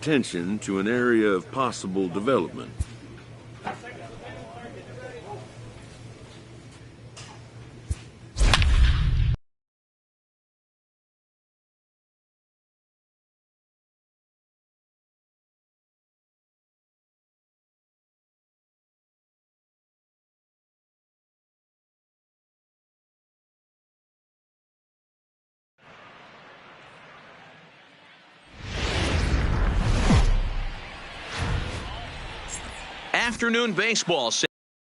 attention to an area of possible development. Afternoon baseball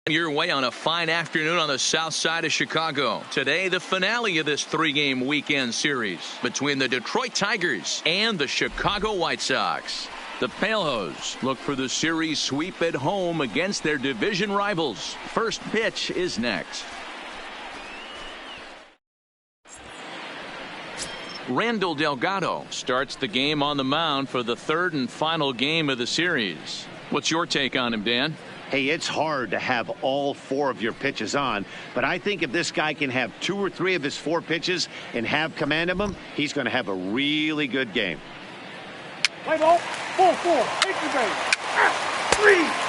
your way on a fine afternoon on the south side of Chicago. Today, the finale of this three-game weekend series between the Detroit Tigers and the Chicago White Sox. The Palehose look for the series sweep at home against their division rivals. First pitch is next. Randall Delgado starts the game on the mound for the third and final game of the series. What's your take on him, Dan? Hey, it's hard to have all four of your pitches on, but I think if this guy can have 2 or 3 of his 4 pitches and have command of them, he's going to have a really good game. Play ball, 4-4, take the base. 3.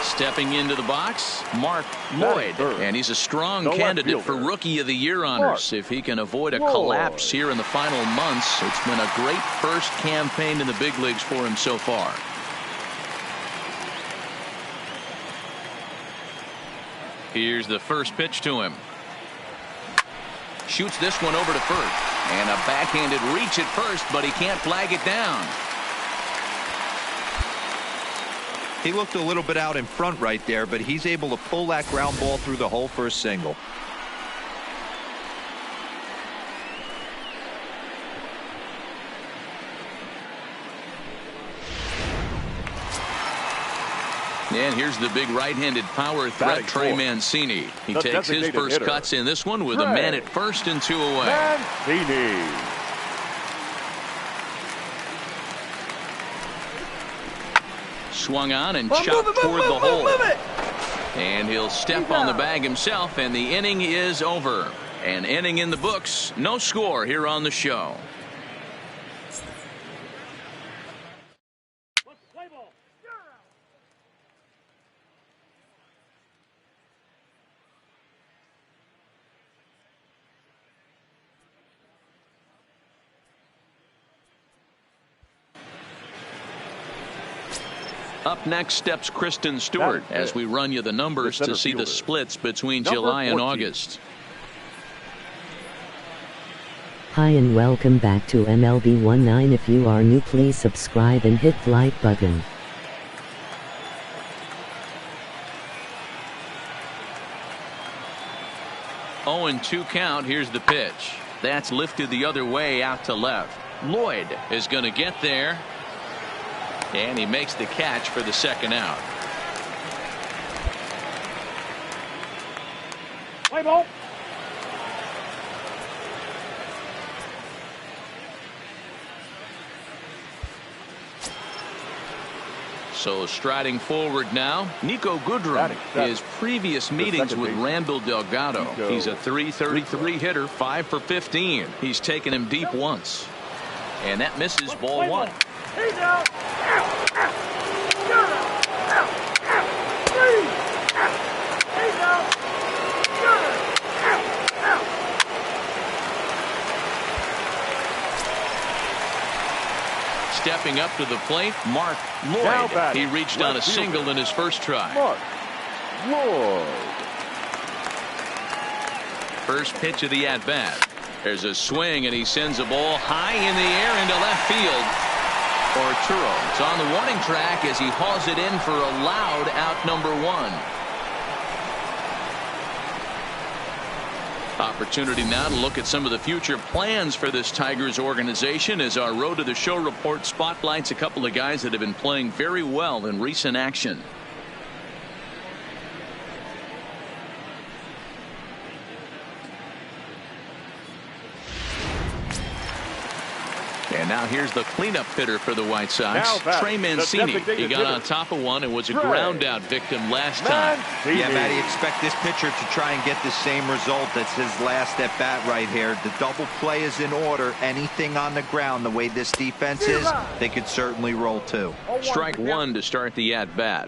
Stepping into the box, Mark Lloyd, and he's a strong candidate for Rookie of the Year honors if he can avoid a collapse here in the final months. It's been a great first campaign in the big leagues for him so far. Here's the first pitch to him. Shoots this one over to first, and a backhanded reach at first, but he can't flag it down. He looked a little bit out in front right there, but he's able to pull that ground ball through the hole for a single. And here's the big right-handed power threat, Trey Mancini. He takes his first cuts in this one with a man at first and 2 away. Mancini. Swung on and chopped toward the hole. And he'll step on the bag himself, and the inning is over. An inning in the books. No score here on the show. Up next steps Kristen Stewart as we run you the numbers to see the splits between July and August. Hi and welcome back to MLB 19. If you are new, please subscribe and hit the like button. Oh, and 2 count. Here's the pitch. That's lifted the other way out to left. Lloyd is going to get there. And he makes the catch for the second out. Play ball. So striding forward now, Nico Goodrum. His previous meetings with Randall Delgado. He's a .333 hitter, 5 for 15. He's taken him deep once. And that misses ball 1. He's out. Stepping up to the plate, Mark Lloyd. He reached on a single in his first try. Mark Lloyd. First pitch of the at-bat. There's a swing, and he sends a ball high in the air into left field. Arturo is on the warning track as he hauls it in for a loud out number 1. Opportunity now to look at some of the future plans for this Tigers organization as our Road to the Show report spotlights a couple of guys that have been playing very well in recent action. And now here's the cleanup hitter for the White Sox, Now back, Trey Mancini. He got on top of one and was a ground out victim last time. Yeah, Matty, expect this pitcher to try and get the same result. That's his last at bat right here. The double play is in order. Anything on the ground, the way this defense is, they could certainly roll too. Strike one to start the at bat.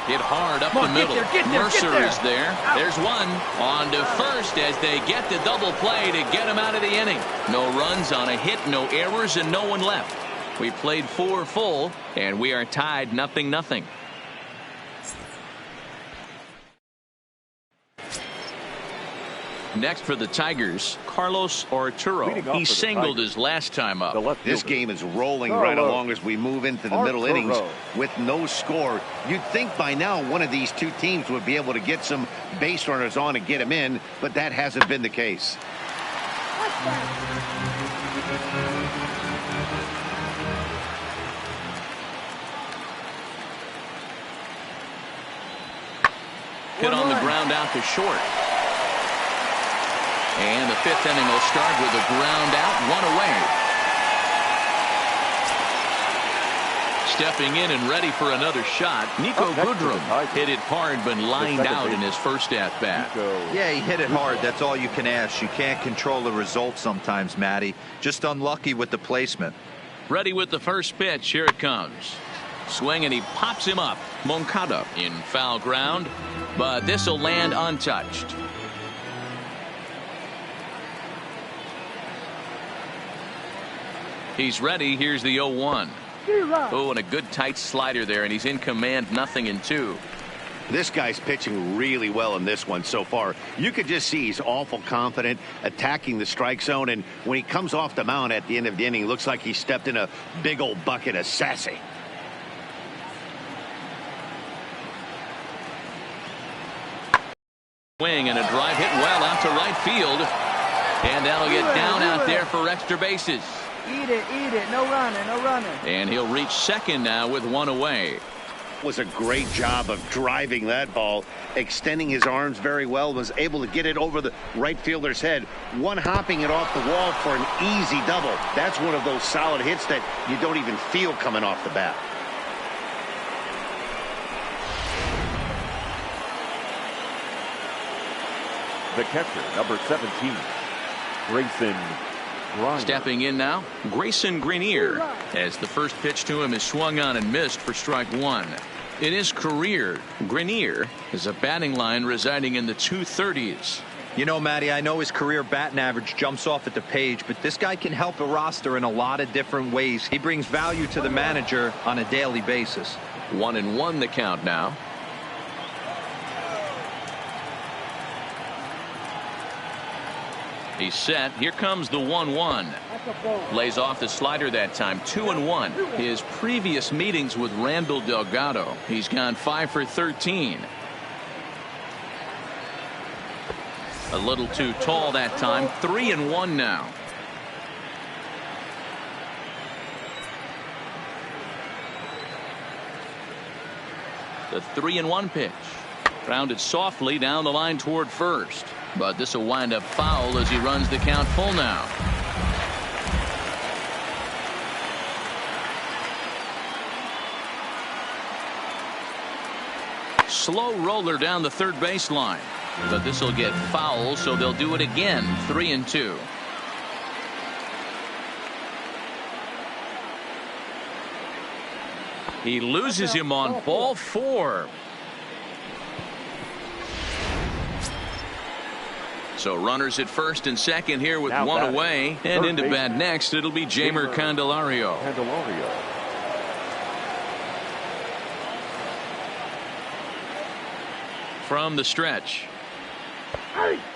Hit hard up the middle. Mercer is there. There's one. On to first as they get the double play to get him out of the inning. No runs on a hit, no errors, and no one left. We played 4 full, and we are tied 0-0. Next for the Tigers, Carlos Arturo. He singled his last time up. This game is rolling right along as we move into the middle innings with no score. You'd think by now one of these two teams would be able to get some base runners on and get them in, but that hasn't been the case. Hit on the ground out to short. And the 5th inning will start with a ground out, 1 away. Stepping in and ready for another shot, Nico Goodrum hit it hard but lined out in his first at bat. Yeah, he hit it hard. That's all you can ask. You can't control the result sometimes, Matty. Just unlucky with the placement. Ready with the first pitch. Here it comes. Swing and he pops him up. Moncada in foul ground, but this will land untouched. He's ready. Here's the 0-1. Oh, and a good tight slider there, and he's in command, 0-2. This guy's pitching really well in this one so far. You could just see he's awful confident attacking the strike zone, and when he comes off the mound at the end of the inning, it looks like he stepped in a big old bucket of sassy. Swing and a drive hit well out to right field, and that'll get down out there for extra bases. Eat it, no running. And he'll reach second now with 1 away. Was a great job of driving that ball, extending his arms very well, was able to get it over the right fielder's head, one hopping it off the wall for an easy double. That's one of those solid hits that you don't even feel coming off the bat. The catcher, number 17, Grayson. Stepping in now, Grayson Grenier, as the first pitch to him is swung on and missed for strike 1. In his career, Grenier is a batting line residing in the 230s. You know, Matty, I know his career batting average jumps off at the page, but this guy can help a roster in a lot of different ways. He brings value to the manager on a daily basis. 1-1 the count now. He's set. Here comes the 1-1. Lays off the slider that time. 2-1. His previous meetings with Randall Delgado, he's gone 5 for 13. A little too tall that time. 3-1 now. The 3-1 pitch. Grounded softly down the line toward first. But this will wind up foul as he runs the count full now. Slow roller down the third baseline. But this will get foul, so they'll do it again. 3-2. He loses him on ball 4. So runners at first and second here with Now 1 batting, away. And into bat next, it'll be Jeimer Candelario. From the stretch.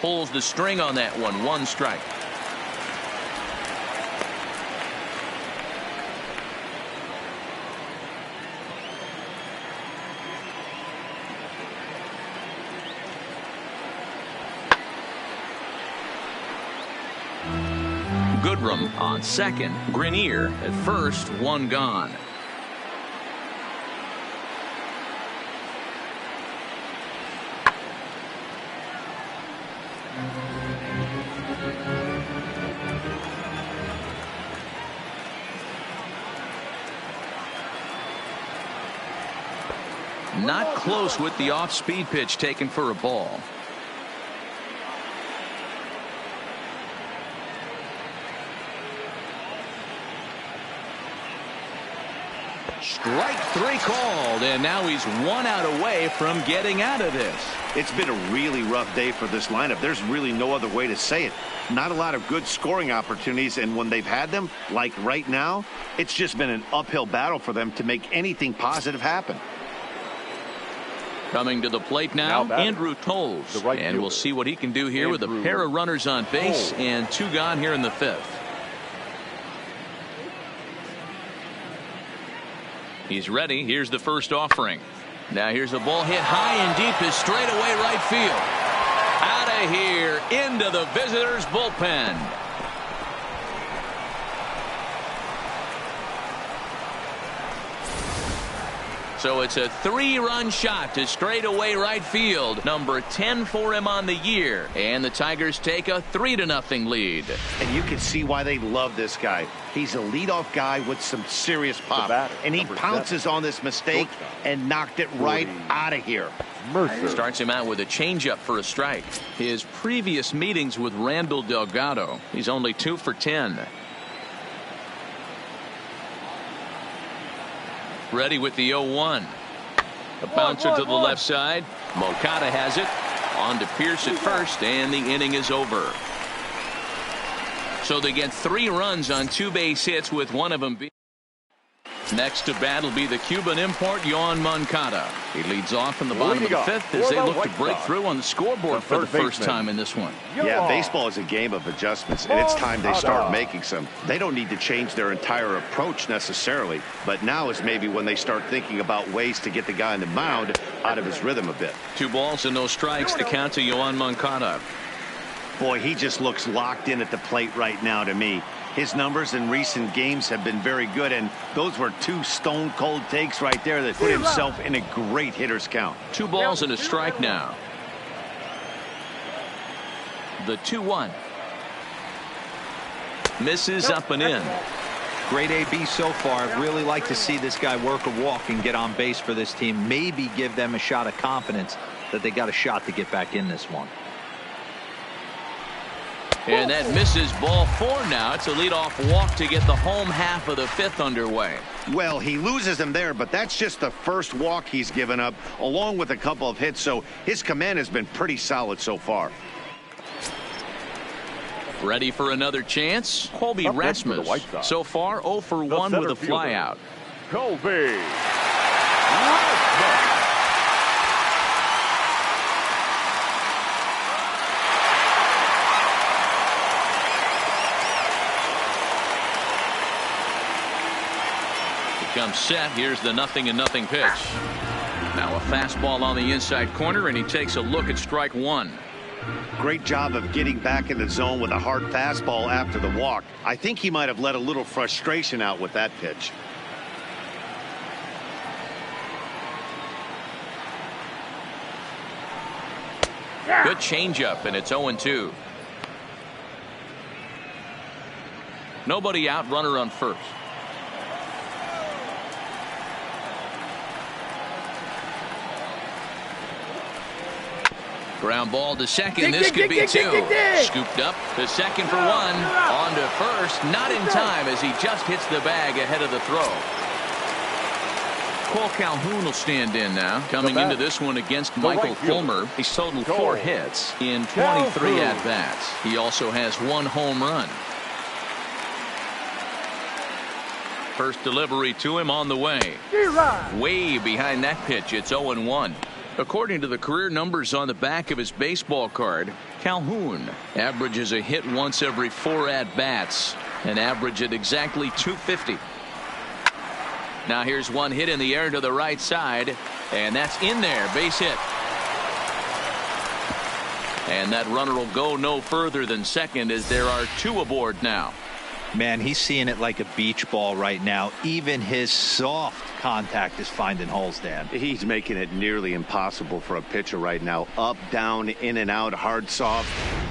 Pulls the string on that one. 1 strike. Goodrum on second. Grenier at first. 1 gone. Not close with the off-speed pitch taken for a ball. Strike three called, and now he's 1 out away from getting out of this. It's been a really rough day for this lineup. There's really no other way to say it. Not a lot of good scoring opportunities, and when they've had them, like right now, it's just been an uphill battle for them to make anything positive happen. Coming to the plate now, Andrew Tolles, and we'll see what he can do here with a pair of runners on base and 2 gone here in the 5th. He's ready. Here's the first offering. Now here's a ball hit high and deep is straightaway right field. Out of here into the visitors' bullpen. So it's a 3-run shot to straightaway right field. Number 10 for him on the year. And the Tigers take a 3-0 lead. And you can see why they love this guy. He's a leadoff guy with some serious pop. And he pounces on this mistake and knocked it right out of here. Mercer starts him out with a changeup for a strike. His previous meetings with Randall Delgado, he's only 2 for 10. Ready with the 0-1. A bouncer to the left side. Moncada has it. On to Pierce at first, and the inning is over. So they get 3 runs on 2 base hits, with one of them being. Next to bat will be the Cuban import, Yoan Moncada. He leads off in the bottom of the 5th as they look to break through on the scoreboard for the first time in this one. Yeah, baseball is a game of adjustments, and it's time they start making some. They don't need to change their entire approach necessarily, but now is maybe when they start thinking about ways to get the guy on the mound out of his rhythm a bit. 2 balls and no strikes to count to Yoan Moncada. Boy, he just looks locked in at the plate right now to me. His numbers in recent games have been very good, and those were 2 stone-cold takes right there that put himself in a great hitter's count. 2 balls and a strike now. The 2-1. Misses up and in. Great AB so far. I'd really like to see this guy work a walk and get on base for this team. Maybe give them a shot of confidence that they got a shot to get back in this one. And that misses ball 4 now. It's a leadoff walk to get the home half of the 5th underway. Well, he loses him there, but that's just the first walk he's given up, along with a couple of hits, so his command has been pretty solid so far. Ready for another chance? Colby Rasmus. So far, 0 for 1 with a flyout. Colby. Comes set. Here's the 0-0 pitch. Now a fastball on the inside corner, and he takes a look at strike 1. Great job of getting back in the zone with a hard fastball after the walk. I think he might have let a little frustration out with that pitch. Good changeup, and it's 0-2. Nobody out, runner on first. Ground ball to second. This could be 2. Scooped up to second for 1. On to first. Not in time as he just hits the bag ahead of the throw. Cole Calhoun will stand in now. Coming into this one against Michael Fulmer. He's totaled 4 hits in 23 at-bats. He also has 1 home run. First delivery to him on the way. Way behind that pitch. It's 0-1. According to the career numbers on the back of his baseball card, Calhoun averages a hit once every 4 at-bats, an average at exactly 250. Now here's one hit in the air to the right side, and that's in there, base hit. And that runner will go no further than second as there are 2 aboard now. Man, he's seeing it like a beach ball right now. Even his soft contact is finding holes, Dan. He's making it nearly impossible for a pitcher right now. Up, down, in and out, hard, soft.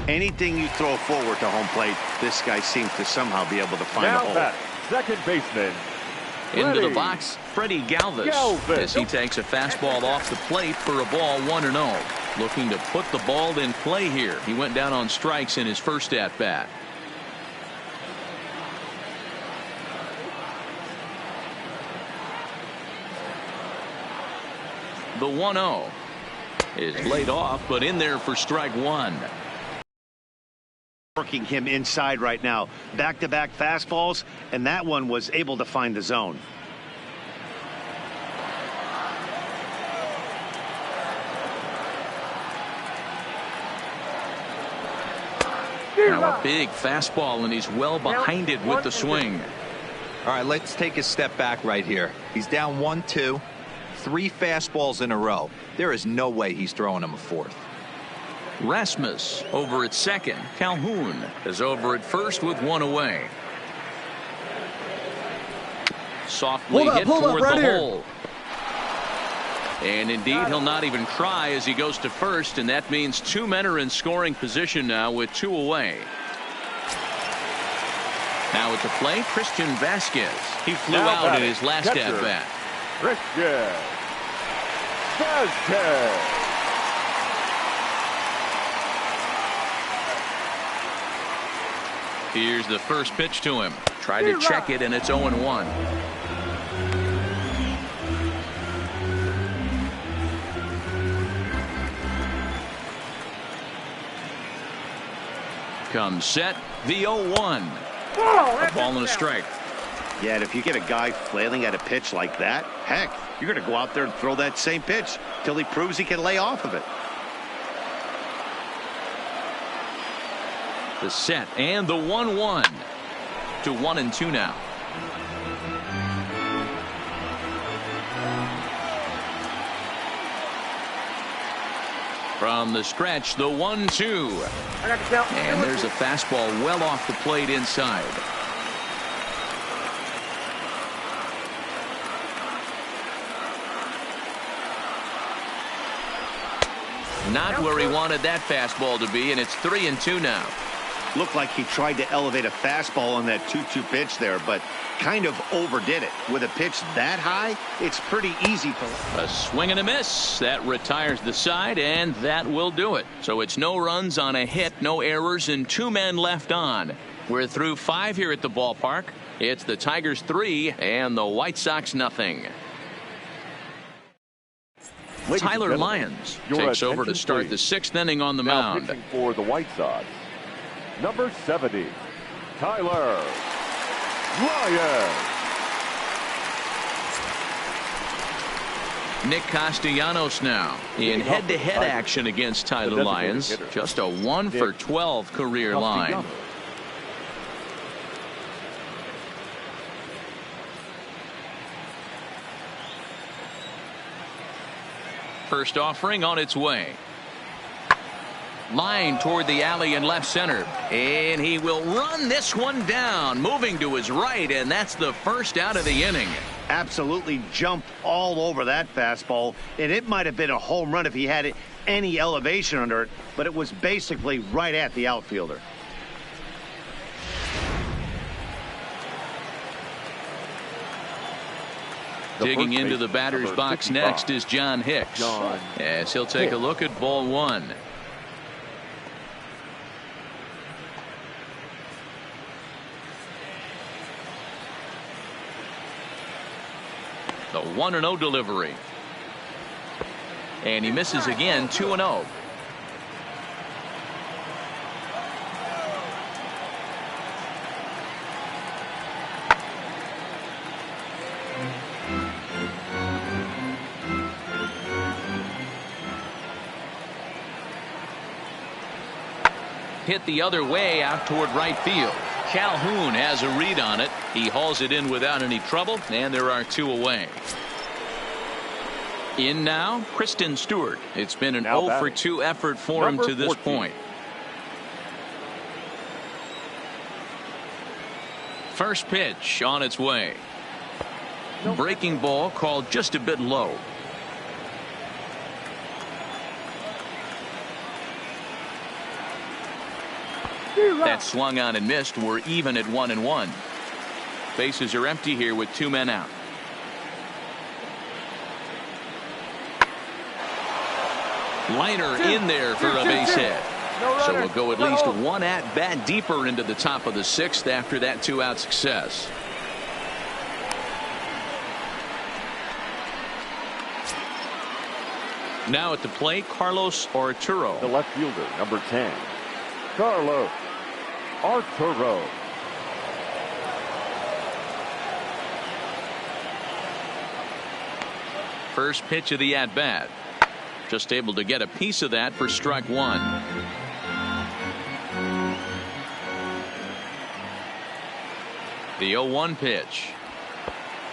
Anything you throw forward to home plate, this guy seems to somehow be able to find a Now hole. that second baseman. Into the Freddie box, Freddie Galvis, as he takes a fastball off the plate for a ball 1-0. Looking to put the ball in play here. He went down on strikes in his first at-bat. The 1-0 is laid off, but in there for strike one. Working him inside right now. Back-to-back fastballs, and that one was able to find the zone. Now a big fastball, and he's well behind it with the swing. All right, let's take a step back right here. He's down 1-2, 3 fastballs in a row. There is no way he's throwing him a fourth. Rasmus over at second. Calhoun is over at first with one away. Softly hit toward the hole. And indeed, he'll not even try as he goes to first, and that means 2 men are in scoring position now with 2 away. Now at the plate, Christian Vasquez. He flew out in his last at-bat. Christian Vasquez. Here's the first pitch to him. Tried to check it, and it's 0-1. Comes set, the 0-1. A ball and a strike. Yeah, and if you get a guy flailing at a pitch like that, heck, you're going to go out there and throw that same pitch till he proves he can lay off of it. The set and the 1-1 to 1-2 now. From the stretch, the 1-2. And there's a fastball well off the plate inside. Not where he wanted that fastball to be, and it's 3-2 now. Looked like he tried to elevate a fastball on that 2-2 pitch there, but kind of overdid it. With a pitch that high, it's pretty easy for a swing and a miss. That retires the side, and that will do it. So it's no runs on a hit, no errors, and 2 men left on. We're through 5 here at the ballpark. It's the Tigers 3 and the White Sox nothing. Tyler Lyons takes over to start the 6th inning on the mound. Pitching for the White Sox, number 70, Tyler Lyons. Nick Castellanos now in head-to-head action against Tyler Lyons. Just a 1-for-12 career line. First offering on its way. Line toward the alley in left center. And he will run this one down, moving to his right, and that's the first out of the inning. absolutely jumped all over that fastball, and it might have been a home run if he had any elevation under it, but it was basically right at the outfielder. Digging into the batter's box next is John Hicks, as he'll take a look at ball one. The 1-0 delivery. And he misses again, 2-0. Hit the other way out toward right field. Calhoun has a read on it. He hauls it in without any trouble, and there are two away. In now, Kristen Stewart. It's been an 0-for-2 effort for him to this point. First pitch on its way. Breaking ball called just a bit low. That swung on and missed. We're even at 1-1. Bases are empty here with 2 men out. Liner in there for a base hit. So we'll go at least one at bat deeper into the top of the 6th after that 2-out success. Now at the plate, Carlos Arturo. The left fielder, number 10, Carlos Arturo. First pitch of the at-bat. Just able to get a piece of that for strike 1. The 0-1 pitch.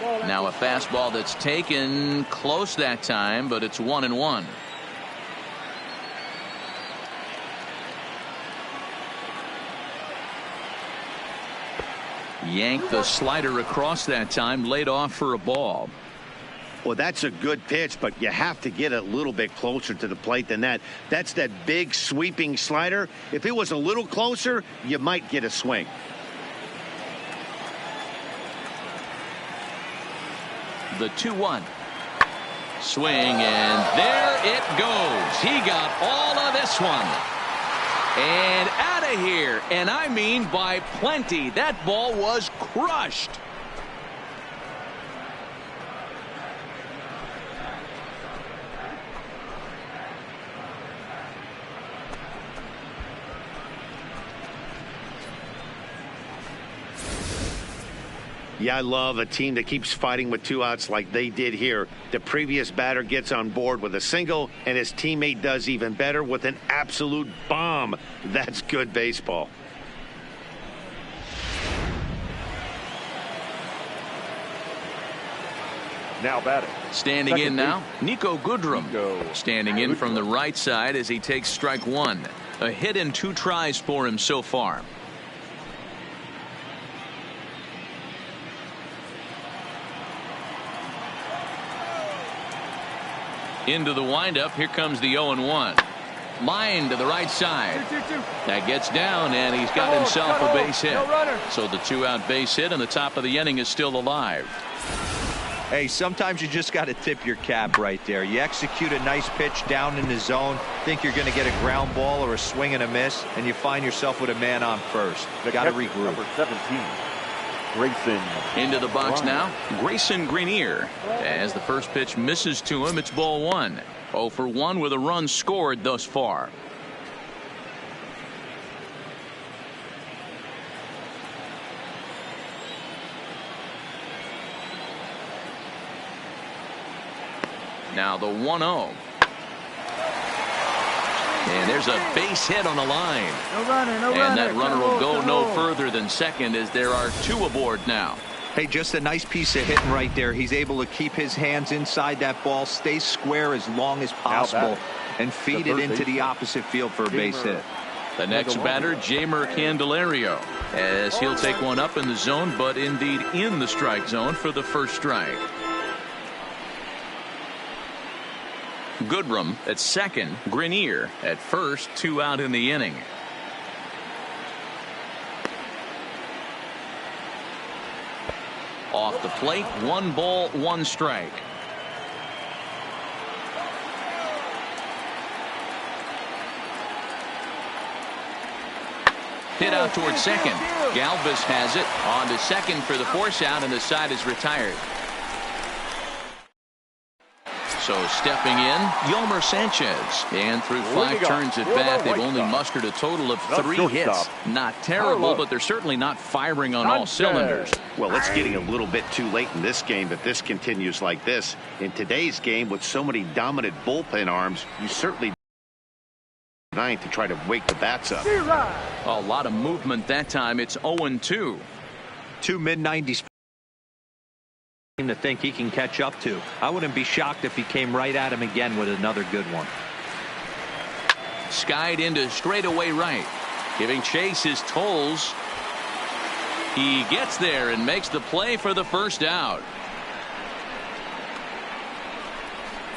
Now a fastball that's taken close that time, but it's 1-1. Yanked the slider across that time, laid off for a ball. Well, that's a good pitch, but you have to get a little bit closer to the plate than that. That's that big sweeping slider. If it was a little closer, you might get a swing. The 2-1. Swing, and there it goes. He got all of this one. And out of here. And I mean by plenty. That ball was crushed. Yeah, I love a team that keeps fighting with 2 outs like they did here. The previous batter gets on board with a single, and his teammate does even better with an absolute bomb. That's good baseball. Now batting. Standing in now, Nico Goodrum. Standing in from the right side as he takes strike 1. A hit and 2 tries for him so far. Into the windup. Here comes the 0-1. Line to the right side. That gets down, and he's got himself a base hit. So the 2-out base hit, and the top of the inning is still alive. Hey, sometimes you just got to tip your cap right there. You execute a nice pitch down in the zone, think you're going to get a ground ball or a swing and a miss, and you find yourself with a man on first. Got to regroup. Number 17. Grayson. Into the box now, Grayson Greenier. As the first pitch misses to him, it's ball 1. 0 for 1 with a run scored thus far. Now the 1-0. And there's a base hit on the line. No runner, no runner. And that runner will go no further than second as there are 2 aboard now. Hey, just a nice piece of hitting right there. He's able to keep his hands inside that ball, stay square as long as possible, and feed it into the opposite field for a base hit. The next batter, Jamer Candelario, as he'll take one up in the zone, but indeed in the strike zone for the first strike. Goodrum at second, Greenier at first, 2 out in the inning. Off the plate, 1 ball, 1 strike. Hit out towards second. Galvis has it on to second for the force out, and the side is retired. So stepping in, Yolmer Sanchez. And through 5 turns at bat, they've only mustered a total of 3 hits. Not terrible, but they're certainly not firing on all cylinders. Well, it's getting a little bit too late in this game if this continues like this. In today's game, with so many dominant bullpen arms, you certainly ninth to try to wake the bats up. A lot of movement that time. It's 0-2. 2 mid-90s to think he can catch up to. I wouldn't be shocked if he came right at him again with another good one. Skied into straightaway right, giving chase his tolls. He gets there and makes the play for the first out.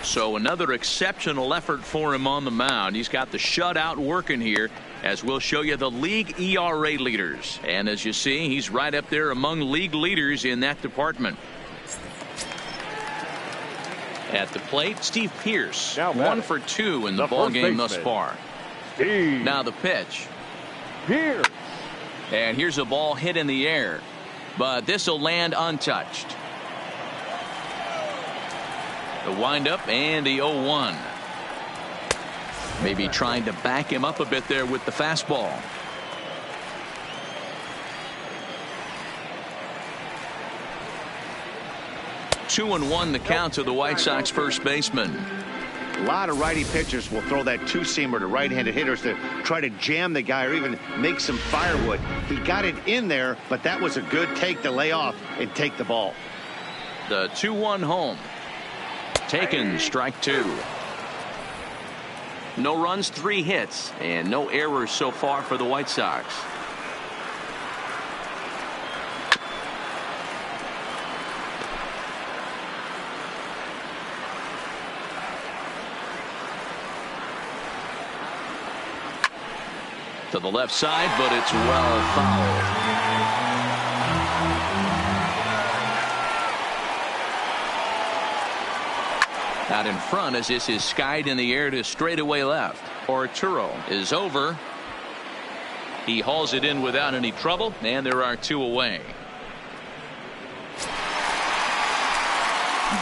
So another exceptional effort for him on the mound. He's got the shutout working here. as we'll show you the league ERA leaders. And as you see, he's right up there among league leaders in that department. At the plate, Steve Pearce, 1 for 2 in the ballgame thus far. Now the pitch. Pearce. And here's a ball hit in the air, but this will land untouched. The windup and the 0-1. Maybe trying to back him up a bit there with the fastball. Two and one the count to the White Sox first baseman. A lot of righty pitchers will throw that two-seamer to right-handed hitters to try to jam the guy or even make some firewood. He got it in there, but that was a good take to lay off and take the ball. The 2-1 home. Taken, strike 2. No runs, 3 hits, and no errors so far for the White Sox. To the left side, but it's well fouled. Out in front as this is skied in the air to straightaway left. Arturo is over. He hauls it in without any trouble, and there are 2 away.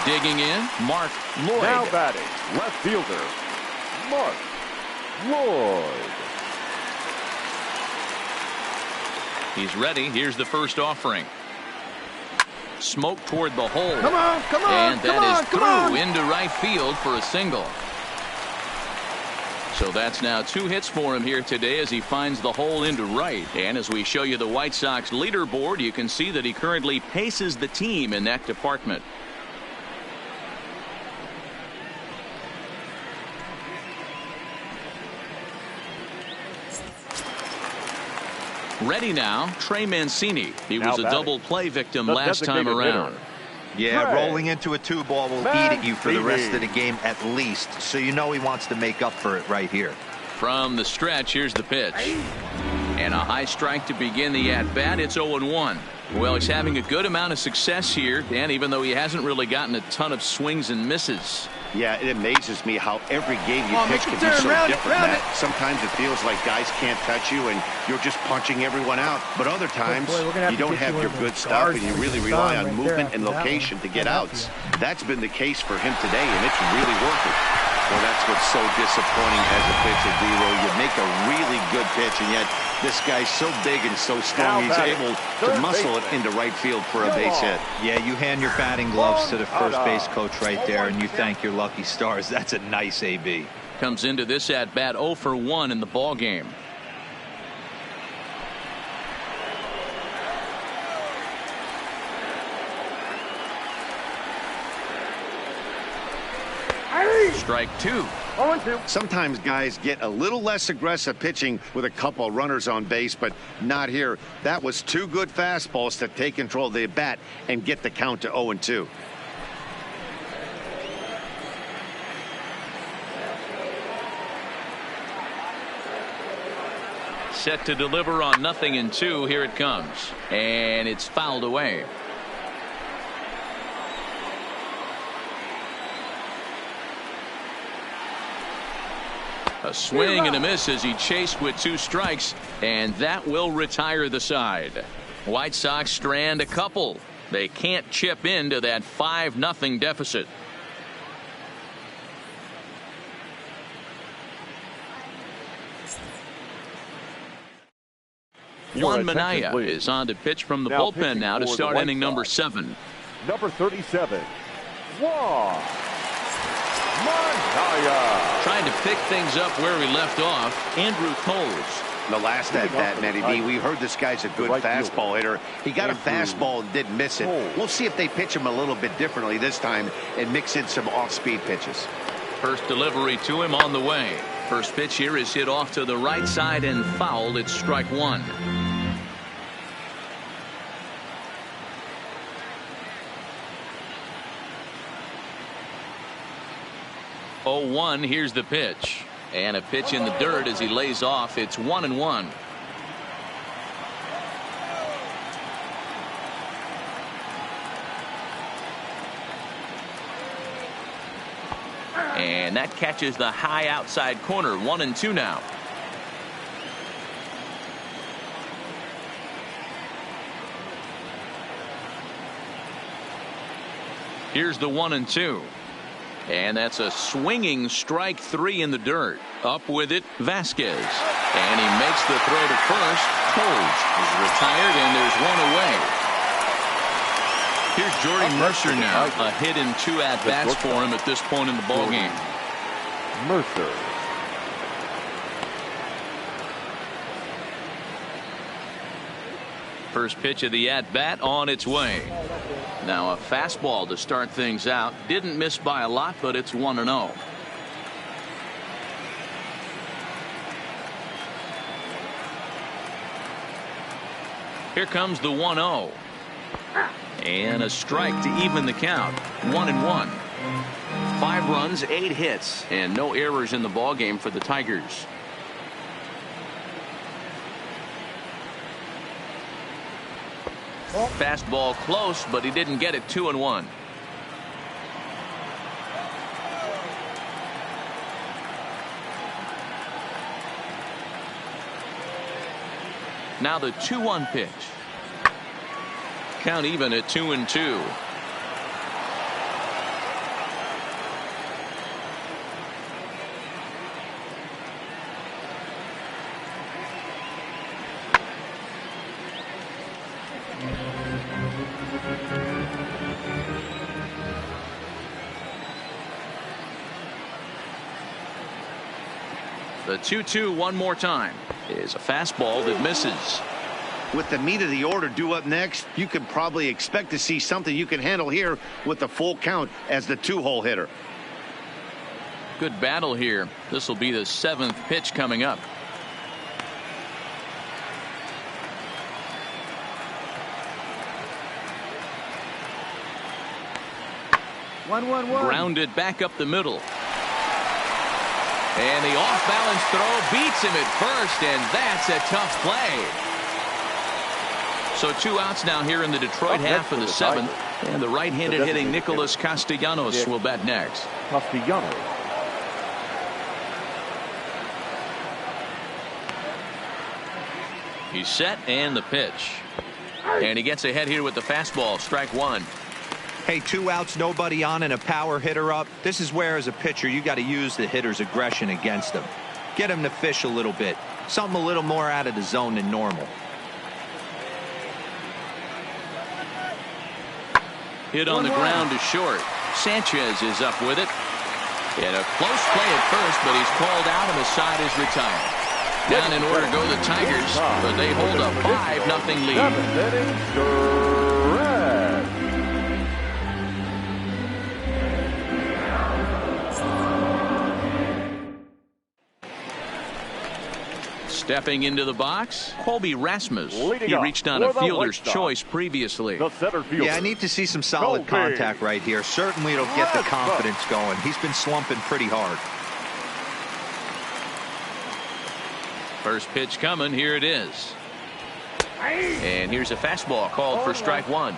Digging in, Mark Lloyd. Now batting, left fielder, Mark Lloyd. He's ready. Here's the first offering. Smoke toward the hole. Come on, come on, and that come on, is come through on. into right field for a single. So that's now 2 hits for him here today as he finds the hole into right. And as we show you the White Sox leaderboard, you can see that he currently paces the team in that department. Ready now, Trey Mancini. He was a double play victim last time around. Yeah, Trey rolling into a 2-ball will eat at you for the rest of the game at least. So you know he wants to make up for it right here. From the stretch, here's the pitch. And a high strike to begin the at-bat. It's 0-1. Well, he's having a good amount of success here, Dan, even though he hasn't really gotten a ton of swings and misses. Yeah, it amazes me how every game you pitch can be so different, Matt. Sometimes it feels like guys can't touch you and you're just punching everyone out. But other times you don't have your good stuff and you really rely on movement and location to get outs. That's been the case for him today, and it's really working. Well, that's what's so disappointing as a pitcher, D-Roll. You make a really good pitch, and yet this guy's so big and so strong, he's able to muscle it into right field for a base hit. Yeah, you hand your batting gloves to the first base coach right there, and you thank your lucky stars. That's a nice AB. Comes into this at-bat 0 for 1 in the ball game. Strike 2. Sometimes guys get a little less aggressive pitching with a couple runners on base, but not here. That was 2 good fastballs to take control of the bat and get the count to 0-2. Set to deliver on 0-2. Here it comes. And it's fouled away. A swing and a miss as he chased with 2 strikes, and that will retire the side. White Sox strand a couple. They can't chip into that 5-0 deficit. Juan Minaya is on to pitch from the bullpen now to start inning number 7. Number 37, Juan Minaya. Trying to pick things up where he left off, Andrew Coles. The last at-bat, Matty B, we heard this guy's a good fastball hitter. He got a fastball and didn't miss it. We'll see if they pitch him a little bit differently this time and mix in some off-speed pitches. First delivery to him on the way. First pitch here is hit off to the right side and fouled. It's strike 1. Oh, 1. Here's the pitch. And a pitch in the dirt as he lays off. It's 1-1. And that catches the high outside corner. 1-2 now. Here's the 1-2. And that's a swinging strike 3 in the dirt. Up with it, Vasquez. And he makes the throw to first. Holds is retired, and there's one away. Here's Jordy Mercer now. A hit and 2 at-bats for him at this point in the ballgame. Mercer. First pitch of the at-bat on its way. Now a fastball to start things out. Didn't miss by a lot, but it's 1-0. Here comes the 1-0. And a strike to even the count. 1-1. 5 runs, 8 hits, and no errors in the ballgame for the Tigers. Fastball close, but he didn't get it. 2-1. Now the 2-1 pitch. Count even at 2-2. The 2-2 one more time is a fastball that misses. With the meat of the order due up next, you could probably expect to see something you can handle here with the full count as the 2-hole hitter. Good battle here. This will be the 7th pitch coming up. Grounded back up the middle. And the off-balance throw beats him at first, and that's a tough play. So 2 outs now here in the Detroit half of the 7th. And the right-handed hitting Nicholas Castellanos will bat next. Castellanos. He's set, and the pitch. And he gets ahead here with the fastball. Strike 1. Hey, 2 outs, nobody on, and a power hitter up. This is where, as a pitcher, you got to use the hitter's aggression against him. Get him to fish a little bit. Something a little more out of the zone than normal. Hit on the ground to short. Sanchez is up with it. And a close play at first, but he's called out and the side is retired. Down in order go the Tigers, but they hold a 5-0 lead. 7th inning, Stretch. Stepping into the box, Colby Rasmus. Leading he up reached on a for the fielder's White Sox, choice previously. The center fielder. Yeah, I need to see some solid Colby. contact right here. Certainly it'll get the confidence going. He's been slumping pretty hard. First pitch coming. Here it is. And here's a fastball called for strike 1.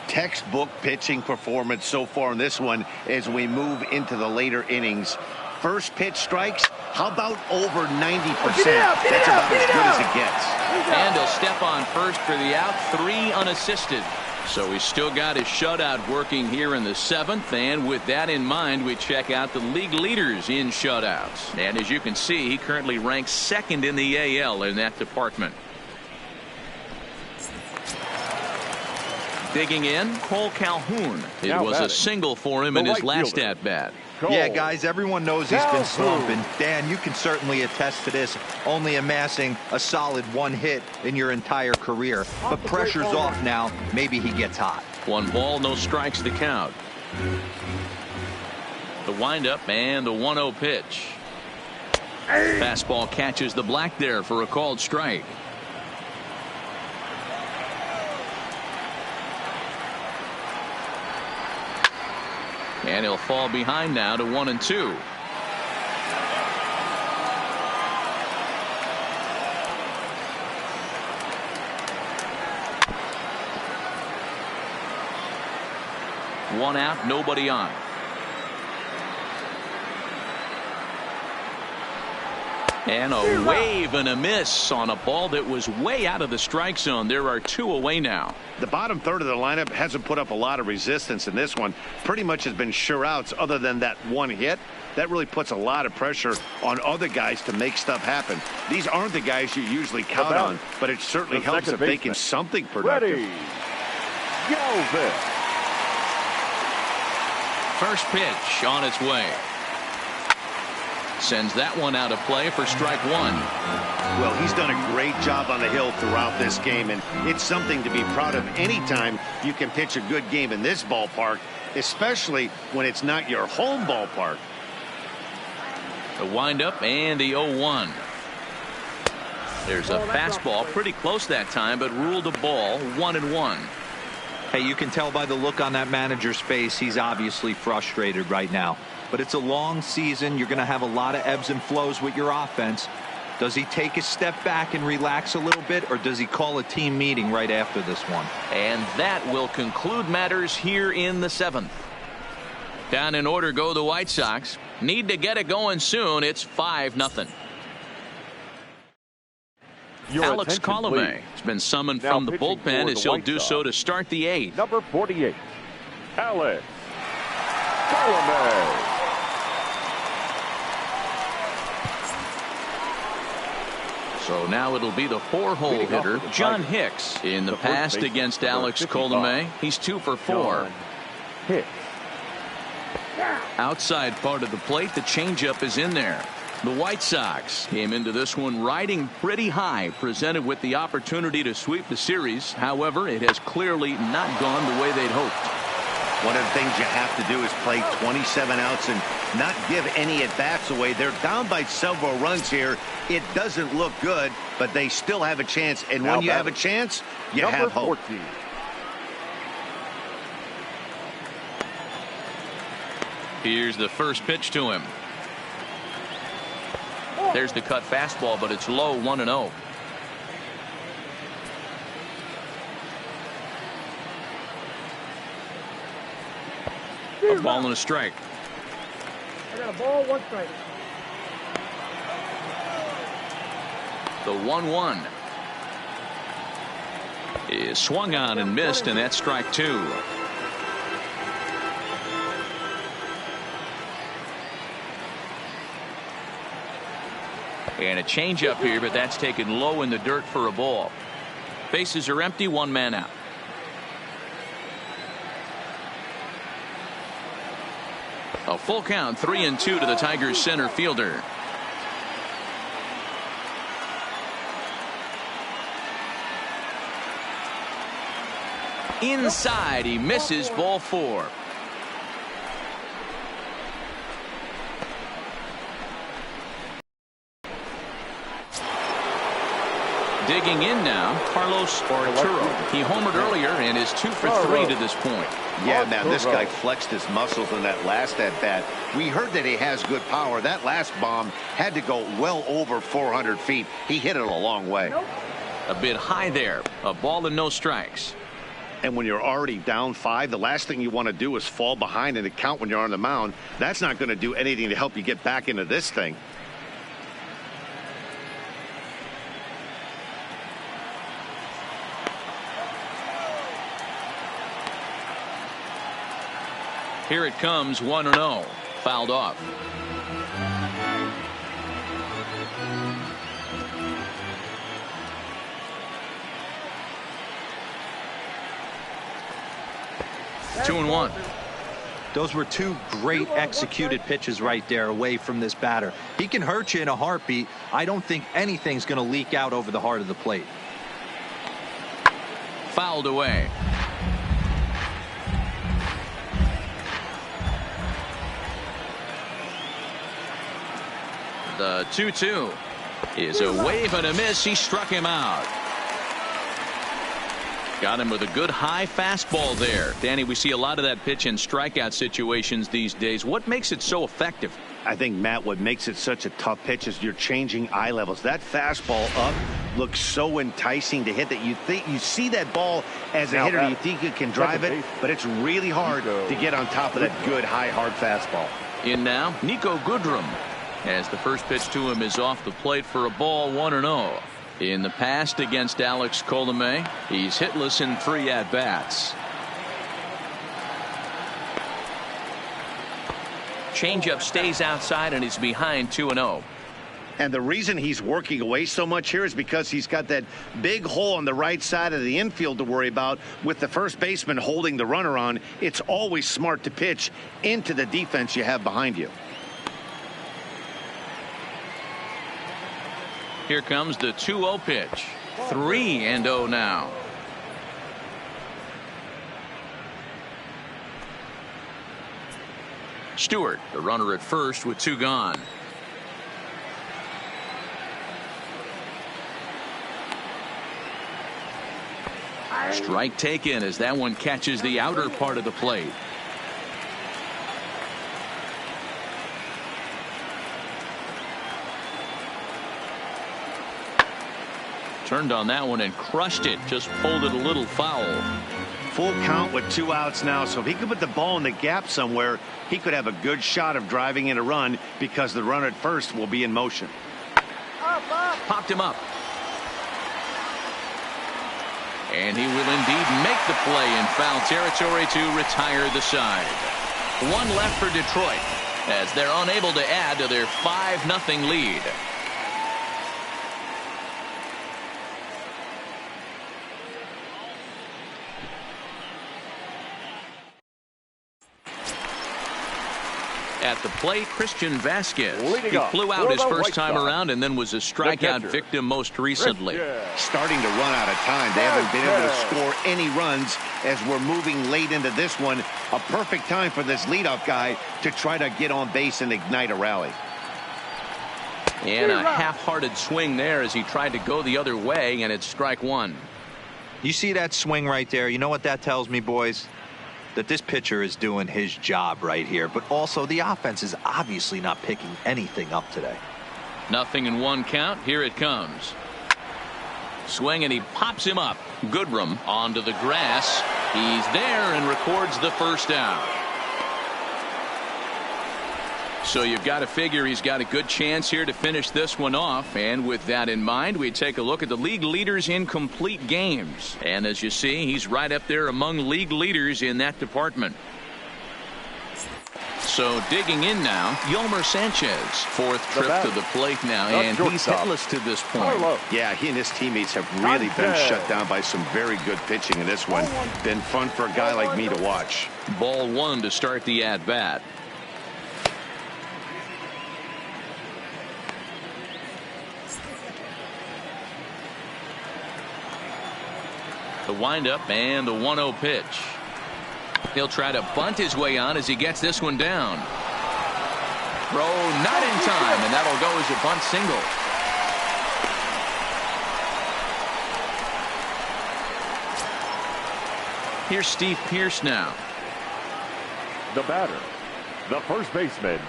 Textbook pitching performance so far in this one as we move into the later innings. First pitch strikes. How about over 90%? That's about as good as it gets. And he'll step on first for the out. 3 unassisted. So he's still got his shutout working here in the 7th. And with that in mind, we check out the league leaders in shutouts. And as you can see, he currently ranks 2nd in the AL in that department. Digging in, Cole Calhoun. It Now was a batting, single for him the in his right last fielder. at-bat. Yeah, guys, everyone knows he's been Calhoun. slumping. Dan, you can certainly attest to this, only amassing a solid 1 hit in your entire career. But pressure's off now. Maybe he gets hot. 1 ball, no strikes to count. The windup and the 1-0 pitch. Fastball catches the black there for a called strike. And he'll fall behind now to 1-2. 1 out, nobody on. And a wave and a miss on a ball that was way out of the strike zone. There are 2 away now. The bottom third of the lineup hasn't put up a lot of resistance in this one. Pretty much has been sure outs other than that one hit. That really puts a lot of pressure on other guys to make stuff happen. These aren't the guys you usually count on, but it certainly helps if they can something productive. Ready. Galvin. First pitch on its way. Sends that one out of play for strike 1. Well, he's done a great job on the hill throughout this game, and it's something to be proud of anytime you can pitch a good game in this ballpark, especially when it's not your home ballpark. The windup and the 0-1. There's a fastball pretty close that time, but ruled a ball, 1-1. Hey, you can tell by the look on that manager's face, he's obviously frustrated right now. But it's a long season. You're going to have a lot of ebbs and flows with your offense. Does he take a step back and relax a little bit, or does he call a team meeting right after this one? And that will conclude matters here in the 7th. Down in order go the White Sox. Need to get it going soon. It's 5-0. Alex Colomé has been summoned from the bullpen as he'll do so to start the 8th. Number 48, Alex Colomé. So now it'll be the 4-hole hitter, John Hicks. In the past against Alex Colomé, he's 2 for 4. Hicks. Outside part of the plate, the changeup is in there. The White Sox came into this one riding pretty high, presented with the opportunity to sweep the series. However, it has clearly not gone the way they'd hoped. One of the things you have to do is play 27 outs and not give any at-bats away. They're down by several runs here. It doesn't look good, but they still have a chance. And when you have a chance, you have hope. 14. Here's the first pitch to him. There's the cut fastball, but it's low, 1-0. A ball and a strike. I got a ball, 1 strike. The 1-1 is swung on and missed, and that's strike 2. And a changeup here, but that's taken low in the dirt for a ball. Bases are empty, 1 man out. A full count, 3-2 to the Tigers center fielder. Inside, he misses, ball 4. Digging in now, Carlos Arturo. He homered earlier and is 2 for 3 to this point. Yeah, man, this guy flexed his muscles in that last at-bat. We heard that he has good power. That last bomb had to go well over 400 feet. He hit it a long way. A bit high there. A ball and no strikes. And when you're already down 5, the last thing you want to do is fall behind in the count when you're on the mound. That's not going to do anything to help you get back into this thing. Here it comes, 1-0. Fouled off. Two and 1. Those were 2 great executed pitches right there away from this batter. He can hurt you in a heartbeat. I don't think anything's going to leak out over the heart of the plate. Fouled away. The 2-2 is a wave and a miss. He struck him out. Got him with a good high fastball there. Danny, we see a lot of that pitch in strikeout situations these days. What makes it so effective? I think, Matt, what makes it such a tough pitch is you're changing eye levels. That fastball up looks so enticing to hit that you think you see that ball as a hitter. You think you can drive it, but it's really hard to get on top of that good high hard fastball. In now, Nico Goodrum, as the first pitch to him is off the plate for a ball, 1-0. In the past against Alex Colomé, he's hitless in 3 at-bats. Changeup stays outside and he's behind 2-0. And the reason he's working away so much here is because he's got that big hole on the right side of the infield to worry about. With the first baseman holding the runner on, it's always smart to pitch into the defense you have behind you. Here comes the 2-0 pitch. 3-0 now. Stewart, the runner at first with 2 gone. Strike taken as that one catches the outer part of the plate. Turned on that one and crushed it. Just pulled it a little foul. Full count with 2 outs now, so if he could put the ball in the gap somewhere, he could have a good shot of driving in a run because the runner at first will be in motion. Popped him up. And he will indeed make the play in foul territory to retire the side. 1 left for Detroit as they're unable to add to their 5-0 lead. At the plate, Christian Vasquez. He flew out his first time around and then was a strikeout victim most recently. Starting to run out of time. They haven't been able to score any runs as we're moving late into this one. A perfect time for this leadoff guy to try to get on base and ignite a rally. And a half-hearted swing there as he tried to go the other way, and it's strike 1. You see that swing right there? You know what that tells me, boys? That this pitcher is doing his job right here, but also the offense is obviously not picking anything up today. 0-1 count. Here it comes. Swing, and he pops him up. Goodrum onto the grass. He's there and records the first out. So you've got to figure he's got a good chance here to finish this one off. And with that in mind, we take a look at the league leaders in complete games. And as you see, he's right up there among league leaders in that department. So digging in now, Yolmer Sanchez, 4th trip to the plate now, and he's hitless to this point. Yeah, he and his teammates have really been shut down by some very good pitching in this one. Been fun for a guy like me to watch. Ball 1 to start the at-bat. The windup and the 1-0 pitch. He'll try to bunt his way on as he gets this one down. Throw not in time, and that'll go as a bunt single. Here's Steve Pearce now. The batter, the first baseman,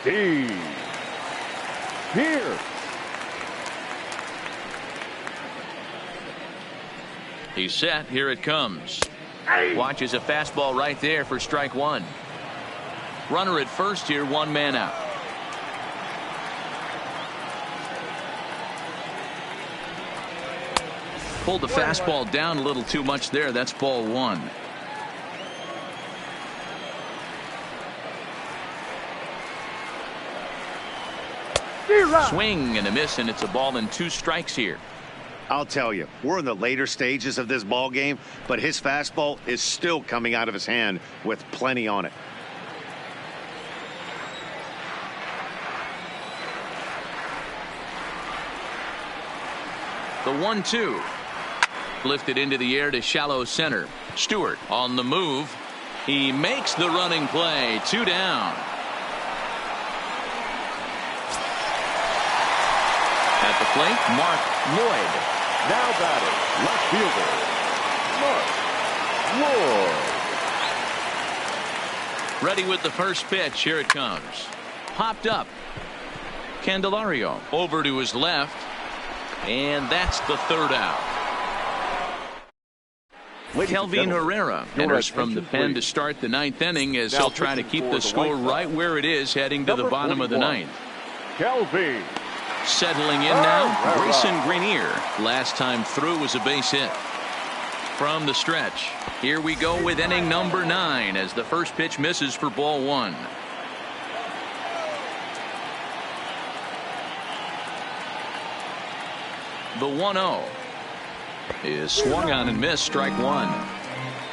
Steve Pearce. He's set. Here it comes. Watches a fastball right there for strike 1. Runner at first here, 1 man out. Pulled the fastball down a little too much there. That's ball 1. Swing and a miss, and it's a ball and 2 strikes here. I'll tell you, we're in the later stages of this ball game, but his fastball is still coming out of his hand with plenty on it. The 1-2 lifted into the air to shallow center. Stewart on the move. He makes the running play. 2 down. At the plate, Mark Lloyd. Now batting, left fielder, Lloyd. Ready with the first pitch. Here it comes. Popped up. Candelario over to his left. And that's the third out. Kelvin Herrera enters from the pen to start the ninth inning as he'll try to keep the score right where it is heading to the bottom of the ninth. Kelvin. Settling in now, Grayson Greenier. Last time through was a base hit. From the stretch, here we go with inning number 9 as the first pitch misses for ball 1. The 1-0 is swung on and missed, strike 1.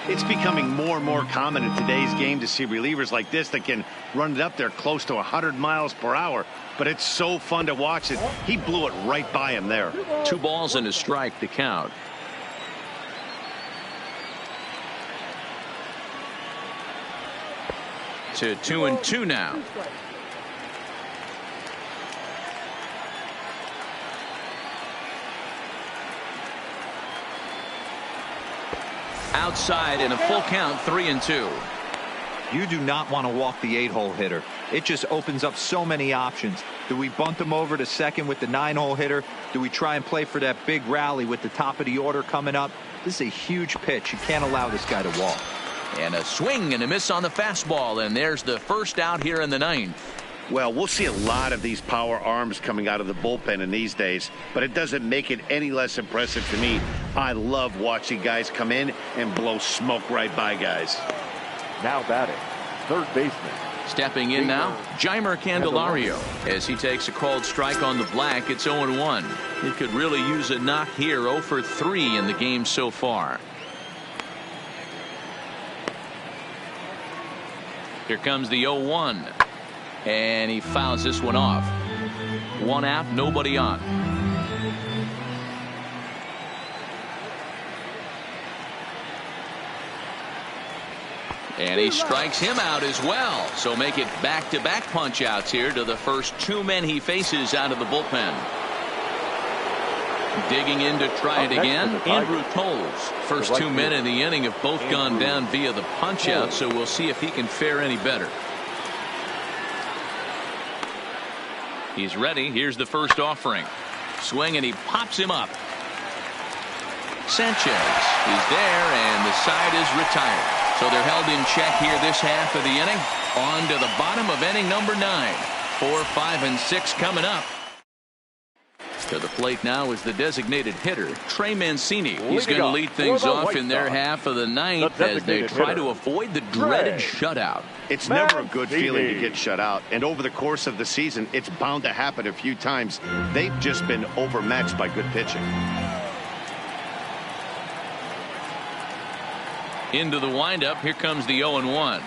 It's becoming more and more common in today's game to see relievers like this that can run it up there close to 100 miles per hour. But it's so fun to watch it. He blew it right by him there. 2 balls and a strike to count. To 2-2 now. Outside in a full count, 3-2. You do not want to walk the 8-hole hitter. It just opens up so many options. Do we bunt him over to second with the 9-hole hitter? Do we try and play for that big rally with the top of the order coming up? This is a huge pitch. You can't allow this guy to walk. And a swing and a miss on the fastball, and there's the first out here in the ninth. Well, we'll see a lot of these power arms coming out of the bullpen in these days, but it doesn't make it any less impressive to me. I love watching guys come in and blow smoke right by guys. Now batting, third baseman. Stepping in now, Jeimer Candelario. As he takes a called strike on the black, it's 0-1. He could really use a knock here. 0 for 3 in the game so far. Here comes the 0-1. And he fouls this one off. 1 out, nobody on. And he strikes him out as well. So make it back-to-back punch-outs here to the first 2 men he faces out of the bullpen. Digging in to try it again, Andrew Tolles. First 2 men in the inning have both gone down via the punch-out, so we'll see if he can fare any better. He's ready. Here's the first offering. Swing, and he pops him up. Sanchez, he's there, and the side is retired. So they're held in check here this half of the inning. On to the bottom of inning number 9. 4, 5, and 6 coming up. To the plate now is the designated hitter, Trey Mancini. He's going to lead things off in their half of the ninth as they try to avoid the dreaded shutout. It's never a good feeling to get shut out, and over the course of the season, it's bound to happen a few times. They've just been overmatched by good pitching. Into the windup, here comes the 0-1.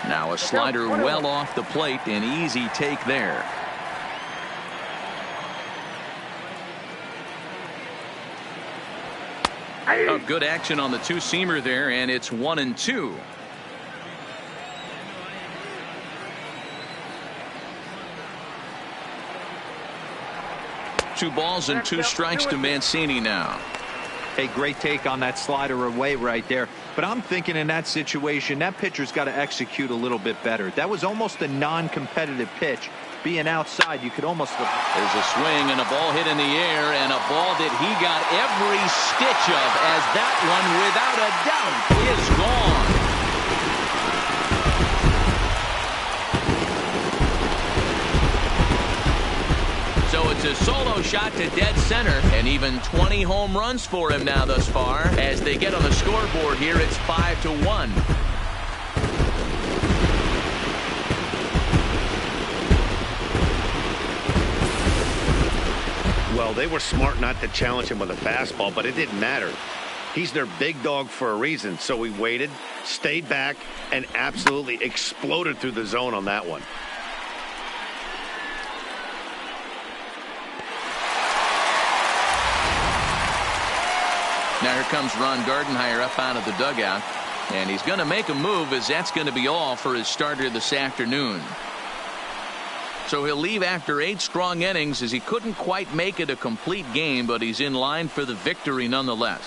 Now a slider well off the plate, an easy take there. Oh, good action on the 2-seamer there, and it's 1-2. Two balls and 2 strikes to Mancini now. A great take on that slider away right there. But I'm thinking in that situation, that pitcher's got to execute a little bit better. That was almost a non-competitive pitch. Being outside, you could almost look. There's a swing and a ball hit in the air, and a ball that he got every stitch of, as that one, without a doubt, is gone. So it's a solo shot to dead center, and even 20 home runs for him now thus far. As they get on the scoreboard here, it's 5-1. Well, they were smart not to challenge him with a fastball, but it didn't matter. He's their big dog for a reason, so he waited, stayed back, and absolutely exploded through the zone on that one. Now here comes Ron Gardenhire up out of the dugout, and he's going to make a move, as that's going to be all for his starter this afternoon. So he'll leave after 8 strong innings, as he couldn't quite make it a complete game, but he's in line for the victory nonetheless.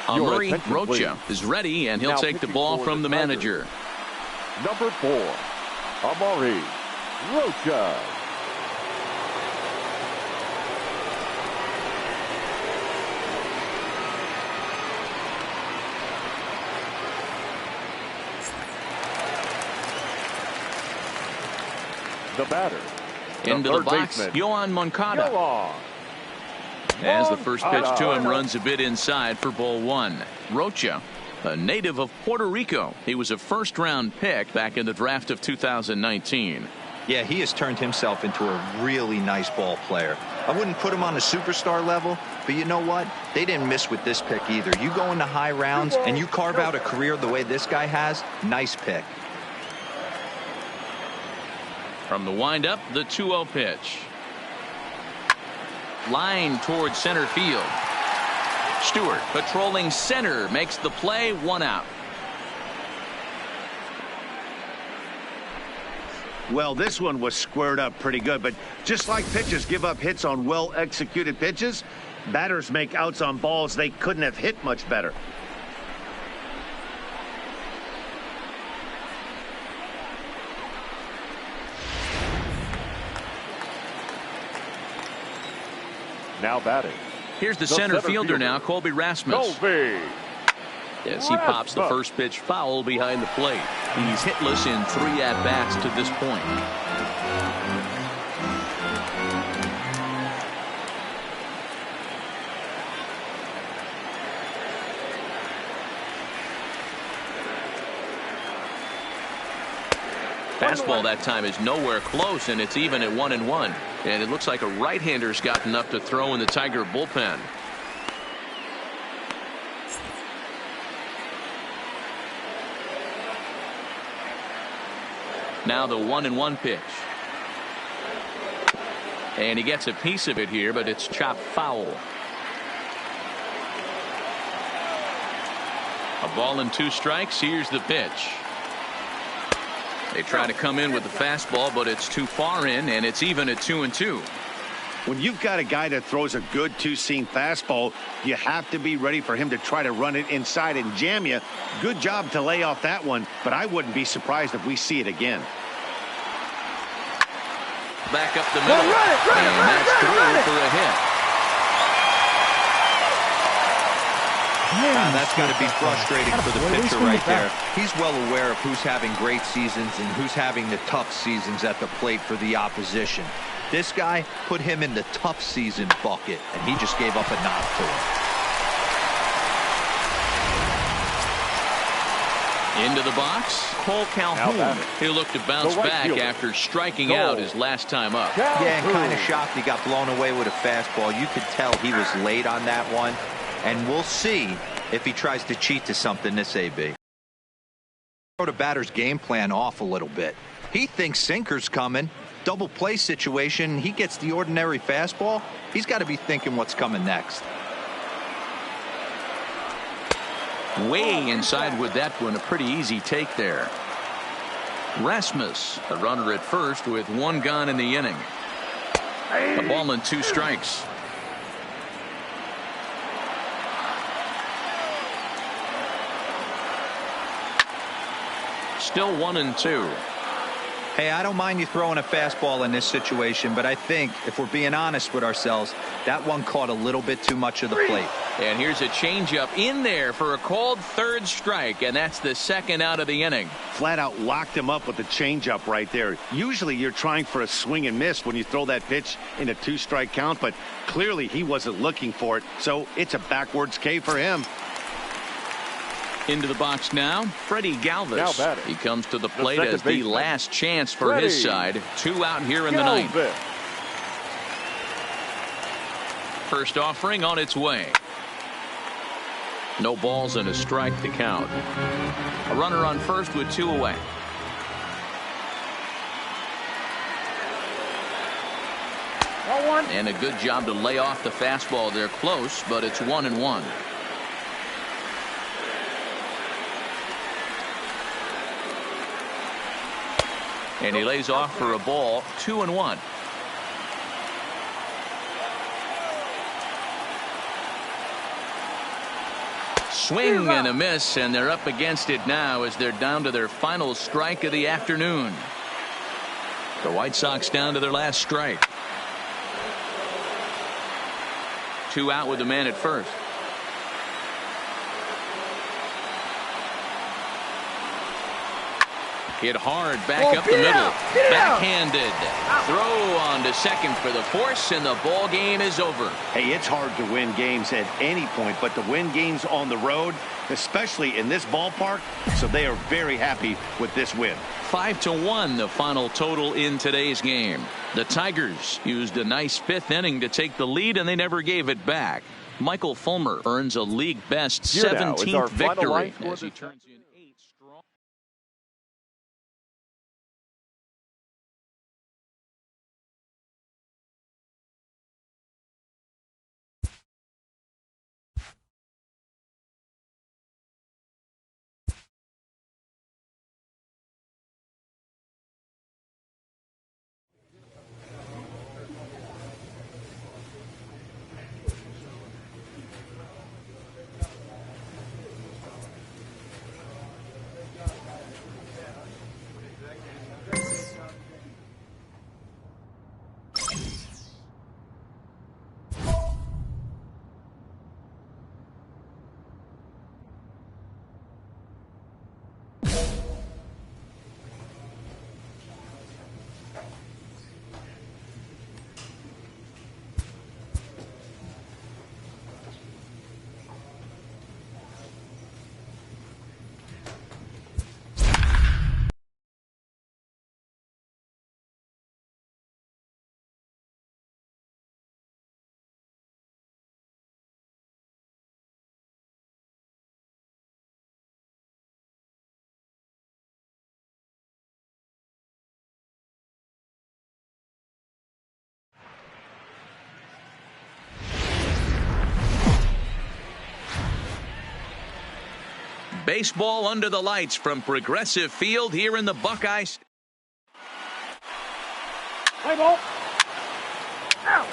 Amuri attention, Rocha please. is ready, and he'll Now take the pitching ball for from the Tigers. manager. Number 4, Amuri Rocha. The batter. Into the box, baseman, Yohan Moncada. Yohan. As the first pitch to him Moncada. runs a bit inside for ball 1. Rocha, a native of Puerto Rico. He was a first-round pick back in the draft of 2019. Yeah, he has turned himself into a really nice ball player. I wouldn't put him on a superstar level, but you know what? They didn't miss with this pick either. You go into high rounds and you carve out a career the way this guy has, nice pick. From the windup, the 2-0 pitch. Line towards center field. Stewart patrolling center makes the play, 1 out. Well, this one was squared up pretty good, but just like pitchers give up hits on well-executed pitches, batters make outs on balls they couldn't have hit much better. Now batting. Here's the center fielder now, Colby Rasmus. Colby. As he pops the first pitch foul behind the plate. He's hitless in 3 at-bats to this point. Fastball that time is nowhere close, and it's even at 1-1. And it looks like a right-hander's gotten up to throw in the Tiger bullpen. Now the 1-1 pitch. And he gets a piece of it here, but it's chopped foul. A ball and 2 strikes. Here's the pitch. They try to come in with the fastball, but it's too far in, and it's even at 2-2. When you've got a guy that throws a good two-seam fastball, you have to be ready for him to try to run it inside and jam you. Good job to lay off that one, but I wouldn't be surprised if we see it again. Back up the middle, and that's through for a hit. That's got to be frustrating for the pitcher right there. He's well aware of who's having great seasons and who's having the tough seasons at the plate for the opposition. This guy put him in the tough season bucket, and he just gave up a knock to him. Into the box, Cole Calhoun. He looked to bounce back after striking out his last time up. Yeah, and kind of shocked he got blown away with a fastball. You could tell he was late on that one. And we'll see if he tries to cheat to something this AB. Throw the batter's game plan off a little bit. He thinks sinker's coming. Double play situation. He gets the ordinary fastball. He's got to be thinking what's coming next. Way inside with that one. A pretty easy take there. Rasmus, the runner at first with 1 gone in the inning. A ball and 2 strikes. Still 1-2. Hey, I don't mind you throwing a fastball in this situation, but I think if we're being honest with ourselves, that one caught a little bit too much of the plate. And here's a changeup in there for a called 3rd strike, and that's the 2nd out of the inning. Flat out locked him up with the changeup right there. Usually you're trying for a swing and miss when you throw that pitch in a 2-strike count, but clearly he wasn't looking for it, so it's a backwards K for him. Into the box now, Freddie Galvis. He comes to the plate as the last chance for his side. 2 out here in the 9th. First offering on its way. No balls and a strike to count. A runner on first with 2 away. And a good job to lay off the fastball. They're close, but it's 1-1. And he lays off for a ball. 2-1. swing and a miss, and they're up against it now as they're down to their final strike of the afternoon. The White Sox down to their last strike. 2 out with the man at first. Hit hard back up the middle. Backhanded. Throw on to second for the force, and the ball game is over. Hey, it's hard to win games at any point, but to win games on the road, especially in this ballpark, so they are very happy with this win. 5-1 the final total in today's game. The Tigers used a nice 5th inning to take the lead, and they never gave it back. Michael Fulmer earns a league best 17th victory as he turns in 8 strong. Baseball under the lights from Progressive Field here in the Buckeyes. Play ball. Out.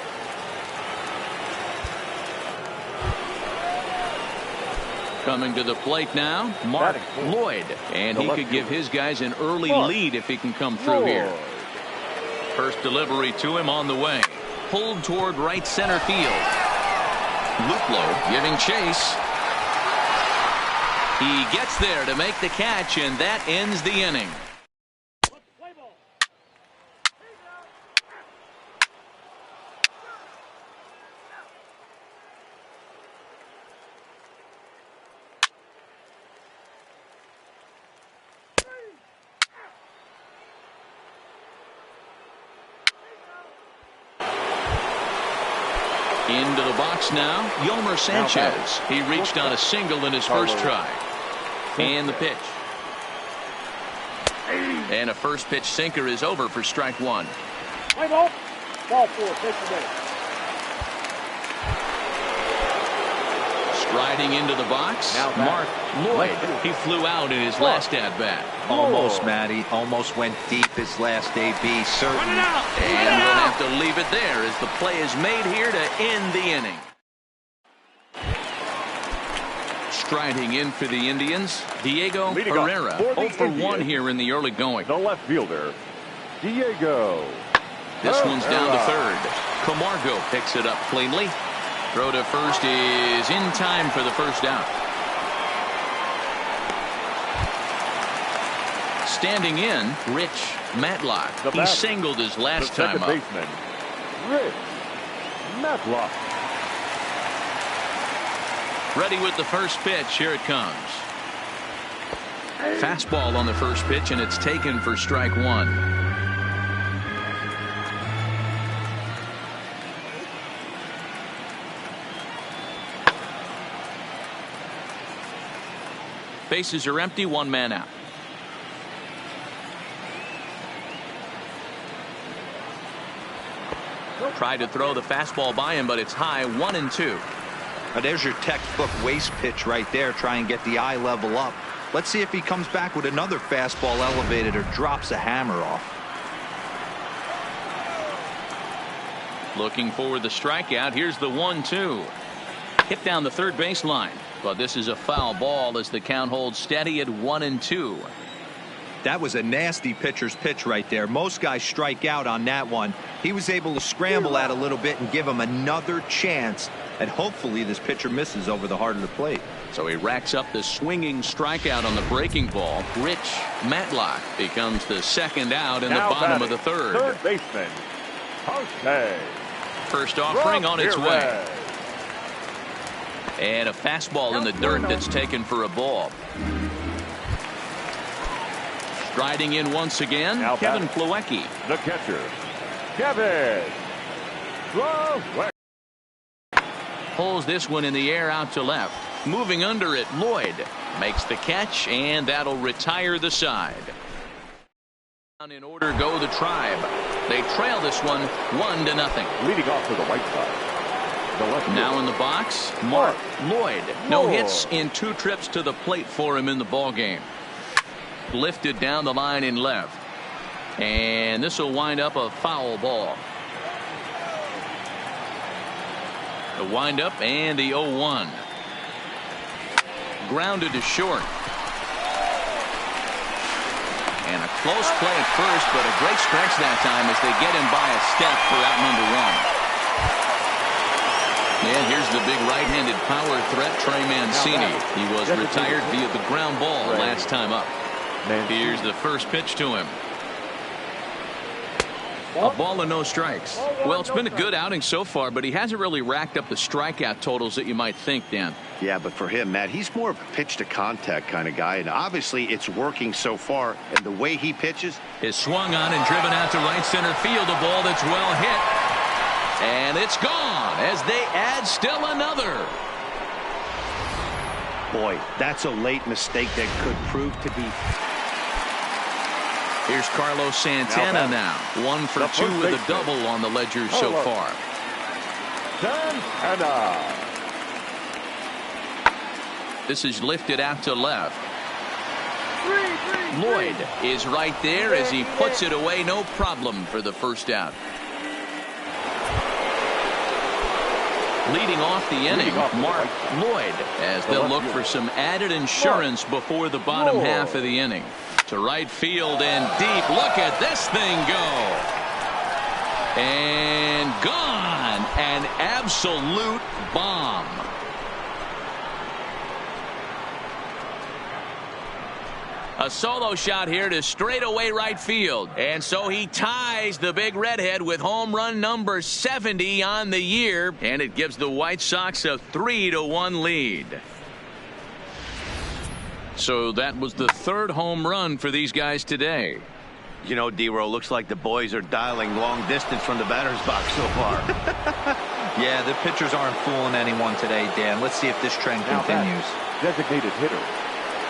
Coming to the plate now, Mark Lloyd. And he could give his guys an early lead if he can come through here. First delivery to him on the way. Pulled toward right center field. Luplow giving chase. He gets there to make the catch, and that ends the inning. Into the box now, Yomer Sanchez. He reached on a single in his first try. And the pitch. And a first pitch sinker is over for strike one. Play ball. Ball 4. Pitch away. Striding into the box, Mark Lloyd. He flew out in his last at-bat. Almost, Matty. Almost went deep his last AB. Certain. And we'll have to leave it there as the play is made here to end the inning. Striding in for the Indians, Diego Herrera. 0 for 1 here in the early going. The left fielder, Diego. This one's down to third. Camargo picks it up cleanly. Throw to first is in time for the first out. Standing in, Rich Matlock. He singled his last time up. Baseman, Rich Matlock. Ready with the first pitch. Here it comes. Fastball on the first pitch, and it's taken for strike one. Bases are empty, 1 man out. Tried to throw the fastball by him, but it's high, 1-2. Now there's your textbook waste pitch right there. Try and get the eye level up. Let's see if he comes back with another fastball elevated or drops a hammer off. Looking for the strikeout. Here's the 1-2. Hit down the third baseline. But this is a foul ball as the count holds steady at 1-2. That was a nasty pitcher's pitch right there. Most guys strike out on that one. He was able to scramble out a little bit and give him another chance. And hopefully this pitcher misses over the heart of the plate. So he racks up the swinging strikeout on the breaking ball. Rich Matlock becomes the second out in Now the bottom batting, of the third. Third baseman, Jose. First offering on its way. Ramirez. And a fastball in the dirt that's taken for a ball. Striding in once again, Now Kevin batting. Plawecki. The catcher, Kevin Plawecki. Pulls this one in the air out to left. Moving under it, Lloyd makes the catch, and that'll retire the side. In order go the Tribe. They trail this one 1-0. Leading off to the right side. The left Now field. in the box, Mark Lloyd. No Lloyd. hits in 2 trips to the plate for him in the ball game. Lifted down the line in left. And this will wind up a foul ball. The windup and the 0-1. Grounded to short. And a close play at first, but a great stretch that time as they get him by a step for out number 1. And here's the big right-handed power threat, Trey Mancini. He was retired via the ground ball last time up. Here's the first pitch to him. A ball and no strikes. Well, it's been a good outing so far, but he hasn't really racked up the strikeout totals that you might think, Dan. Yeah, but for him, Matt, he's more of a pitch to contact kind of guy, and obviously it's working so far. And the way he pitches is swung on and driven out to right center field. A ball that's well hit, and it's gone as they add still another. Boy, that's a late mistake that could prove to be. Here's Carlos Santana now. 1 for 2 with a double on the ledger so far. Santana. This is lifted out to left. Lloyd is right there as he puts it away. No problem for the first out. Leading off the inning, Mark Lloyd, as they'll look for some added insurance before the bottom half of the inning. To right field and deep. Look at this thing go. And gone. An absolute bomb. A solo shot here to straightaway right field. And so he ties the big redhead with home run number 70 on the year. And it gives the White Sox a 3-1 lead. So that was the 3rd home run for these guys today. You know, D-Row, looks like the boys are dialing long distance from the batter's box so far. Yeah, the pitchers aren't fooling anyone today, Dan. Let's see if this trend continues. Designated hitter.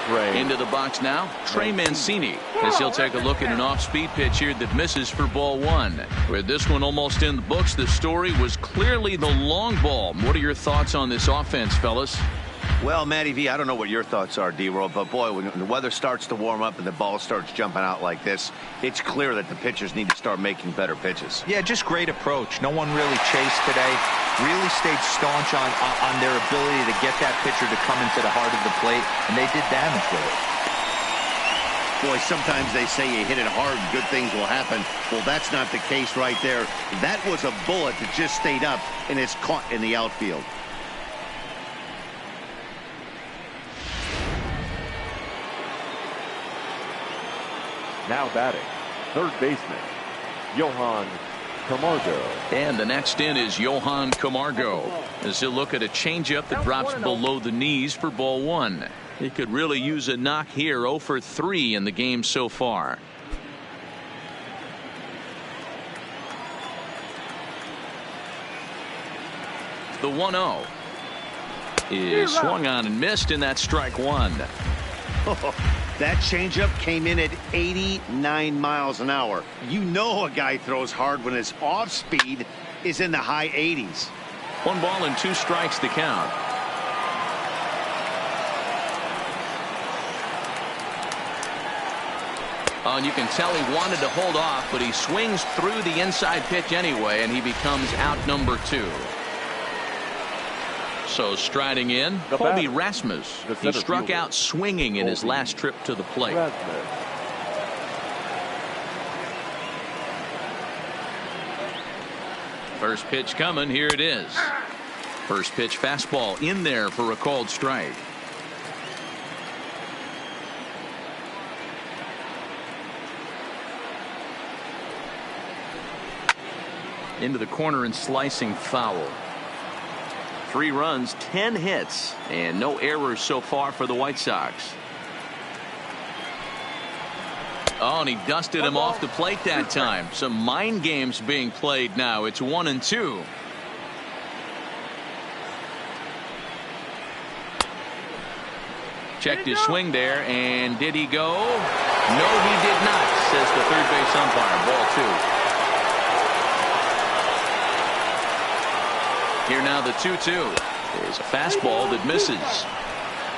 Trey. Into the box now, Trey Mancini, as he'll take a look at an off-speed pitch here that misses for ball 1. With this one almost in the books, the story was clearly the long ball. What are your thoughts on this offense, fellas? Well, Matty V, I don't know what your thoughts are, D-Roll, but boy, when the weather starts to warm up and the ball starts jumping out like this, it's clear that the pitchers need to start making better pitches. Yeah, just great approach. No one really chased today. Really stayed staunch on their ability to get that pitcher to come into the heart of the plate, and they did damage with it. Boy, sometimes they say you hit it hard, good things will happen. Well, that's not the case right there. That was a bullet that just stayed up, and it's caught in the outfield. Now batting, third baseman, Johan Camargo. And the next in is Johan Camargo, as he'll look at a changeup that drops below the knees for ball 1. He could really use a knock here. 0 for 3 in the game so far. The 1-0 is swung on and missed, and that's strike 1. That changeup came in at 89 miles an hour. You know a guy throws hard when his off speed is in the high 80s. 1 ball and 2 strikes to count. Oh, and you can tell he wanted to hold off, but he swings through the inside pitch anyway, and he becomes out number 2. So striding in, The Colby batter, Rasmus. the He center struck fielder, out swinging in his Colby last trip to the plate. Rasmus. First pitch coming. Here it is. First pitch fastball in there for a called strike. Into the corner and slicing foul. 3 runs, 10 hits, and no errors so far for the White Sox. Oh, and he dusted him off the plate that time. Some mind games being played now. It's 1-2. Checked his swing there, and did he go? No, he did not, says the third base umpire. Ball 2. Here now the 2-2. There's a fastball that misses.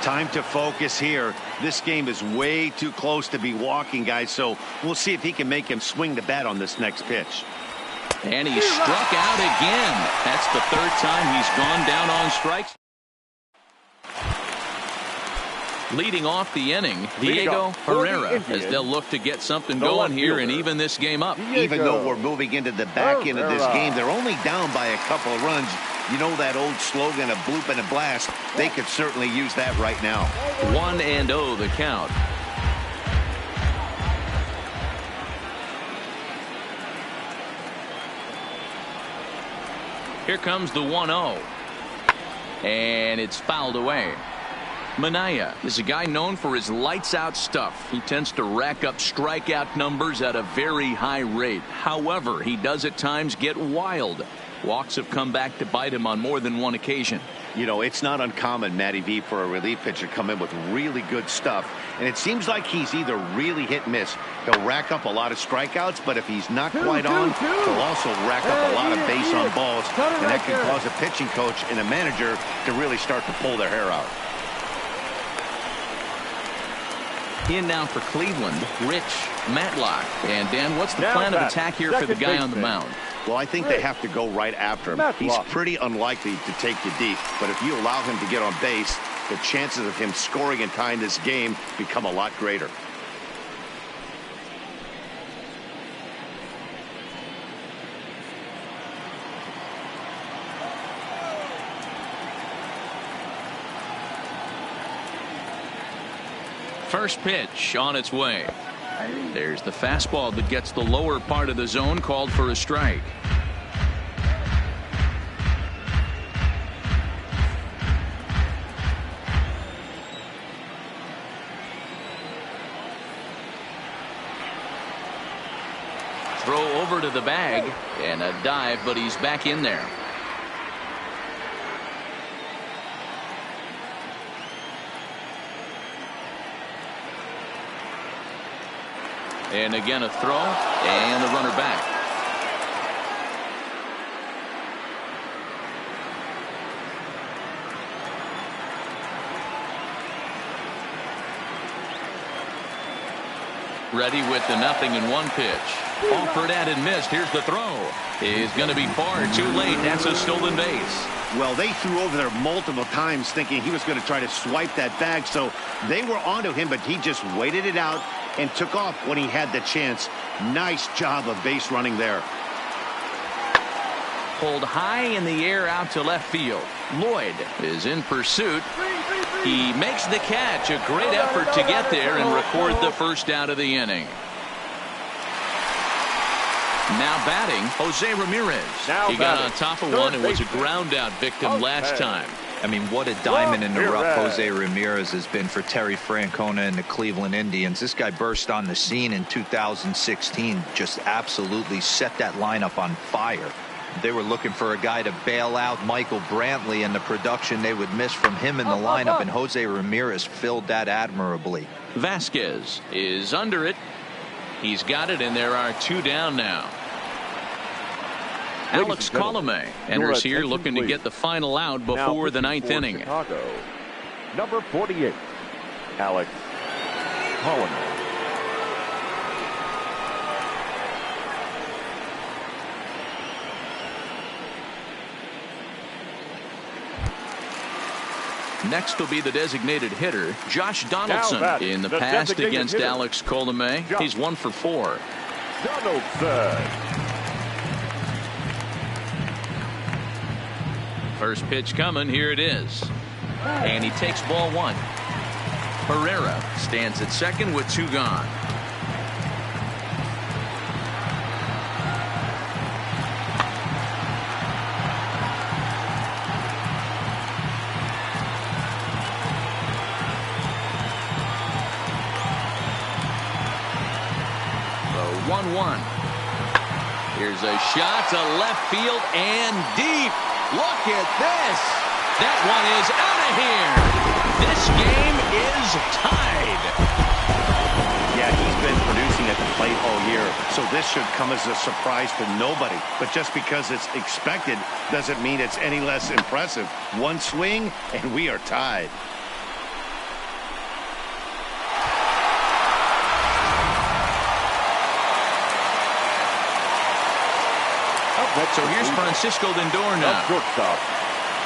Time to focus here. This game is way too close to be walking, guys, so we'll see if he can make him swing the bat on this next pitch. And he struck out again. That's the third time he's gone down on strikes. Leading off the inning, Diego Herrera, as they'll look to get something going here and even this game up. Even though we're moving into the back end of this game, they're only down by a couple of runs. You know that old slogan of bloop and a blast. They could certainly use that right now. 1-0 the count. Here comes the 1-0. And it's fouled away. Minaya is a guy known for his lights-out stuff. He tends to rack up strikeout numbers at a very high rate. However, he does at times get wild. Walks have come back to bite him on more than one occasion. You know, it's not uncommon, Matty V, for a relief pitcher to come in with really good stuff. And it seems like he's either really hit and miss. He'll rack up a lot of strikeouts, but if he's not quite on, he'll also rack up a lot of base on balls. And that can cause a pitching coach and a manager to really start to pull their hair out. In now for Cleveland, Rich Matlock. And Dan, what's the plan of attack here for the guy on the mound? Well, I think they have to go right after him. He's pretty unlikely to take you deep, but if you allow him to get on base, the chances of him scoring and tying this game become a lot greater. First pitch on its way. There's the fastball that gets the lower part of the zone, called for a strike. Throw over to the bag and a dive, but he's back in there. And again a throw and the runner back. Ready with the 0-1 pitch. Offered at and missed. Here's the throw. Is going to be far too late. That's a stolen base. Well, they threw over there multiple times thinking he was going to try to swipe that bag, so they were onto him, but he just waited it out and took off when he had the chance. Nice job of base running there. Pulled high in the air out to left field. Lloyd is in pursuit. He makes the catch. A great effort to get there and record the first out of the inning. Now batting, Jose Ramirez. He got on top of one and was a ground out victim last time. I mean, what a diamond in the rough Jose Ramirez has been for Terry Francona and the Cleveland Indians. This guy burst on the scene in 2016, just absolutely set that lineup on fire. They were looking for a guy to bail out Michael Brantley, and the production they would miss from him in the lineup, and Jose Ramirez filled that admirably. Vasquez is under it. He's got it, and there are 2 down now. Alex Colomé enters here looking to get the final out before the 9th inning. Chicago, number 48, Alex Colomé. Next will be the designated hitter, Josh Donaldson. In the past against hitter, Alex Colomé, he's 1 for 4. Donaldson. First pitch coming. Here it is. And he takes ball 1. Herrera stands at second with 2 gone. The 1-1. Here's a shot to left field and deep. Look at this. That one is out of here. This game is tied. Yeah, he's been producing at the plate all year, so this should come as a surprise to nobody. But just because it's expected doesn't mean it's any less impressive. One swing, and we are tied. So here's Francisco Lindor now. Shortstop,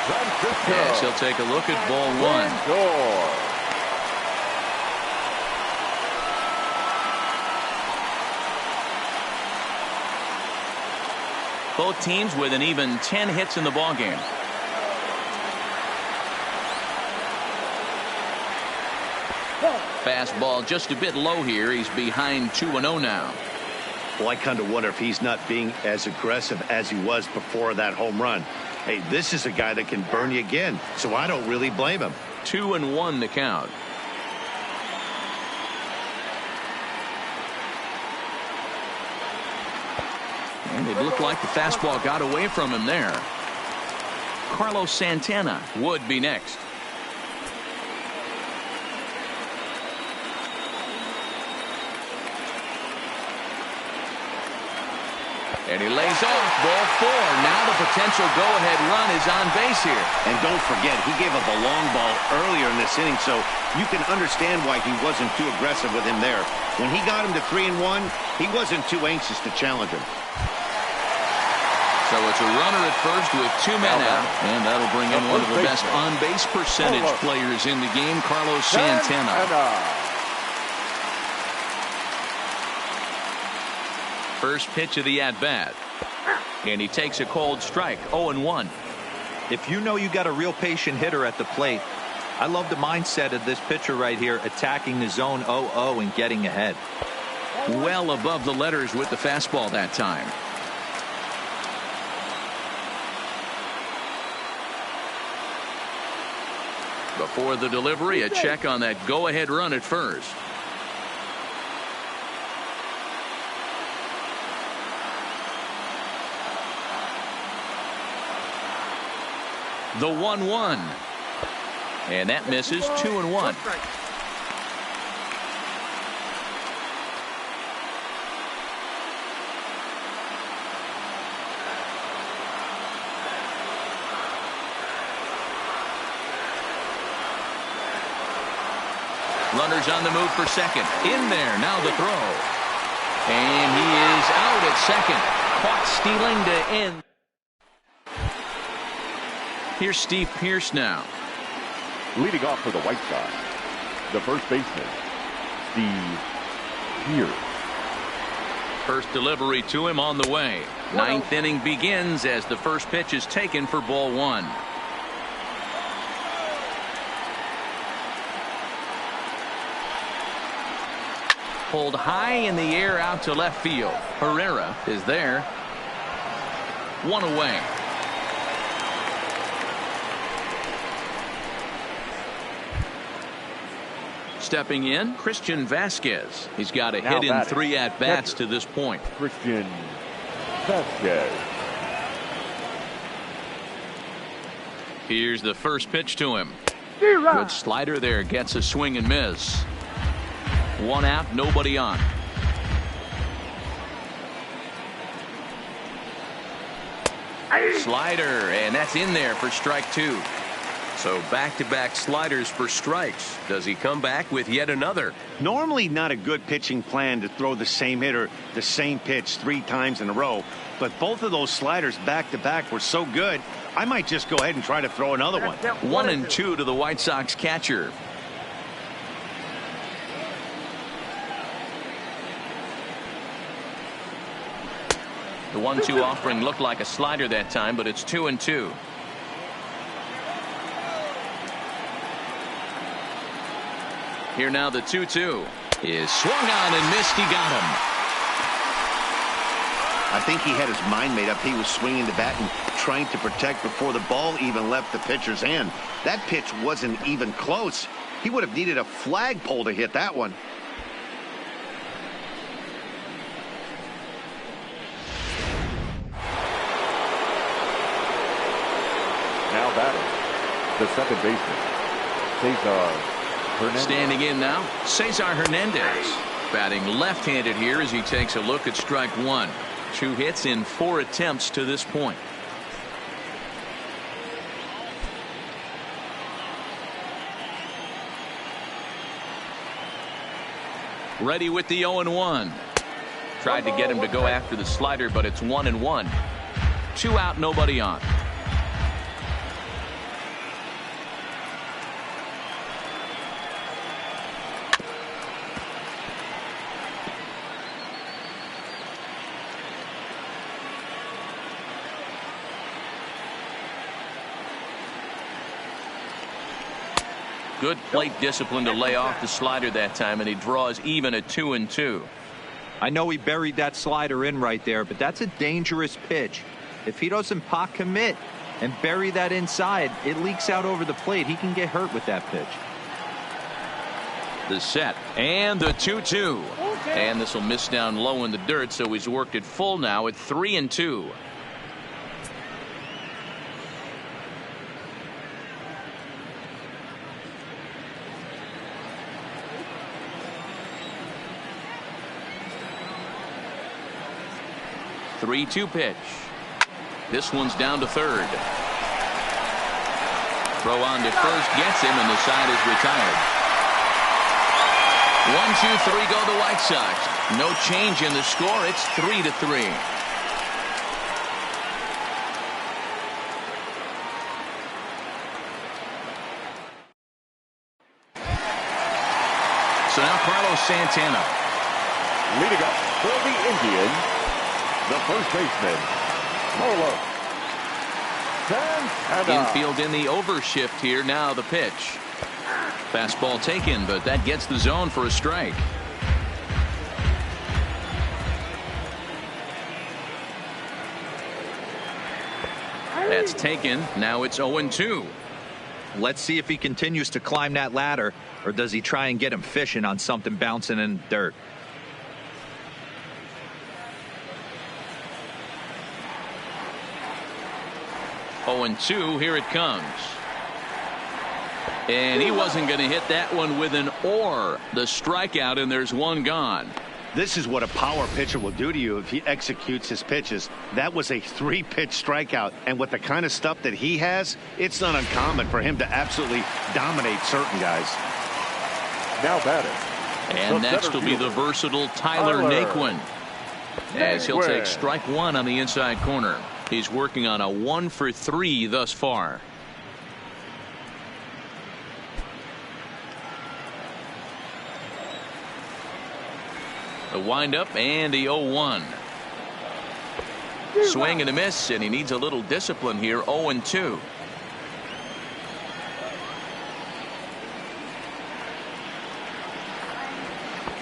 Francisco. Yes, he'll take a look at ball 1. Lindor. Both teams with an even 10 hits in the ballgame. Fastball just a bit low here. He's behind 2-0 now. Well, I kind of wonder if he's not being as aggressive as he was before that home run. Hey, this is a guy that can burn you again, so I don't really blame him. 2-1 the count. And it looked like the fastball got away from him there. Carlos Santana would be next. And he lays off ball 4. Now the potential go-ahead run is on base here. And don't forget, he gave up a long ball earlier in this inning, so you can understand why he wasn't too aggressive with him there. When he got him to 3-1, he wasn't too anxious to challenge him. So it's a runner at first with 2 men out, and that'll bring in one of the best on-base percentage players in the game, Carlos Santana. First pitch of the at-bat. And he takes a cold strike, 0-1. If you know you got a real patient hitter at the plate, I love the mindset of this pitcher right here, attacking the zone 0-0 and getting ahead. Well above the letters with the fastball that time. Before the delivery, a check on that go-ahead run at first. The 1-1. And that misses. 2-1. Runners on the move for second. In there. Now the throw. And he is out at second. Caught stealing to end. Here's Steve Pearce now. Leading off for the White Sox, the first baseman, Steve Pearce. First delivery to him on the way. Ninth inning begins as the first pitch is taken for ball 1. Pulled high in the air out to left field. Herrera is there. 1 away. Stepping in, Christian Vasquez. He's got a hit in 3 at-bats to this point. Christian Vasquez. Here's the first pitch to him. Good slider there. Gets a swing and miss. 1 out, nobody on. Slider, and that's in there for strike 2. So back-to-back sliders for strikes. Does he come back with yet another? Normally not a good pitching plan to throw the same hitter the same pitch 3 times in a row, but both of those sliders back-to-back were so good I might just go ahead and try to throw another one. 1-2 to the White Sox catcher. The 1-2 offering looked like a slider that time, but it's 2-2. Here now the 2-2 is swung on and missed. He got him. I think he had his mind made up. He was swinging the bat and trying to protect before the ball even left the pitcher's hand. That pitch wasn't even close. He would have needed a flagpole to hit that one. Now batting, the second baseman, Cesar Hernandez. Standing in now, Cesar Hernandez. Batting left-handed here as he takes a look at strike one. 2 hits in 4 attempts to this point. Ready with the 0-1. Tried to get him to go after the slider, but it's 1-1. 2 out, nobody on. Good plate discipline to lay off the slider that time, and he draws even at 2-2. I know he buried that slider in right there, but that's a dangerous pitch. If he doesn't pot commit and bury that inside, it leaks out over the plate. He can get hurt with that pitch. The set and the 2-2. And this will miss down low in the dirt, so he's worked it full now at 3-2. Three-two pitch. This one's down to third. Throw on to first gets him, and the side is retired. 1-2-3 go the White Sox. No change in the score. It's 3-3. So now Carlos Santana. Leading up for the Indians, the first baseman, Carlos Santana. Infield in the overshift here. Now the pitch. Fastball taken, but that gets the zone for a strike. That's taken. Now it's 0-2. Let's see if he continues to climb that ladder, or does he try and get him fishing on something bouncing in the dirt. Oh, and 2, here it comes. And he wasn't going to hit that one with an or. The strikeout, and there's one gone. This is what a power pitcher will do to you if he executes his pitches. That was a 3-pitch strikeout, and with the kind of stuff that he has, it's not uncommon for him to absolutely dominate certain guys. Now batting. And next will be the versatile Tyler Naquin, as he'll take strike one on the inside corner. He's working on a 1-for-3 thus far. The windup and the 0-1. Swing and a miss, and he needs a little discipline here. 0-2.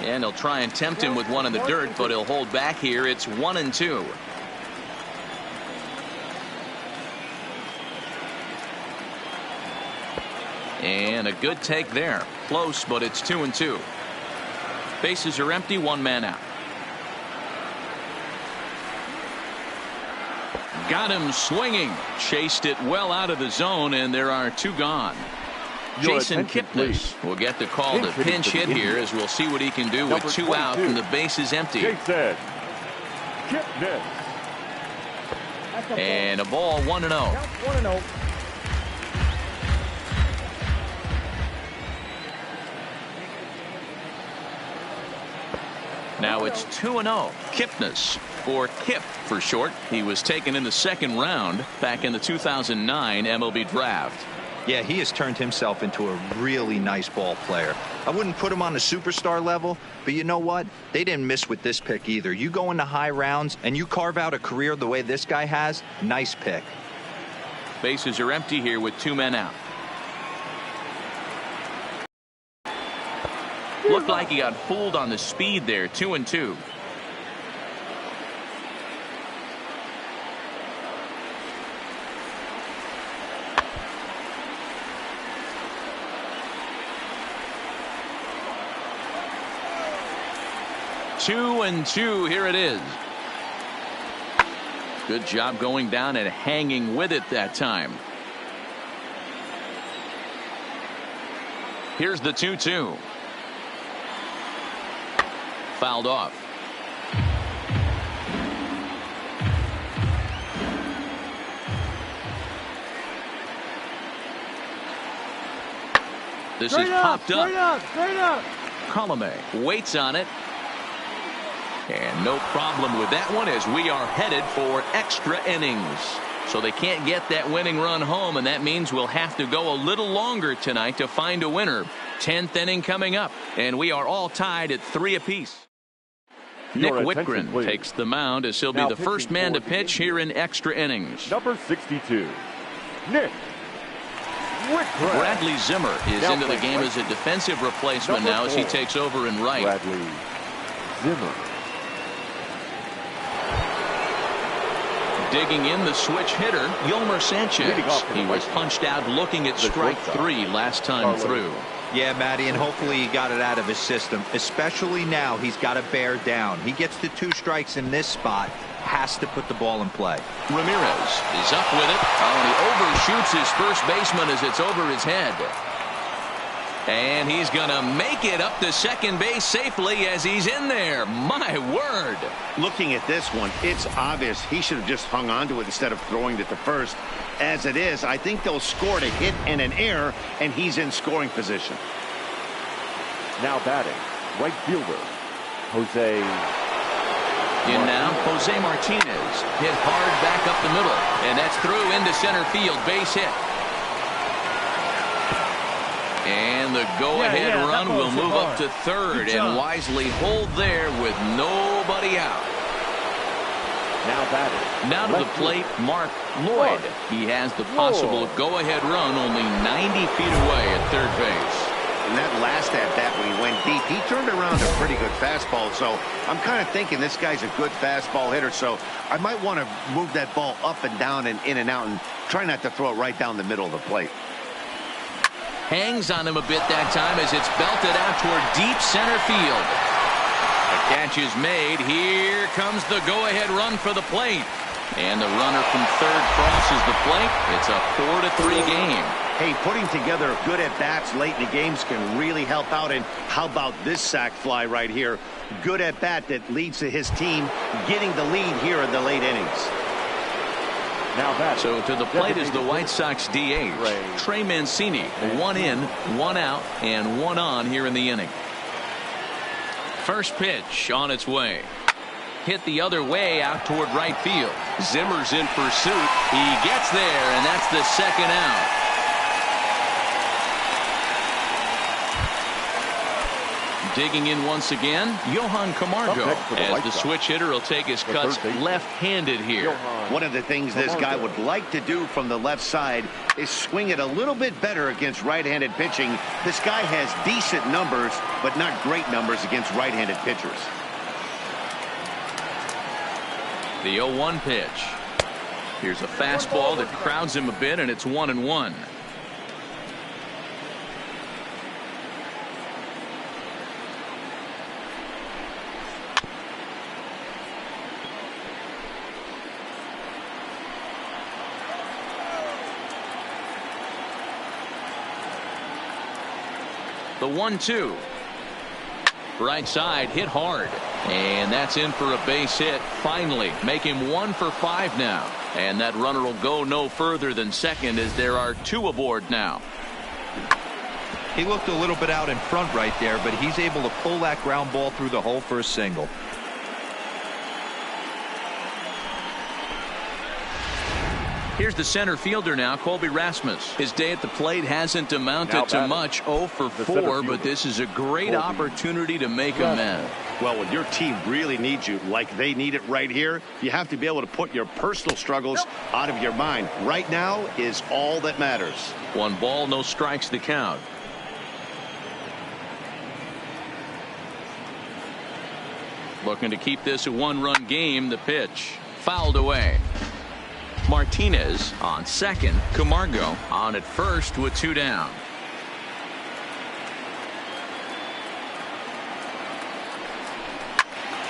And he'll try and tempt him with one in the dirt, but he'll hold back here. It's 1-2. And a good take there. Close, but it's 2-2. Bases are empty, 1 man out. Got him swinging. Chased it well out of the zone, and there are 2 gone. Jason Kipnis will get the call to pinch hit here, as we'll see what he can do with 2 out and the base is empty. Jason Kipnis. And a ball, 1-0. 1-0. Now it's 2-0. Kipnis, or Kip for short. He was taken in the second round back in the 2009 MLB draft. Yeah, he has turned himself into a really nice ball player. I wouldn't put him on the superstar level, but you know what? They didn't miss with this pick either. You go into high rounds and you carve out a career the way this guy has, nice pick. Bases are empty here with 2 men out. Looked like he got fooled on the speed there. 2-2. Two and two. Here it is. Good job going down and hanging with it that time. Here's the 2-2. Fouled off. This is popped up. Straight up. Colome waits on it. And no problem with that one as we are headed for extra innings. So they can't get that winning run home, and that means we'll have to go a little longer tonight to find a winner. 10th inning coming up, and we are all tied at 3 apiece. Nick Whitgren takes the mound as he'll be the first man to pitch here in extra innings. Number 62, Nick Whitgren. Bradley Zimmer is into the game as a defensive replacement now as he takes over in right. Bradley Zimmer. Digging in the switch hitter, Yolmer Sanchez. He was punched out looking at strike 3 last time through. Yeah, Matty, and hopefully he got it out of his system, especially now he's got to bear down. He gets the 2 strikes in this spot, has to put the ball in play. Ramirez is up with it. Oh, and he overshoots his first baseman as it's over his head. And he's going to make it up to second base safely as he's in there. My word. Looking at this one, it's obvious he should have just hung on to it instead of throwing it to first. As it is, I think they'll score a hit and an error, and he's in scoring position. Now batting, right fielder, Jose. In now, Jose Martinez. Hit hard back up the middle. And that's through into center field. Base hit. And the go-ahead run will move up to third and wisely hold there with nobody out. Now to the plate, Mark Lloyd. He has the possible go-ahead run only 90 feet away at third base. And that last at-bat when he went deep, he turned around a pretty good fastball. So I'm kind of thinking this guy's a good fastball hitter. So I might want to move that ball up and down and in and out and try not to throw it right down the middle of the plate. Hangs on him a bit that time as it's belted out toward deep center field. The catch is made. Here comes the go-ahead run for the plate. And the runner from third crosses the plate. It's a 4-3 game. Hey, putting together good at-bats late in the games can really help out. And how about this sac fly right here? Good at-bat that leads to his team getting the lead here in the late innings. So to the plate is the White Sox DH, Trey Mancini. 1 in, 1 out, and 1 on here in the inning. First pitch on its way. Hit the other way out toward right field. Zimmer's in pursuit. He gets there, and that's the second out. Digging in once again, Johan Camargo, as the switch hitter will take his cuts left-handed here. One of the things this guy would like to do from the left side is swing it a little bit better against right-handed pitching. This guy has decent numbers, but not great numbers against right-handed pitchers. The 0-1 pitch. Here's a fastball that crowds him a bit, and it's 1-1. The 1-2. Right side hit hard. And that's in for a base hit. Finally, make him 1 for 5 now. And that runner will go no further than second as there are 2 aboard now. He looked a little bit out in front right there, but he's able to pull that ground ball through the hole for a single. Here's the center fielder now, Colby Rasmus. His day at the plate hasn't amounted to much, 0 for 4, but this is a great opportunity to make amends. Well, when your team really needs you, like they need it right here, you have to be able to put your personal struggles out of your mind. Right now is all that matters. 1 ball, no strikes, the count. Looking to keep this a 1-run game. The pitch fouled away. Martinez on second. Camargo on at first with 2 down.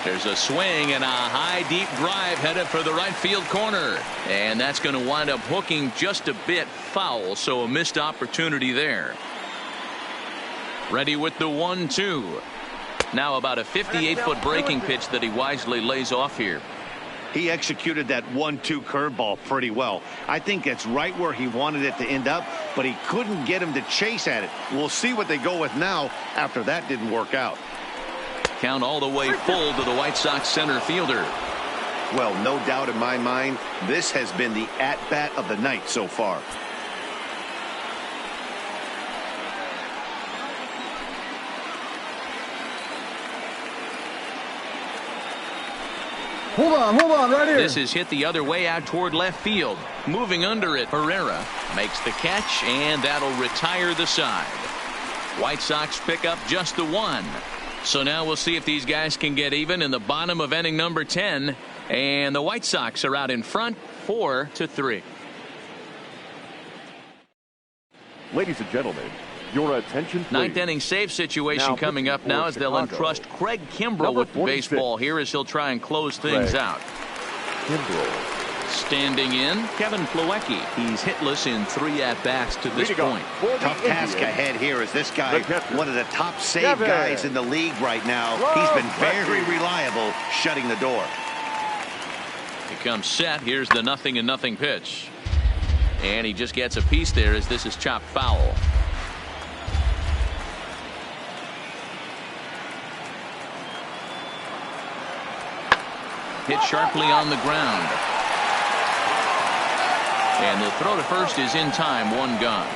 There's a swing and a high deep drive headed for the right field corner, and that's going to wind up hooking just a bit foul, so a missed opportunity there. Ready with the 1-2. Now about a 58-foot breaking pitch that he wisely lays off here. He executed that 1-2 curveball pretty well. I think it's right where he wanted it to end up, but he couldn't get him to chase at it. We'll see what they go with now after that didn't work out. Count all the way full to the White Sox center fielder. Well, no doubt in my mind, this has been the at-bat of the night so far. Hold on, right here. This is hit the other way out toward left field. Moving under it, Herrera makes the catch, and that'll retire the side. White Sox pick up just the 1. So now we'll see if these guys can get even in the bottom of inning number 10. And the White Sox are out in front 4-3. Ladies and gentlemen, your attention please. 9th inning save situation coming up now as they'll entrust Craig Kimbrell with the baseball here as he'll try and close things out. Kimbrell. Standing in, Kevin Plawecki. He's hitless in 3 at-bats to this point. Tough task ahead here as this guy, one of the top save guys in the league right now. He's been very reliable shutting the door. He comes set. Here's the 0-0 pitch. And he just gets a piece there as this is chopped foul. Hit sharply on the ground. And the throw to first is in time, 1 gone.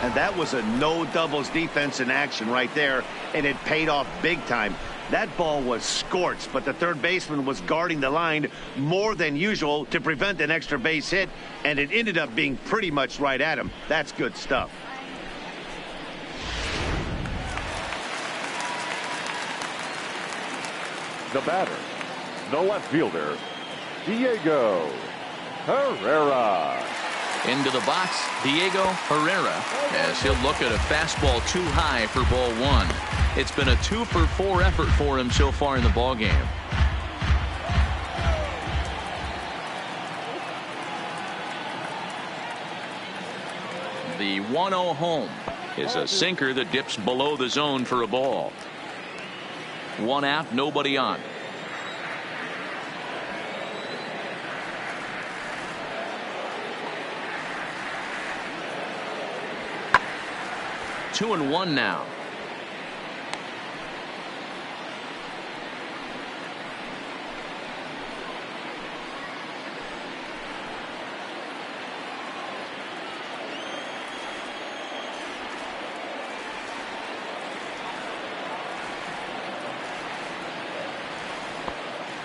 And that was a no doubles defense in action right there, and it paid off big time. That ball was scorched, but the third baseman was guarding the line more than usual to prevent an extra base hit, and it ended up being pretty much right at him. That's good stuff. The batter, the left fielder, Diego Herrera. Into the box, Diego Herrera, as he'll look at a fastball too high for ball 1. It's been a 2 for 4 effort for him so far in the ballgame. The 1-0 home is a sinker that dips below the zone for a ball. 1 out, nobody on. Two and 1 now.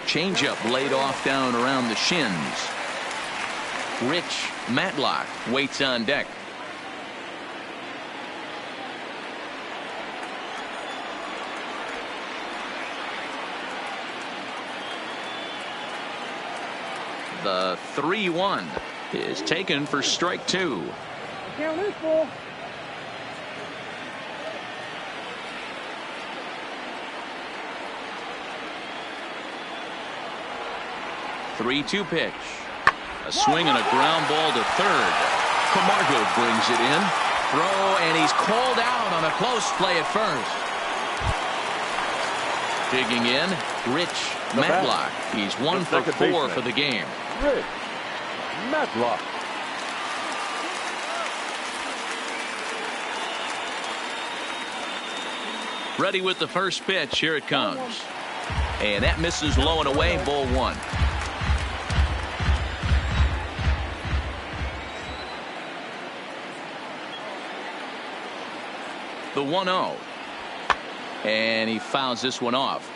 Changeup laid off down around the shins. Rich Matlock waits on deck. The 3-1 is taken for strike 2. Can't lose, ball. 3-2 pitch. A swing and a ground ball to third. Camargo brings it in. Throw, and he's called out on a close play at first. Digging in, Rich Matlock. He's 1 for 4 for the game. Rich Matlock. Ready with the first pitch. Here it comes. And that misses low and away. Ball 1. The 1-0. And he fouls this one off.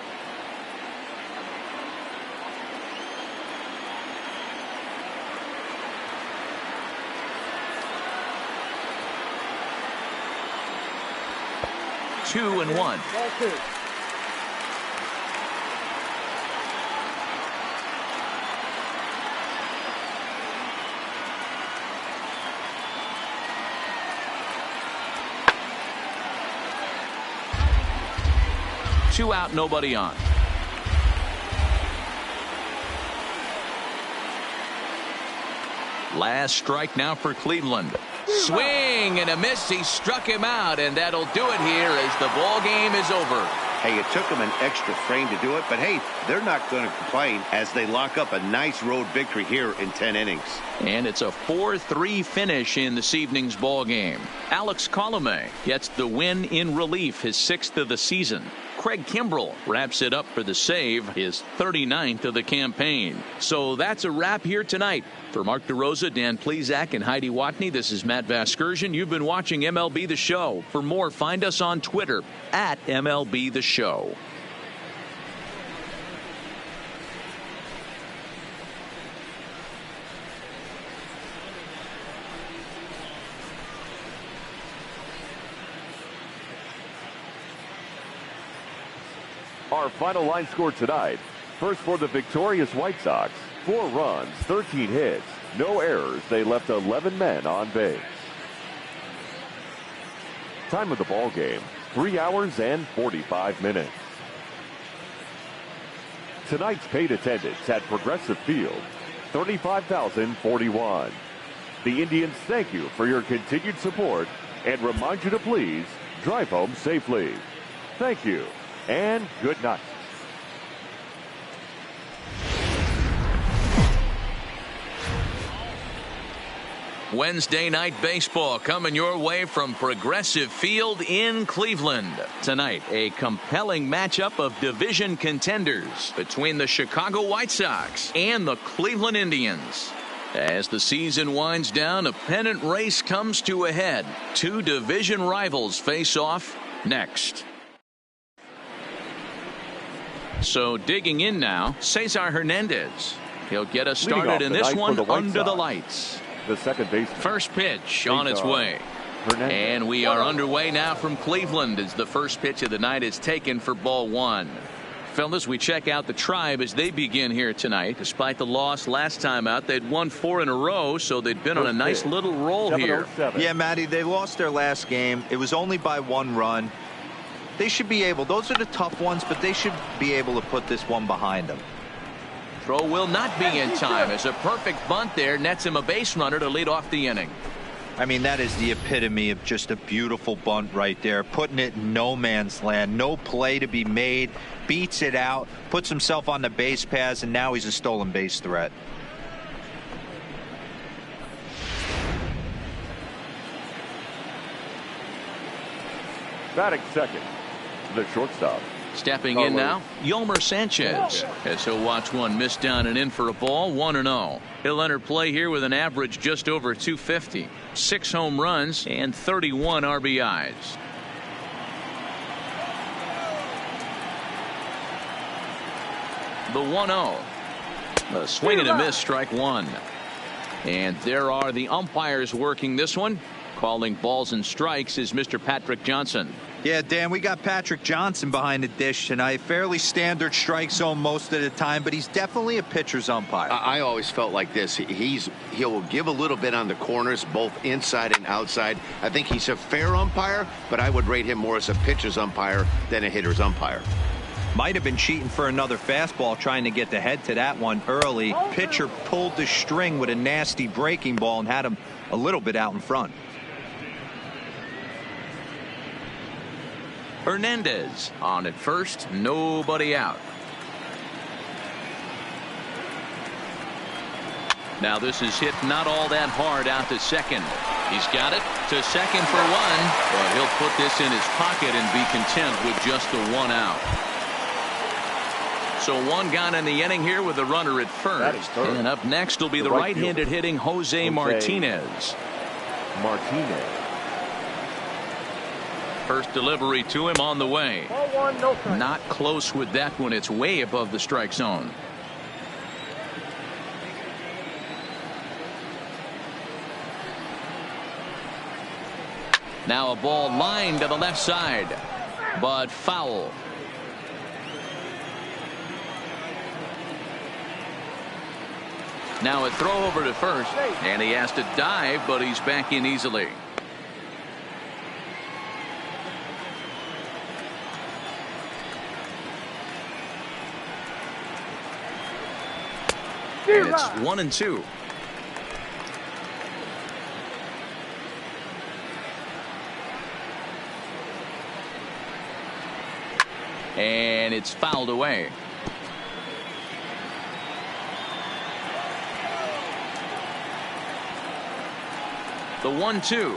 Two and one. Ball 2. Two out, nobody on. Last strike now for Cleveland. Swing and a miss. He struck him out, and that'll do it here as the ball game is over. Hey, it took them an extra frame to do it, but hey, they're not going to complain as they lock up a nice road victory here in 10 innings. And it's a 4-3 finish in this evening's ball game. Alex Colomé gets the win in relief, his 6th of the season. Craig Kimbrell wraps it up for the save, his 39th of the campaign. So that's a wrap here tonight. For Mark DeRosa, Dan Plesac, and Heidi Watney, this is Matt Vasgersian. You've been watching MLB The Show. For more, find us on Twitter at MLB The Show. Our final line score tonight. First for the victorious White Sox. 4 runs, 13 hits, no errors. They left 11 men on base. Time of the ball game, 3 hours and 45 minutes. Tonight's paid attendance at Progressive Field, 35,041. The Indians thank you for your continued support and remind you to please drive home safely. Thank you and good night. Wednesday night baseball coming your way from Progressive Field in Cleveland. Tonight, a compelling matchup of division contenders between the Chicago White Sox and the Cleveland Indians. As the season winds down, a pennant race comes to a head. 2 division rivals face off next. So digging in now, Cesar Hernandez. He'll get us started in this one under the lights. The second baseman. First pitch on its way. And we are underway now from Cleveland as the first pitch of the night is taken for ball 1. Fellas, we check out the Tribe as they begin here tonight. Despite the loss last time out, they'd won 4 in a row, so they'd been on a nice little roll here. Yeah, Matty, they lost their last game. It was only by 1 run. They should be able, those are the tough ones, but they should be able to put this one behind them. Throw will not be in time as a perfect bunt there nets him a base runner to lead off the inning. I mean, that is the epitome of just a beautiful bunt right there. Putting it in no man's land. No play to be made. Beats it out. Puts himself on the base paths, and now he's a stolen base threat. Batting second, the shortstop. Stepping in now, Yolmer Sanchez, as he'll watch one miss down and in for a ball, 1-0. He'll enter play here with an average just over 250, 6 home runs and 31 RBIs. The 1-0. A swing and a miss, strike 1. And there are the umpires working this one. Calling balls and strikes is Mr. Patrick Johnson. Yeah, Dan, we got Patrick Johnson behind the dish tonight. Fairly standard strike zone most of the time, but he's definitely a pitcher's umpire. I always felt like this. He'll give a little bit on the corners, both inside and outside. I think he's a fair umpire, but I would rate him more as a pitcher's umpire than a hitter's umpire. Might have been cheating for another fastball, trying to get the head to that one early. Pitcher pulled the string with a nasty breaking ball and had him a little bit out in front. Hernandez on at first, nobody out. Now this is hit not all that hard out to second. He's got it to second for one, but he'll put this in his pocket and be content with just the one out. So one gone in the inning here with a runner at first. And up next will be the right-handed hitting Jose Martinez. First delivery to him on the way. Not close with that one. It's way above the strike zone. Now a ball lined to the left side, but foul. Now a throw over to first, and he has to dive, but he's back in easily. And it's 1-2. And it's fouled away. The 1-2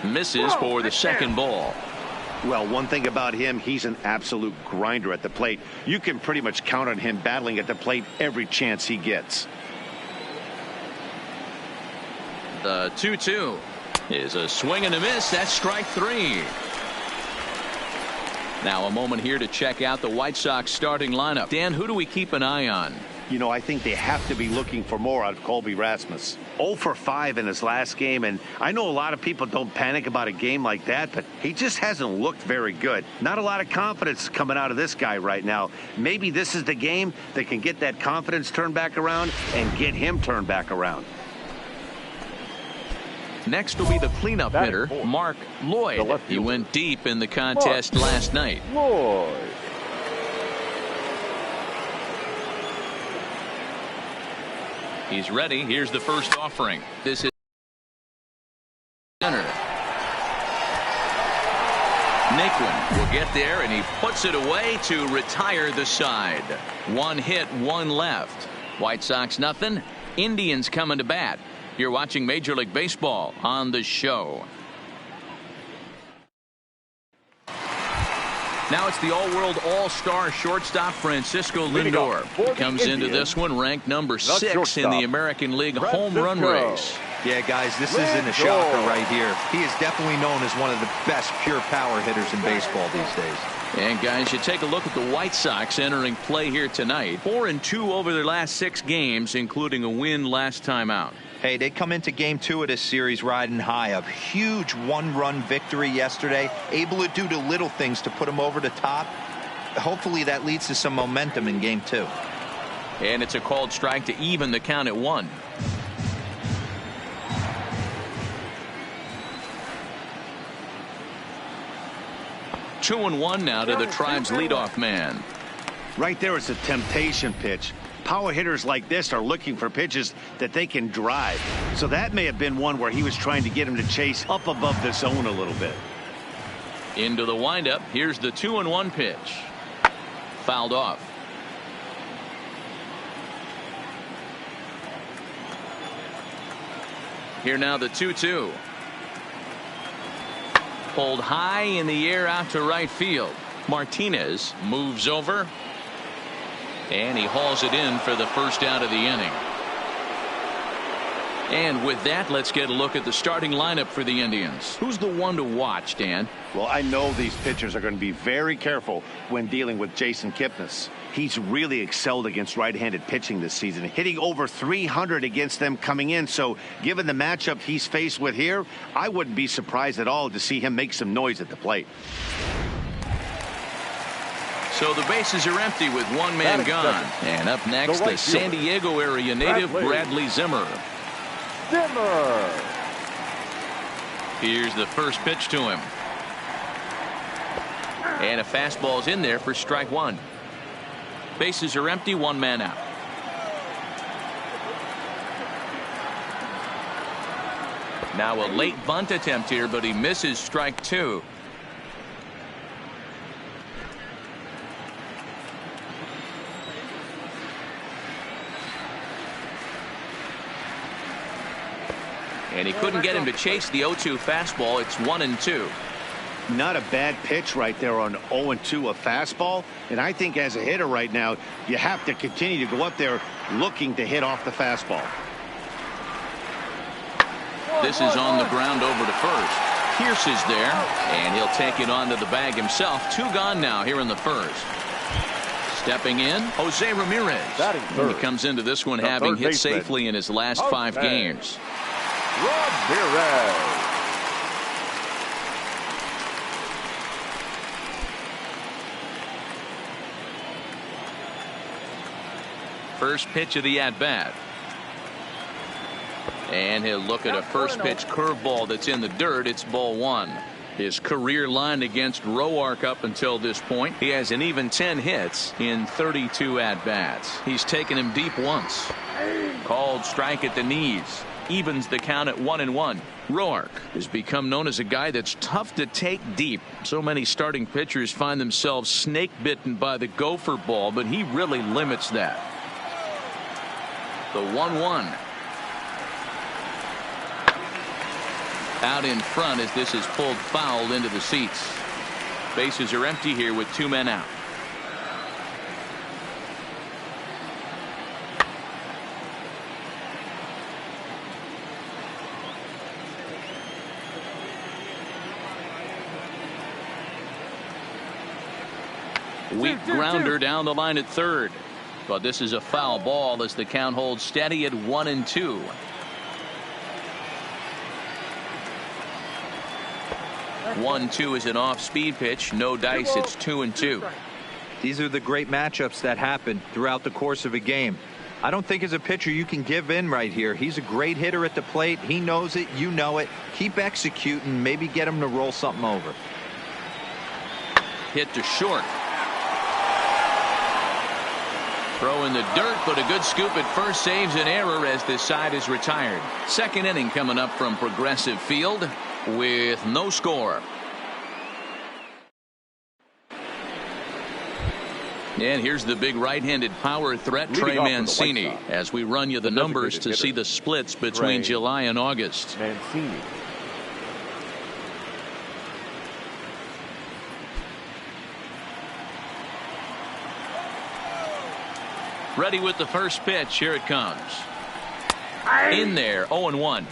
misses for the second ball. Well, one thing about him, he's an absolute grinder at the plate. You can pretty much count on him battling at the plate every chance he gets. The 2-2 is a swing and a miss. That's strike three. Now a moment here to check out the White Sox starting lineup. Dan, who do we keep an eye on? You know, I think they have to be looking for more out of Colby Rasmus. 0 for 5 in his last game, and I know a lot of people don't panic about a game like that, but he just hasn't looked very good. Not a lot of confidence coming out of this guy right now. Maybe this is the game that can get that confidence turned back around and get him turned back around. Next will be the cleanup hitter, Mark Lloyd. He went deep in the contest last night. He's ready. Here's the first offering. This is center. Naquin will get there, and he puts it away to retire the side. One hit, one left. White Sox nothing. Indians coming to bat. You're watching Major League Baseball on the show. Now it's the all-world all-star shortstop Francisco Lindor. He comes into this one ranked number 6 in the American League home run race. Yeah, guys, this isn't a shocker right here. He is definitely known as one of the best pure power hitters in baseball these days. And guys, you take a look at the White Sox entering play here tonight. 4-2 over their last 6 games, including a win last time out. Hey, they come into game 2 of this series riding high. A huge one-run victory yesterday, able to do the little things to put them over the top. Hopefully that leads to some momentum in game 2. And it's a called strike to even the count at 1. Two and one now to the Tribe's leadoff man. Right there is a temptation pitch. Power hitters like this are looking for pitches that they can drive. So that may have been one where he was trying to get him to chase up above the zone a little bit. Into the windup. Here's the 2-1 pitch. Fouled off. Here now the 2-2. Pulled high in the air out to right field. Martinez moves over. And he hauls it in for the first out of the inning. And with that, let's get a look at the starting lineup for the Indians. Who's the one to watch, Dan? Well, I know these pitchers are going to be very careful when dealing with Jason Kipnis. He's really excelled against right-handed pitching this season, hitting over 300 against them coming in. So given the matchup he's faced with here, I wouldn't be surprised at all to see him make some noise at the plate. So the bases are empty with one man gone. And up next, the San Diego area native Bradley Zimmer. Here's the first pitch to him. And a fastball's in there for strike one. Bases are empty, one man out. Now a late bunt attempt here, but he misses strike two. And he couldn't get him to chase the 0-2 fastball. It's 1-2. Not a bad pitch right there on 0-2, a fastball. And I think as a hitter right now, you have to continue to go up there looking to hit off the fastball. This is on the ground over to first. Pierce is there, and he'll take it onto the bag himself. 2 gone now here in the first. Stepping in, Jose Ramirez. And he comes into this one having hit safely in his last 5 games. Ramirez. First pitch of the at-bat. And he'll look at a first pitch curveball that's in the dirt. It's ball 1. His career line against Roark up until this point. He has an even 10 hits in 32 at-bats. He's taken him deep once. Called strike at the knees. Evens the count at 1-1. Roark has become known as a guy that's tough to take deep. So many starting pitchers find themselves snake bitten by the gopher ball, but he really limits that. The 1-1. Out in front as this is pulled foul into the seats. Bases are empty here with 2 men out. Weak grounder down the line at third. But this is a foul ball as the count holds steady at 1-2. One-two is an off-speed pitch. No dice. It's 2-2. These are the great matchups that happen throughout the course of a game. I don't think as a pitcher you can give in right here. He's a great hitter at the plate. He knows it. You know it. Keep executing. Maybe get him to roll something over. Hit to short. Throw in the dirt, but a good scoop at first saves an error as this side is retired. Second inning coming up from Progressive Field with no score. And here's the big right-handed power threat, Trey Mancini, as we run you the numbers to see the splits between July and August. Mancini. Ready with the first pitch. Here it comes. In there, 0-1.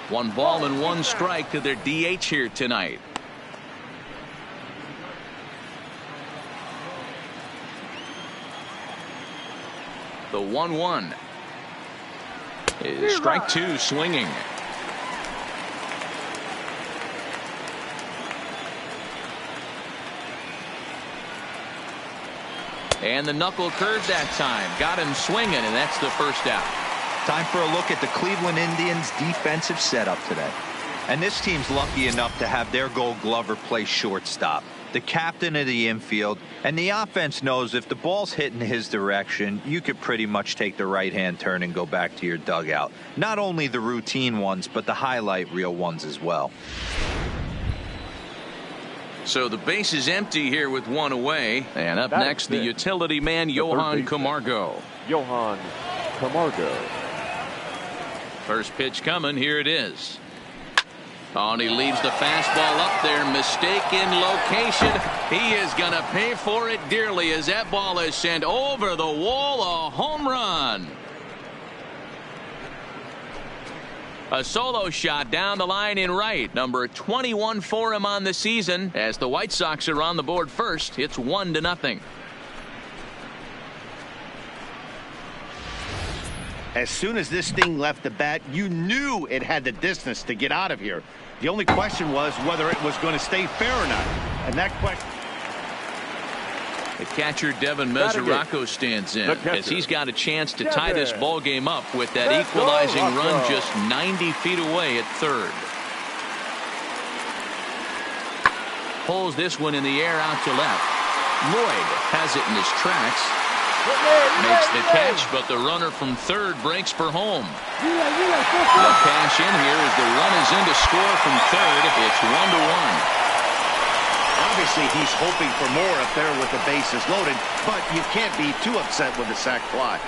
One ball and one strike to their DH here tonight. The 1-1 is strike 2, swinging. And the knuckle curve that time got him swinging, and that's the first out. Time for a look at the Cleveland Indians defensive setup today. And this team's lucky enough to have their Gold Glover play shortstop, the captain of the infield, and the offense knows if the ball's hitting his direction, you could pretty much take the right-hand turn and go back to your dugout. Not only the routine ones, but the highlight reel ones as well. So the base is empty here with one away. And up next, the utility man, Johan Camargo. Johan Camargo. First pitch coming. Here it is. Oh, and he leaves the fastball up there. Mistaken location. He is going to pay for it dearly as that ball is sent over the wall. A home run. A solo shot down the line in right. Number 21 for him on the season. As the White Sox are on the board first, it's 1-0. As soon as this thing left the bat, you knew it had the distance to get out of here. The only question was whether it was going to stay fair or not. And that question. The catcher Devin Mesoraco stands in as he's got a chance to tie this ball game up with that equalizing run just 90 feet away at third. Pulls this one in the air out to left. Lloyd has it in his tracks. Makes the catch, but the runner from third breaks for home. The cash in here as the run is in to score from third. It's 1-1. Obviously, he's hoping for more up there with the bases loaded, but you can't be too upset with the sac fly.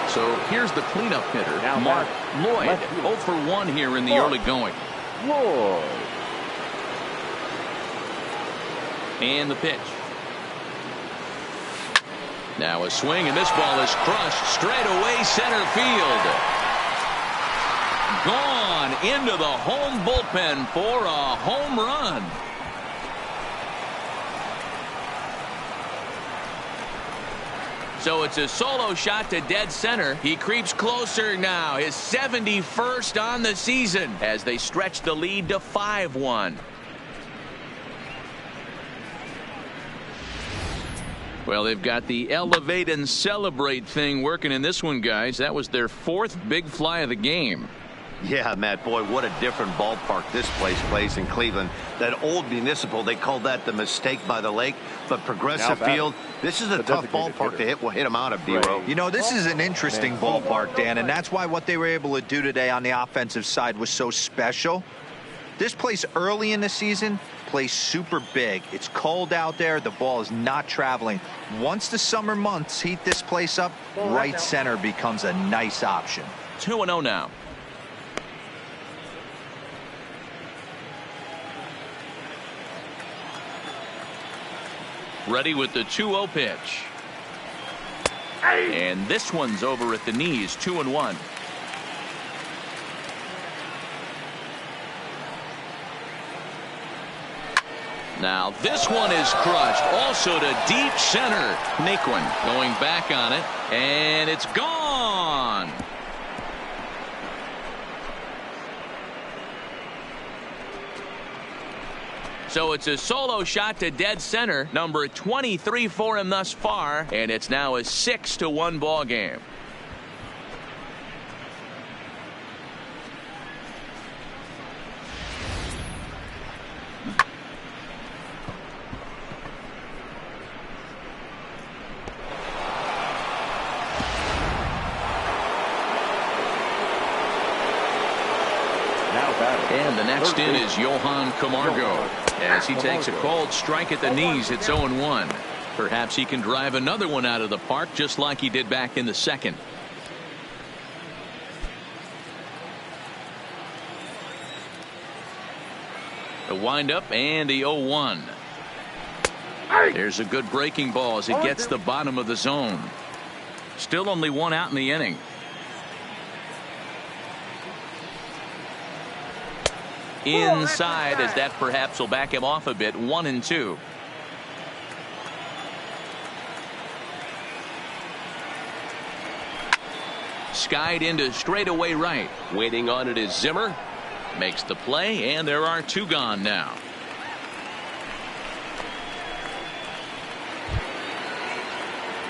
So here's the cleanup hitter, Mark Lloyd. 0 for 1 here in the early going. Lloyd. And the pitch. Now a swing, and this ball is crushed straight away center field. Gone into the home bullpen for a home run. So it's a solo shot to dead center. He creeps closer now. His 71st on the season as they stretch the lead to 5-1. Well, they've got the elevate and celebrate thing working in this one, guys. That was their 4th big fly of the game. Yeah, Matt, boy, what a different ballpark this place plays in Cleveland. That old Municipal, they called that the mistake by the lake. But Progressive Field, this is a tough ballpark to hit them out of, D-Row. You know, this is an interesting ballpark, Dan, and that's why what they were able to do today on the offensive side was so special. This place early in the season plays super big. It's cold out there. The ball is not traveling. Once the summer months heat this place up, right center becomes a nice option. 2-0 now. Ready with the 2-0 pitch. And this one's over at the knees, 2-1. Now this one is crushed, also to deep center. Naquin going back on it, and it's gone. So it's a solo shot to dead center, number 23 for him thus far, and it's now a 6-1 ball game. And the next in is Johan Camargo as he takes a cold strike at the knees. It's 0-1. Perhaps he can drive another one out of the park just like he did back in the second. The windup and the 0-1. There's a good breaking ball as it gets the bottom of the zone. Still only one out in the inning. Inside, as that perhaps will back him off a bit. 1-2. Skied into straightaway right. Waiting on it is Zimmer. Makes the play, and there are 2 gone now.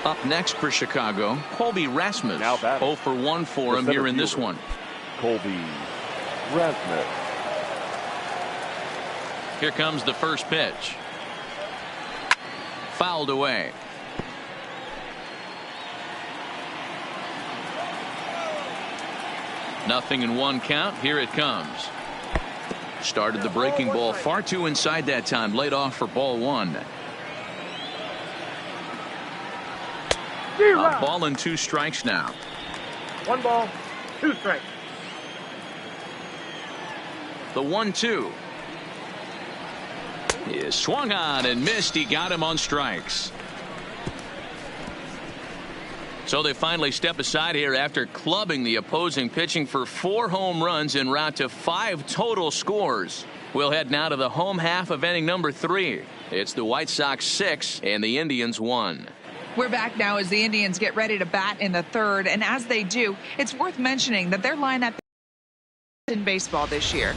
Up next for Chicago, Colby Rasmus. 0 for 1 for him here in this one. Colby Rasmus. Here comes the first pitch. Fouled away. Nothing in 1 count. Here it comes. Started the breaking ball far too inside that time. Laid off for ball 1. A ball and 2 strikes now. 1 ball, 2 strikes. The 1-2. Is swung on and missed. He got him on strikes. So they finally step aside here after clubbing the opposing pitching for 4 home runs en route to 5 total scores. We'll head now to the home half of inning number 3. It's the White Sox 6 and the Indians 1. We're back now as the Indians get ready to bat in the 3rd, and as they do, it's worth mentioning that their lineup in baseball this year.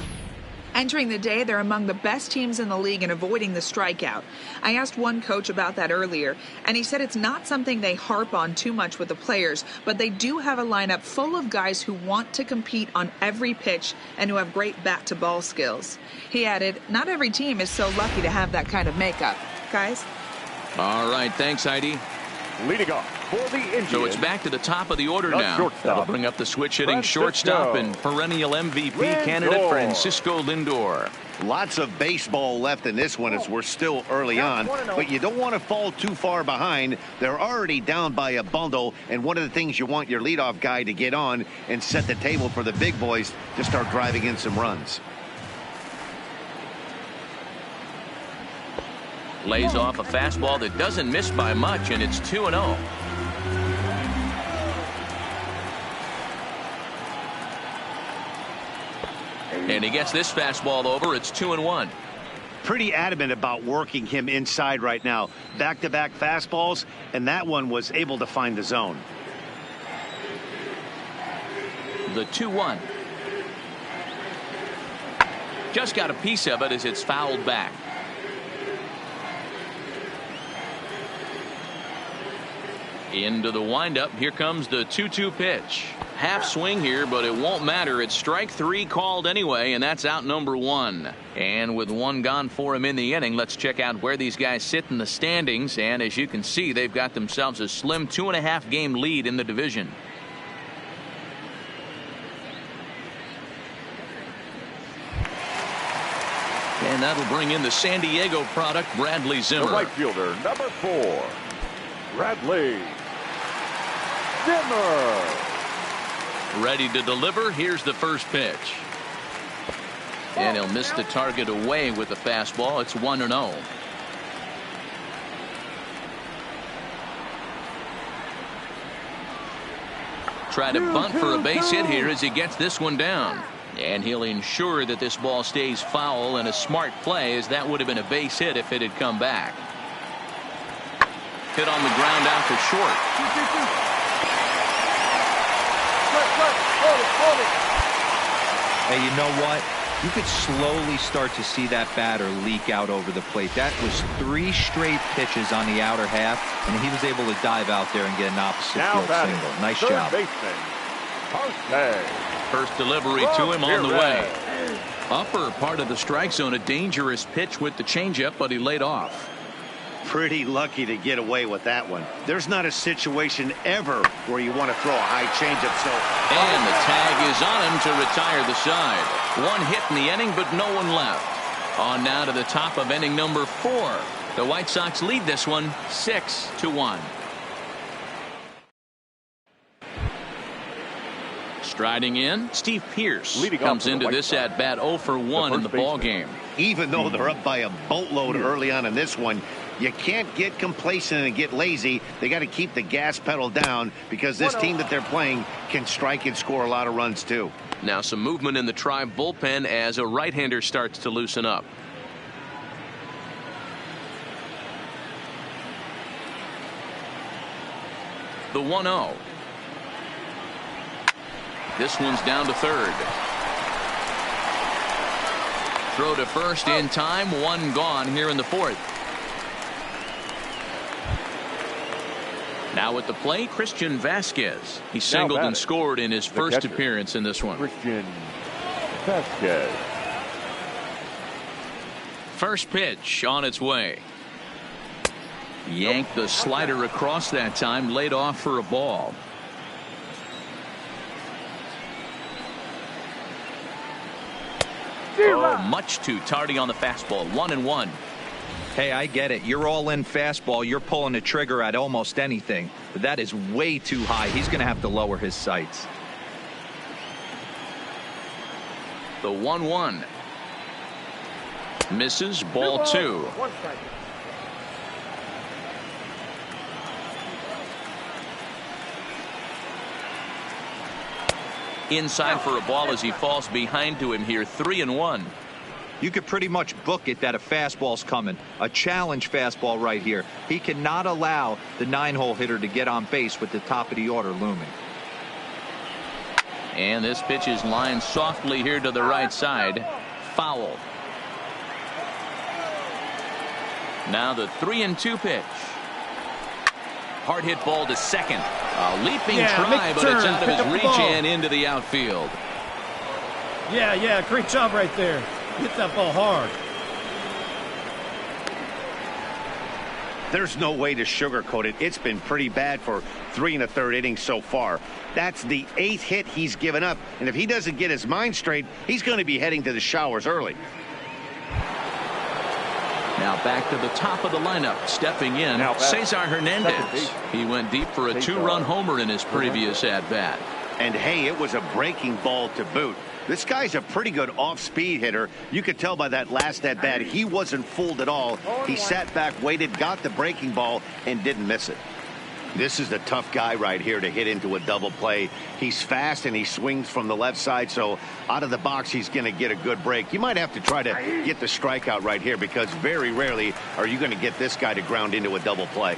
Entering the day, they're among the best teams in the league in avoiding the strikeout. I asked one coach about that earlier, and he said it's not something they harp on too much with the players, but they do have a lineup full of guys who want to compete on every pitch and who have great bat-to-ball skills. He added, not every team is so lucky to have that kind of makeup. Guys? All right, thanks, Heidi. Leading off For the Indians, so it's back to the top of the order the now. shortstop, That'll bring up the switch-hitting Francisco shortstop and perennial MVP candidate Francisco Lindor. Lots of baseball left in this one as we're still early on, but you don't want to fall too far behind. They're already down by a bundle, and one of the things you want your leadoff guy to get on and set the table for the big boys to start driving in some runs. Lays off a fastball that doesn't miss by much, and it's 2-0. And he gets this fastball over. It's 2-1. Pretty adamant about working him inside right now. Back-to-back fastballs, and that one was able to find the zone. The 2-1. Just got a piece of it as it's fouled back. Into the windup. Here comes the 2-2 pitch. Half swing here, but it won't matter. It's strike 3 called anyway, and that's out number 1. And with 1 gone for him in the inning, let's check out where these guys sit in the standings. And as you can see, they've got themselves a slim 2.5 game lead in the division. And that'll bring in the San Diego product, Bradley Zimmer. The right fielder, number 4, Bradley Zimmer. Ready to deliver. Here's the first pitch. And he'll miss the target away with the fastball. It's 1-0. Try to bunt for a base hit here as he gets this one down. And he'll ensure that this ball stays foul, and a smart play, as that would have been a base hit if it had come back. Hit on the ground out to short. Hey, you know what? You could slowly start to see that batter leak out over the plate. That was 3 straight pitches on the outer half, and he was able to dive out there and get an opposite field single. Nice job. First delivery to him on the way. Upper part of the strike zone, a dangerous pitch with the changeup, but he laid off. Pretty lucky to get away with that one. There's not a situation ever where you want to throw a high changeup. And the tag is on him to retire the side. 1 hit in the inning, but no one left. On now to the top of inning number 4. The White Sox lead this one 6-1. Striding in, Steve Pearce comes into this at bat 0 for 1 in the ball game. Even though they're up by a boatload early on in this one, you can't get complacent and get lazy. They got to keep the gas pedal down, because this team that they're playing can strike and score a lot of runs too. Now some movement in the Tribe bullpen as a right-hander starts to loosen up. The 1-0. This one's down to third. Throw to first in time. 1 gone here in the 4th. Now at the plate, Christian Vasquez. He singled and scored in his first appearance in this one. Christian Vasquez. First pitch on its way. Yanked the slider across that time, laid off for a ball. Oh, much too tardy on the fastball. 1-1. Hey, I get it. You're all in fastball. You're pulling the trigger at almost anything. But that is way too high. He's going to have to lower his sights. The 1-1. Misses. Ball 2. 1 strike. Inside for a ball as he falls behind to him here. 3-1. You could pretty much book it that a fastball's coming. A challenge fastball right here. He cannot allow the 9-hole hitter to get on base with the top of the order looming. And this pitch is lined softly here to the right side. Foul. Now the 3-2 pitch. Hard hit ball to second. A leaping try, but it's out of his reach and into the outfield. Yeah, great job right there. Hit that ball hard. There's no way to sugarcoat it. It's been pretty bad for 3 1/3 innings so far. That's the 8th hit he's given up. And if he doesn't get his mind straight, he's going to be heading to the showers early. Now back to the top of the lineup. Stepping in, Cesar Hernandez. He went deep for a 2-run homer in his previous at-bat. And hey, it was a breaking ball to boot. This guy's a pretty good off-speed hitter. You could tell by that last at-bat he wasn't fooled at all. He sat back, waited, got the breaking ball, and didn't miss it. This is the tough guy right here to hit into a double play. He's fast and he swings from the left side, so out of the box he's going to get a good break. You might have to try to get the strikeout right here because very rarely are you going to get this guy to ground into a double play.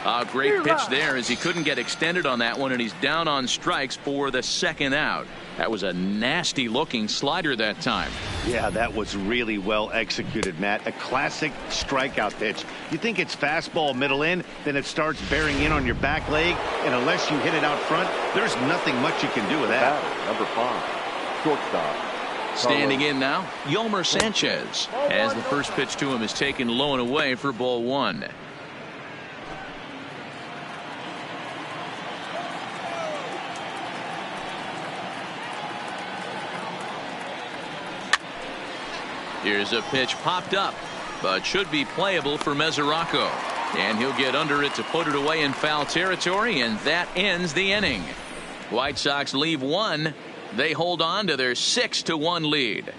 A great pitch there as he couldn't get extended on that one, and he's down on strikes for the 2nd out. That was a nasty looking slider that time. Yeah, that was really well executed, Matt. A classic strikeout pitch. You think it's fastball middle in, then it starts bearing in on your back leg, and unless you hit it out front, there's nothing much you can do with that. Number 5, shortstop. Standing in now, Yolmer Sanchez, as the first pitch to him is taken low and away for ball 1. Here's a pitch popped up, but should be playable for Mesoraco. And he'll get under it to put it away in foul territory, and that ends the inning. White Sox leave 1. They hold on to their 6-1 lead.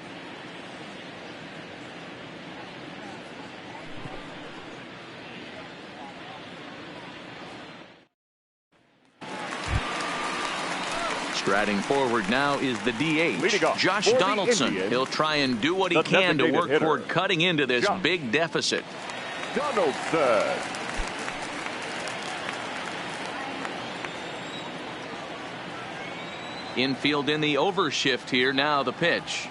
Striding forward now is the DH, Josh Donaldson. He'll try and do what he can to work toward cutting into this big deficit. Donaldson. Infield in the overshift here. Now the pitch.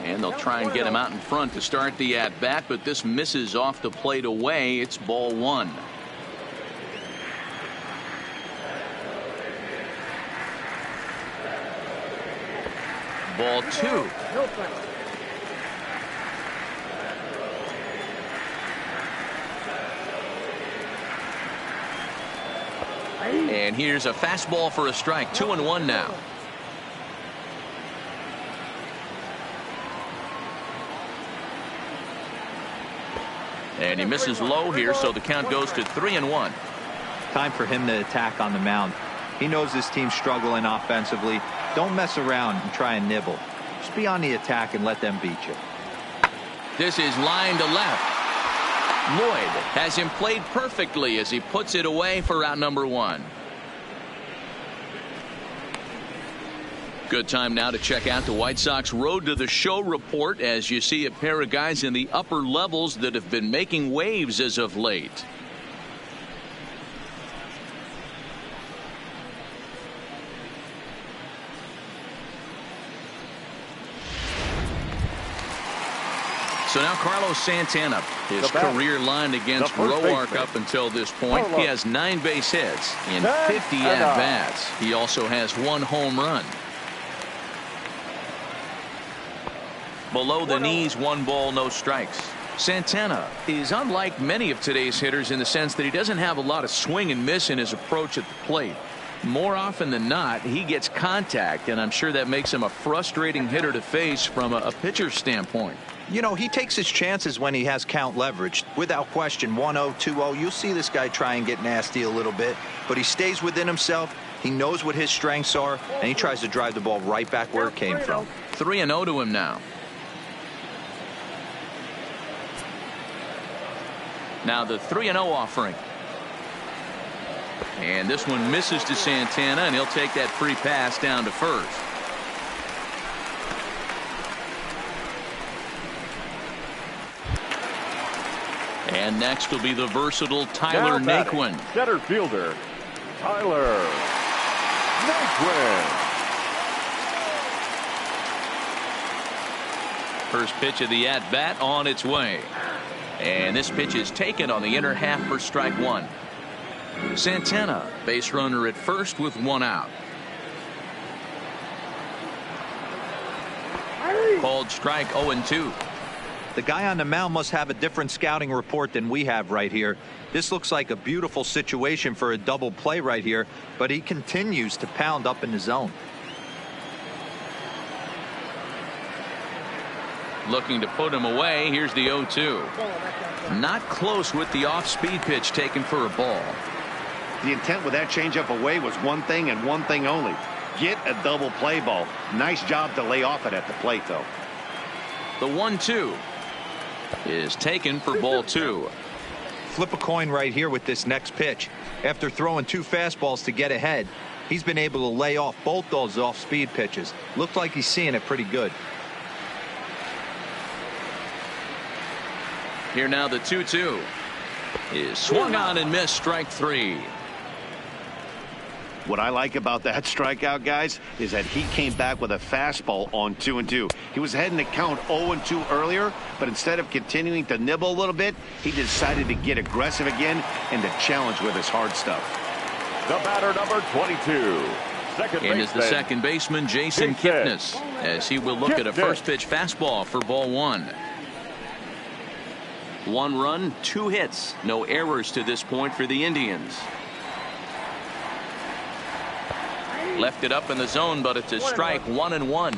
And they'll try and get him out in front to start the at-bat, but this misses off the plate away. It's ball 1. Ball 2. And here's a fastball for a strike. 2-1 now. And he misses low here, so the count goes to 3-1. Time for him to attack on the mound. He knows this team's struggling offensively. Don't mess around and try and nibble. Just be on the attack and let them beat you. This is line to left. Lloyd has him played perfectly as he puts it away for out number 1. Good time now to check out the White Sox Road to the Show report as you see a pair of guys in the upper levels that have been making waves as of late. So now Carlos Santana, his career line against Roark up until this point. He has 9 base hits in 50 at-bats. He also has 1 home run. Below the knees, 1 ball, no strikes. Santana is unlike many of today's hitters in the sense that he doesn't have a lot of swing and miss in his approach at the plate. More often than not, he gets contact, and I'm sure that makes him a frustrating hitter to face from a pitcher's standpoint. You know, he takes his chances when he has count leverage. Without question, 1-0, 2-0, you'll see this guy try and get nasty a little bit, but he stays within himself. He knows what his strengths are, and he tries to drive the ball right back where it came from. 3-0 to him now. Now the 3-0 offering. And this one misses to Santana, and he'll take that free pass down to first. And next will be the versatile Tyler Naquin. Center fielder, Tyler Naquin. First pitch of the at-bat on its way. And this pitch is taken on the inner half for strike 1. Santana, base runner at first with 1 out. Called strike 0-2. The guy on the mound must have a different scouting report than we have right here. This looks like a beautiful situation for a double play right here, but he continues to pound up in the zone. Looking to put him away. Here's the 0-2. Not close with the off-speed pitch taken for a ball. The intent with that changeup away was one thing and one thing only. Get a double play ball. Nice job to lay off it at the plate, though. The 1-2 is taken for ball 2. Flip a coin right here with this next pitch. After throwing 2 fastballs to get ahead, he's been able to lay off both those off-speed pitches. Looked like he's seeing it pretty good. Here now the 2-2 is swung on and missed, strike 3. What I like about that strikeout, guys, is that he came back with a fastball on 2-2. He was heading to count 0-2 earlier, but instead of continuing to nibble a little bit, he decided to get aggressive again and to challenge with his hard stuff. The batter, number 22. And is the second baseman, Jason Kipnis, as he will look at a first pitch fastball for ball 1. 1 run, 2 hits, no errors to this point for the Indians. Left it up in the zone, but it's a strike, 1-1.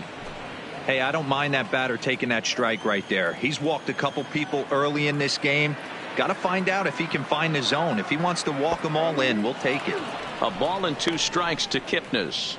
Hey, I don't mind that batter taking that strike right there. He's walked a couple people early in this game. Got to find out if he can find the zone. If he wants to walk them all in, we'll take it. A ball and 2 strikes to Kipnis.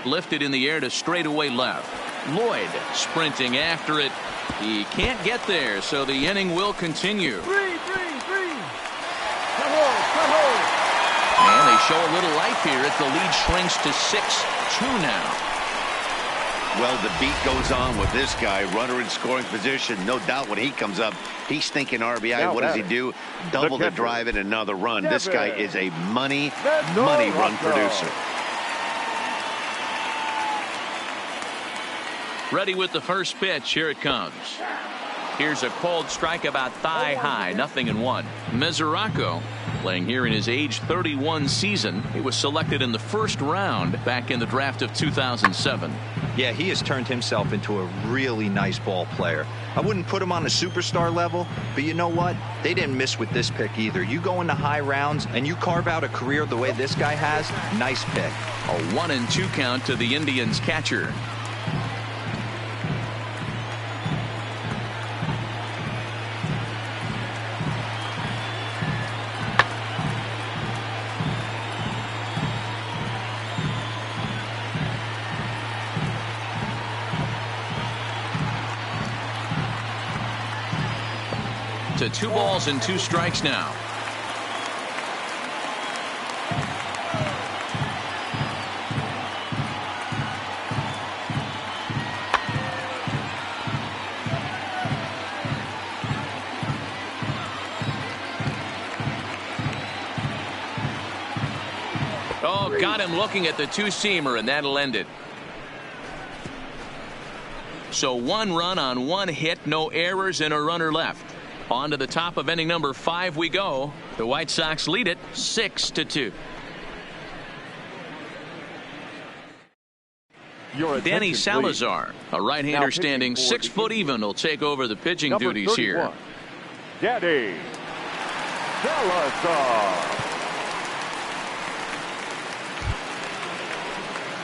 Lifted in the air to straightaway left. Lloyd sprinting after it. He can't get there, so the inning will continue. And they show a little life here as the lead shrinks to 6-2 now. Well, the beat goes on with this guy. Runner in scoring position. No doubt when he comes up, he's thinking RBI. What does he do? Double the drive and another run. This guy is a money run producer. Ready with the first pitch. Here it comes. Here's a called strike about thigh high. 0-1. Mesoraco playing here in his age 31 season. He was selected in the first round back in the draft of 2007. Yeah, he has turned himself into a really nice ball player. I wouldn't put him on a superstar level, but you know what? They didn't miss with this pick either. You go into high rounds and you carve out a career the way this guy has. Nice pick. A 1-2 count to the Indians catcher. To 2 balls and 2 strikes now. Oh, got him looking at the 2-seamer, and that'll end it. So 1 run on 1 hit, no errors, and a runner left. On to the top of inning number 5 we go. The White Sox lead it 6-2. Danny Salazar, a right-hander standing 6 foot even, will take over the pitching duties here. Danny Salazar.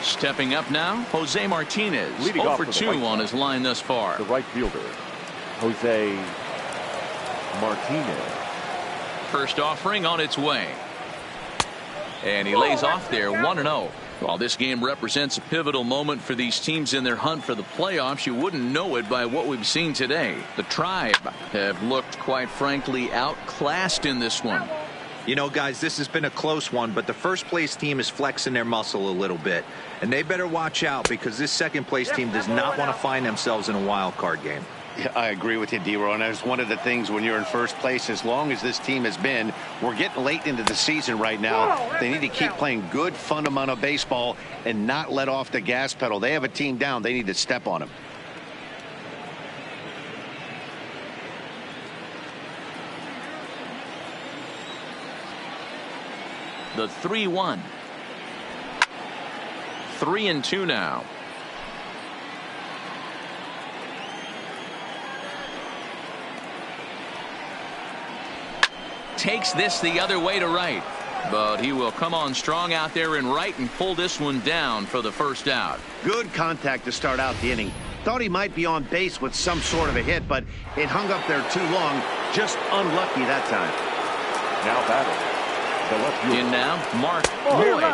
Stepping up now, Jose Martinez. 0 for 2 on his line thus far. The right fielder, Jose Martinez. First offering on its way. And he lays off there 1-0. While this game represents a pivotal moment for these teams in their hunt for the playoffs, you wouldn't know it by what we've seen today. The Tribe have looked, quite frankly, outclassed in this one. You know, guys, this has been a close one, but the first place team is flexing their muscle a little bit. And they better watch out because this second place team does not want to find themselves in a wild card game. Yeah, I agree with you, D-Roy. And that's one of the things when you're in first place, as long as this team has been, we're getting late into the season right now. They need to keep playing good, fundamental baseball and not let off the gas pedal. They have a team down. They need to step on them. The 3-1. 3-2 now. Takes this the other way to right, but he will come on strong out there in right and pull this one down for the first out. Good contact to start out the inning. Thought he might be on base with some sort of a hit, but it hung up there too long. Just unlucky that time. Now batting. In now, Mark Lloyd,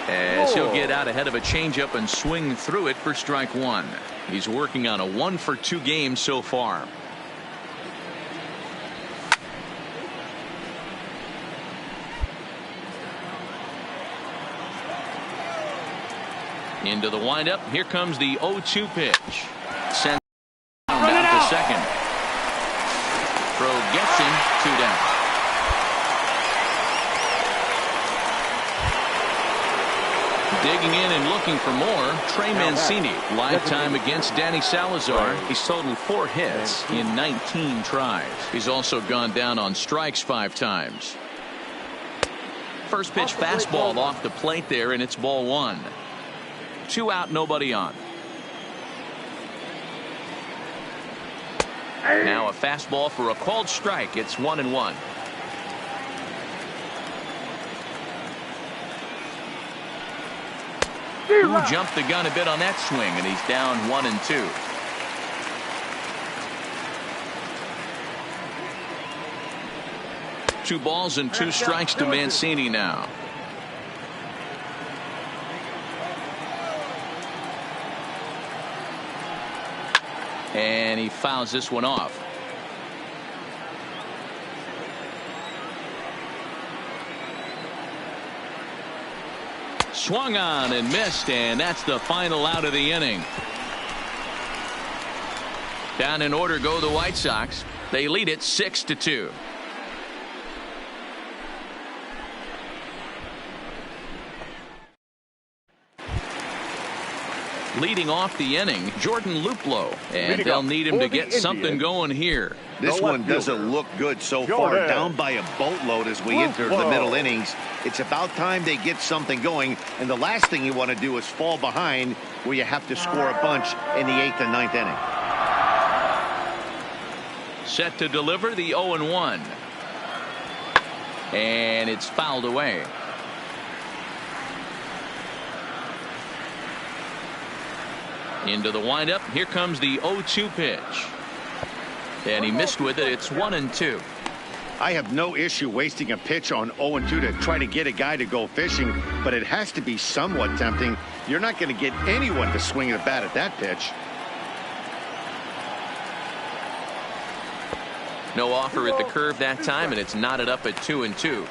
as he'll get out ahead of a changeup and swing through it for strike one. He's working on a 1-for-2 game so far. Into the windup. Here comes the 0-2 pitch. Sent down to second. Throw gets him, 2 down. Digging in and looking for more, Trey Mancini. Lifetime against Danny Salazar. He's totaled 4 hits in 19 tries. He's also gone down on strikes 5 times. First pitch fastball off the plate there, and it's ball 1. 2 out, nobody on. Now a fastball for a called strike. It's 1-1. Who jumped the gun a bit on that swing, and he's down 1-2. Two balls and 2 strikes to Mancini now. And he fouls this one off. Swung on and missed, and that's the final out of the inning. Down in order go the White Sox. They lead it 6-2. Leading off the inning, Jordan Luplow, and they'll need him to get something going here. This one doesn't look good so far. Down by a boatload as we enter the middle innings. It's about time they get something going, and the last thing you want to do is fall behind where you have to score a bunch in the 8th and 9th inning. Set to deliver the 0-1. And it's fouled away. Into the windup. Here comes the 0-2 pitch. And he missed with it. It's 1-2. I have no issue wasting a pitch on 0-2 to try to get a guy to go fishing, but it has to be somewhat tempting. You're not going to get anyone to swing a bat at that pitch. No offer at the curve that time, and it's knotted up at 2-2.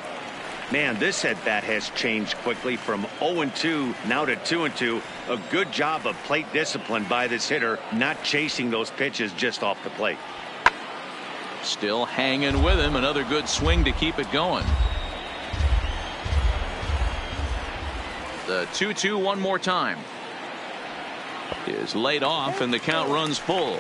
Man, this at bat has changed quickly from 0-2 now to 2-2. A good job of plate discipline by this hitter, not chasing those pitches just off the plate. Still hanging with him. Another good swing to keep it going. The 2-2 one more time is laid off, and the count runs full.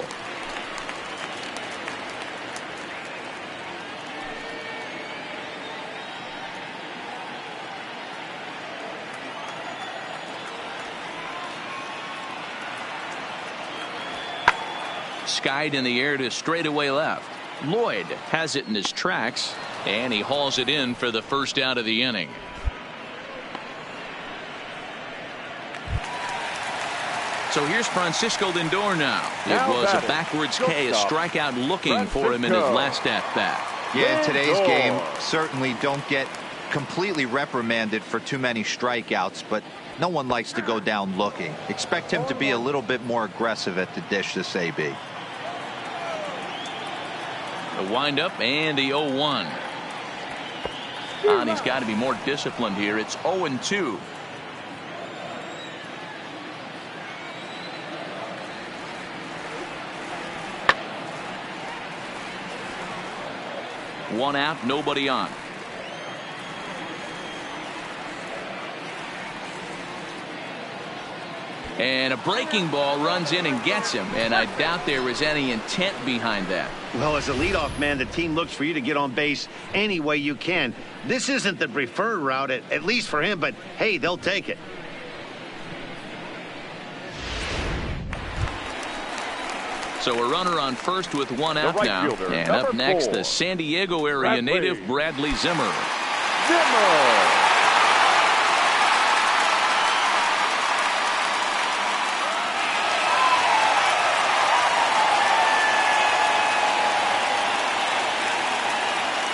Skied in the air to straightaway left. Lloyd has it in his tracks, and he hauls it in for the first out of the inning. So here's Francisco Lindor now. It was a backwards K, a strikeout looking for him in his last at bat. Yeah, in today's game, certainly don't get completely reprimanded for too many strikeouts, but no one likes to go down looking. Expect him to be a little bit more aggressive at the dish this AB. The windup and the 0-1. And he's got to be more disciplined here. It's 0-2. One out, nobody on. And a breaking ball runs in and gets him, and I doubt there was any intent behind that. Well, as a leadoff man, the team looks for you to get on base any way you can. This isn't the preferred route, at least for him, but hey, they'll take it. So a runner on first with one out right now. fielder, And up next, 4, the San Diego area native Bradley Zimmer.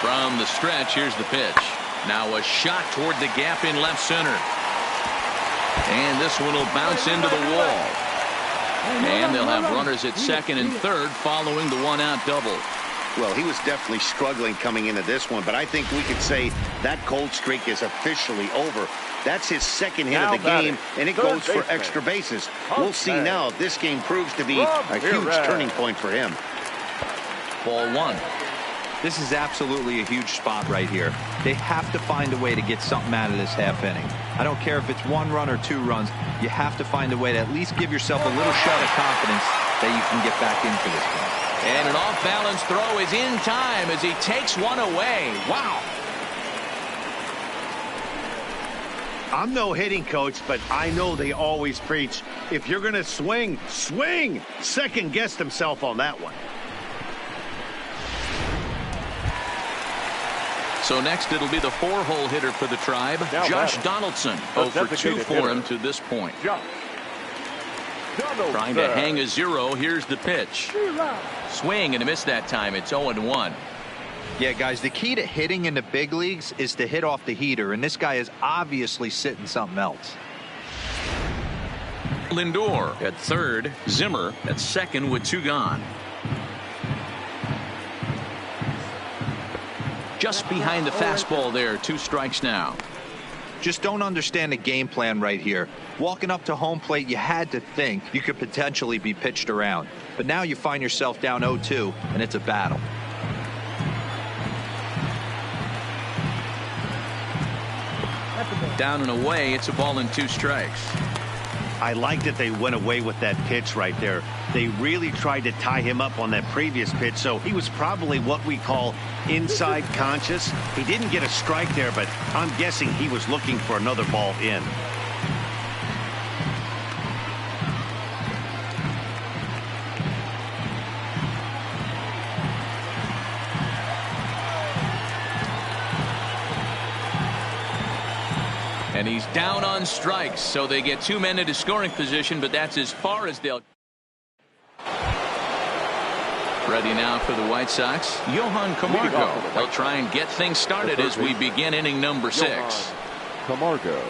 From the stretch, here's the pitch. Now a shot toward the gap in left center. And this one will bounce into the wall. And they'll have runners at second and third following the one-out double. Well, he was definitely struggling coming into this one, but I think we could say that cold streak is officially over. That's his second hit of the game, and it goes for extra bases. We'll see now if this game proves to be a huge turning point for him. Ball one. This is absolutely a huge spot right here. They have to find a way to get something out of this half inning. I don't care if it's 1 run or 2 runs. You have to find a way to at least give yourself a little shot of confidence that you can get back into this game. And an off-balance throw is in time as he takes one away. Wow. I'm no hitting coach, but I know they always preach, if you're going to swing, swing. Second guessed himself on that one. So next it'll be the 4-hole hitter for the Tribe, Josh Donaldson. 0 for 2 for him to this point. Trying to hang a 0. Here's the pitch. Swing and a miss that time. It's 0-1. Yeah, guys, the key to hitting in the big leagues is to hit off the heater, and this guy is obviously sitting something else. Lindor at third, Zimmer at second with 2 gone. Just behind the fastball there, 2 strikes now. Just don't understand the game plan right here. Walking up to home plate, you had to think you could potentially be pitched around. But now you find yourself down 0-2, and it's a battle. Down and away, it's a ball and 2 strikes. I like that they went away with that pitch right there. They really tried to tie him up on that previous pitch, so he was probably what we call inside conscious. He didn't get a strike there, but I'm guessing he was looking for another ball in. And he's down on strikes, so they get 2 men into scoring position, but that's as far as they'll. Ready now for the White Sox, Johan Camargo. They'll try and get things started as we begin inning number 6. Camargo.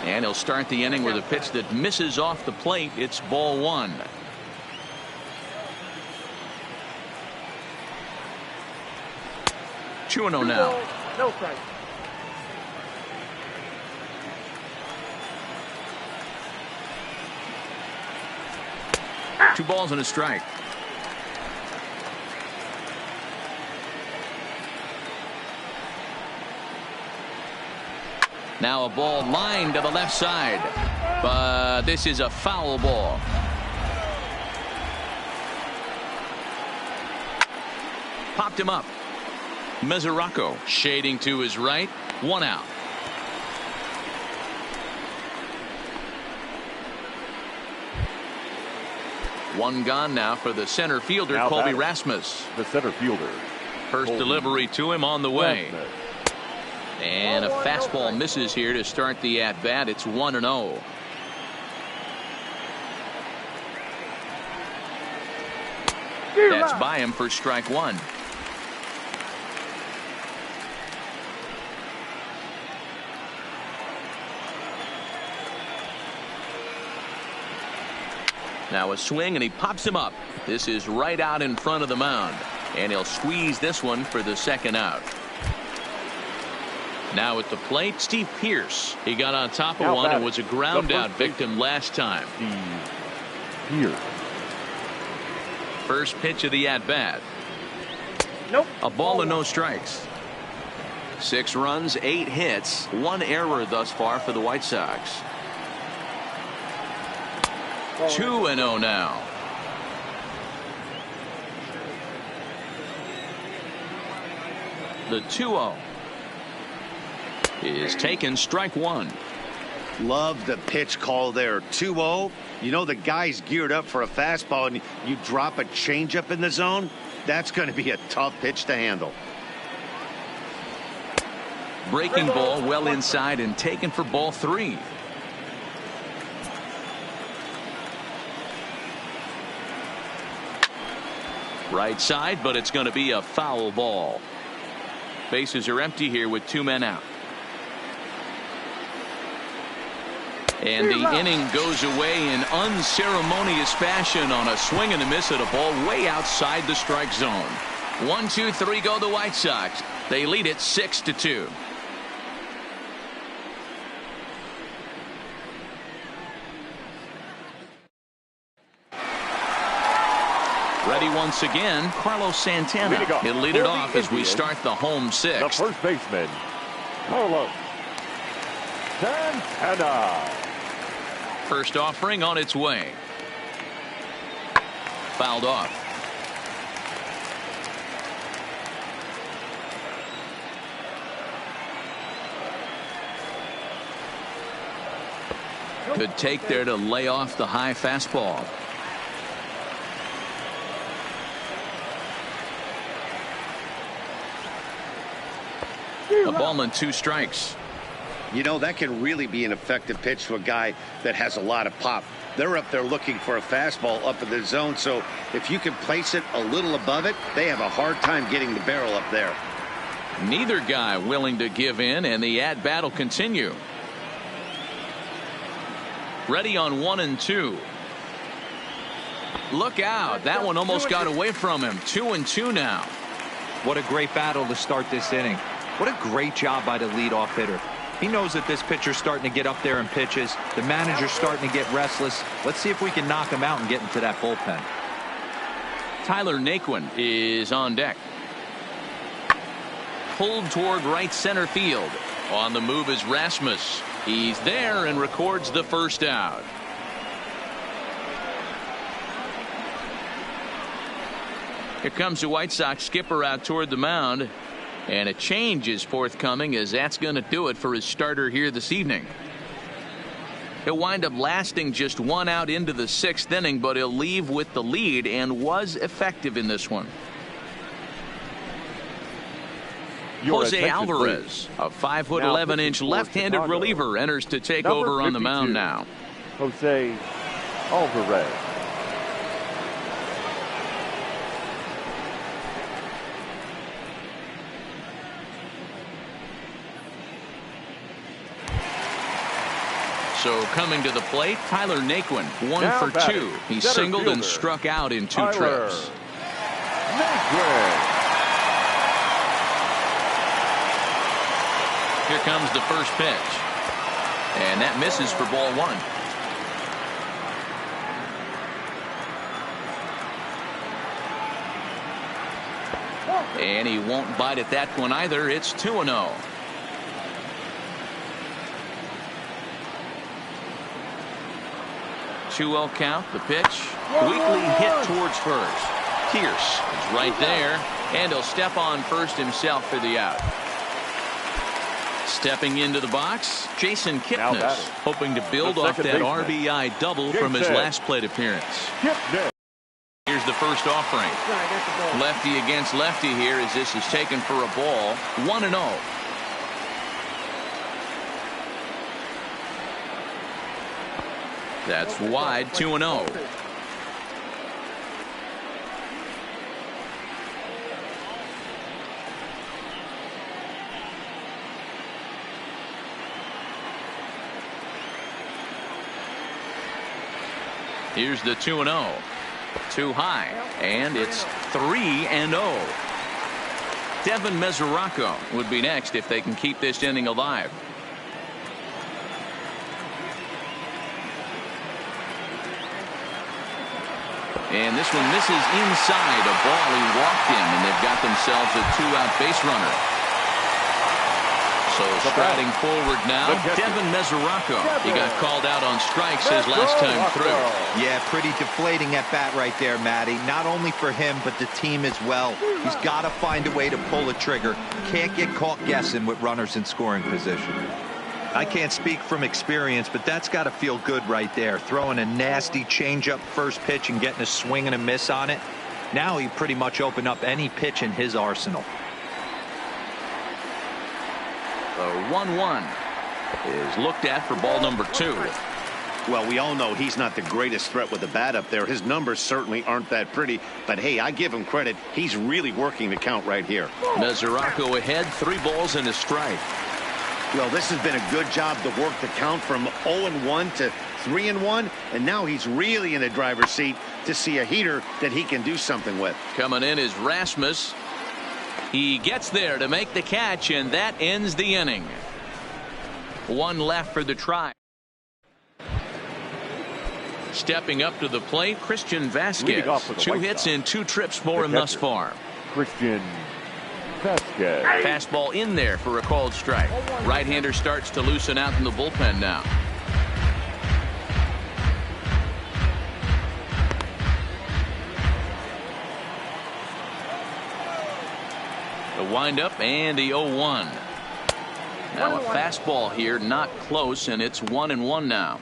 And he'll start the inning with a pitch that misses off the plate. It's ball 1. Two 2-0 now. No strike. Two balls and a strike. Now a ball lined to the left side, but this is a foul ball. Popped him up. Mesoraco shading to his right. 1 out. One gone now for the center fielder, now Colby batter, Rasmus. The center fielder. First Colby delivery to him on the way. Rasmus. And a fastball misses here to start the at-bat. It's 1-0. That's by him for strike 1. Now a swing and he pops him up. This is right out in front of the mound, and he'll squeeze this one for the second out. Now at the plate, Steve Pearce. He got on top of Now one and batting, was a ground out victim last time. Here. First pitch of the at bat. Nope. A ball and no strikes. 6 runs, 8 hits, 1 error thus far for the White Sox. 2-0 now. The 2-0 is taken, strike 1. Love the pitch call there. 2-0. You know the guy's geared up for a fastball and you drop a changeup in the zone. That's going to be a tough pitch to handle. Breaking ball well inside and taken for ball 3. Right side, but it's going to be a foul ball. Bases are empty here with 2 men out. And the inning goes away in unceremonious fashion on a swing and a miss at a ball way outside the strike zone. 1, 2, 3 go the White Sox. They lead it 6-2. Ready once again, Carlos Santana. He'll lead it off as we start the home 6th. The first baseman, Carlos Santana. First offering on its way. Fouled off. Good take there to lay off the high fastball. A ball and 2 strikes. You know, that can really be an effective pitch to a guy that has a lot of pop. They're up there looking for a fastball up in the zone, so if you can place it a little above it, they have a hard time getting the barrel up there. Neither guy willing to give in, and the at-bat will continue. Ready on 1 and 2. Look out. That one almost got away from him. 2 and 2 now. What a great battle to start this inning. What a great job by the leadoff hitter. He knows that this pitcher's starting to get up there in pitches. The manager's starting to get restless. Let's see if we can knock him out and get into that bullpen. Tyler Naquin is on deck. Pulled toward right center field. On the move is Rasmus. He's there and records the first out. Here comes the White Sox skipper out toward the mound. And a change is forthcoming, as that's going to do it for his starter here this evening. He'll wind up lasting just 1 out into the 6th inning, but he'll leave with the lead and was effective in this one. Jose Alvarez, a 5'11" left-handed reliever, enters to take over on the mound now. Jose Alvarez. So coming to the plate, Tyler Naquin, 1 now for 2. He singled fielder, and struck out in 2 Tyler trips. Naquin. Here comes the first pitch. And that misses for ball 1. And he won't bite at that one either. It's 2-0. Two-0 count. The pitch. Weakly hit towards first. Pearce is right there, and he'll step on first himself for the out. Stepping into the box, Jason Kipnis, hoping to build off that RBI double from his last plate appearance. Here's the first offering. Lefty against lefty here as this is taken for a ball. 1-0. That's wide. 2-0. Here's the 2-0. Too high, and it's 3-0. Devin Mesoraco would be next if they can keep this inning alive. And this one misses inside. A ball he walked in, and they've got themselves a 2-out base runner. So striding forward now, Devin Mesoraco. He got called out on strikes his last time through. Yeah, pretty deflating at bat right there, Matty. Not only for him, but the team as well. He's got to find a way to pull a trigger. Can't get caught guessing with runners in scoring position. I can't speak from experience, but that's got to feel good right there. Throwing a nasty changeup first pitch and getting a swing and a miss on it. Now he pretty much opened up any pitch in his arsenal. The 1-1 is looked at for ball number 2. Well, we all know he's not the greatest threat with the bat up there. His numbers certainly aren't that pretty. But, hey, I give him credit. He's really working the count right here. Mesoraco ahead, 3 balls and a strike. Well, this has been a good job to work the count from 0-1 to 3-1. And now he's really in the driver's seat to see a heater that he can do something with. Coming in is Rasmus. He gets there to make the catch, and that ends the inning. 1 left for the Tribe. Stepping up to the plate, Christian Vasquez. 2 hits and 2 trips for him thus far. Christian Vasquez. Fastball in there for a called strike. Right-hander starts to loosen out in the bullpen now. The windup and the 0-1. Now a fastball here, not close, and it's 1-1 now.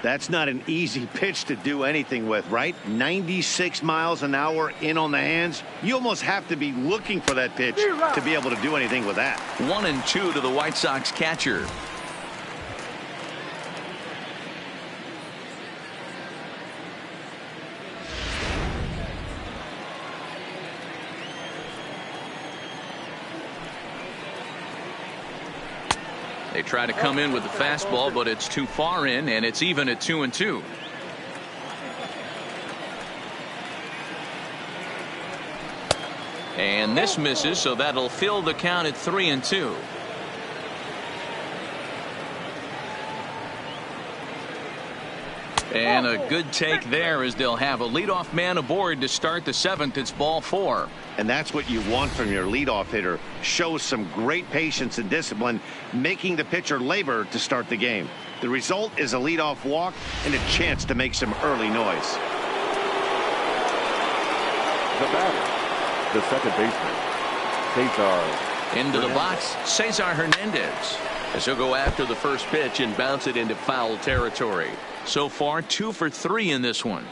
That's not an easy pitch to do anything with, right? 96 miles an hour in on the hands. You almost have to be looking for that pitch to be able to do anything with that. 1-2 to the White Sox catcher. They try to come in with the fastball, but it's too far in, and it's even at 2-2. And this misses, so that'll fill the count at 3-2. And a good take there as they'll have a leadoff man aboard to start the 7th. It's ball 4. And that's what you want from your leadoff hitter. Shows some great patience and discipline, making the pitcher labor to start the game. The result is a leadoff walk and a chance to make some early noise. The batter, the second baseman, Cesar. Into the box, Cesar Hernandez, as he'll go after the first pitch and bounce it into foul territory. So far, 2 for 3 in this one.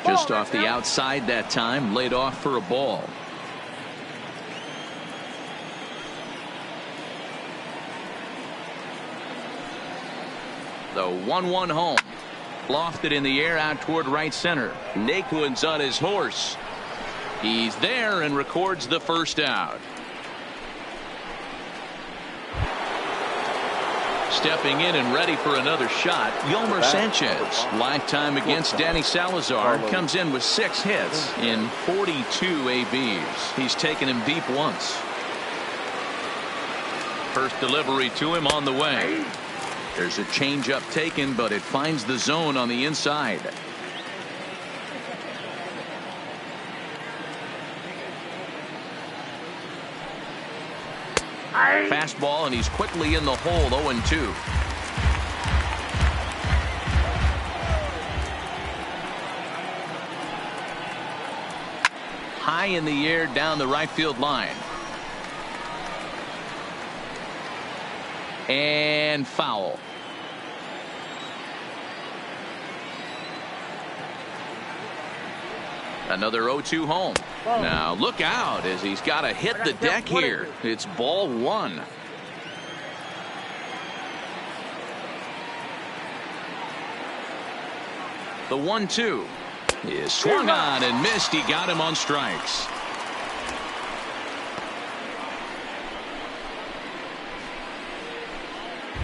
Just off the outside that time, laid off for a ball. The 1-1 home. Lofted in the air out toward right center. Naquin's on his horse. He's there and records the first out. Stepping in and ready for another shot, Yolmer Sanchez. Lifetime against Danny Salazar. Comes in with 6 hits in 42 ABs. He's taken him deep once. First delivery to him on the way. There's a changeup taken, but it finds the zone on the inside. Fastball, and he's quickly in the hole. 0-2. High in the air down the right field line. And foul. Another 0-2 home. Now look out as he's got to hit the deck here. It's ball 1. The 1-2 is swung on and missed. He got him on strikes.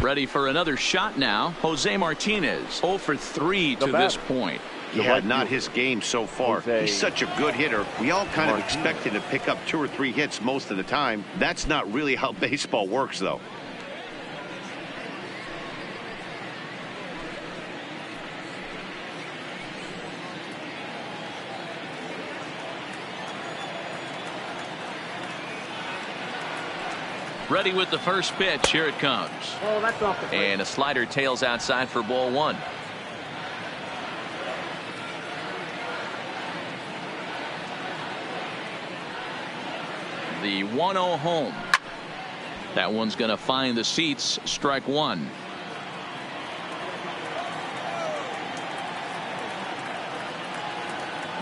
Ready for another shot now. Jose Martinez 0 for 3 to this point. Yeah, not his game so far. He's such a good hitter. We all kind of expect him to pick up 2 or 3 hits most of the time. That's not really how baseball works, though. Ready with the first pitch. Here it comes. Oh, that's off the plate. And a slider tails outside for ball 1. The 1-0 home. That one's going to find the seats. Strike 1.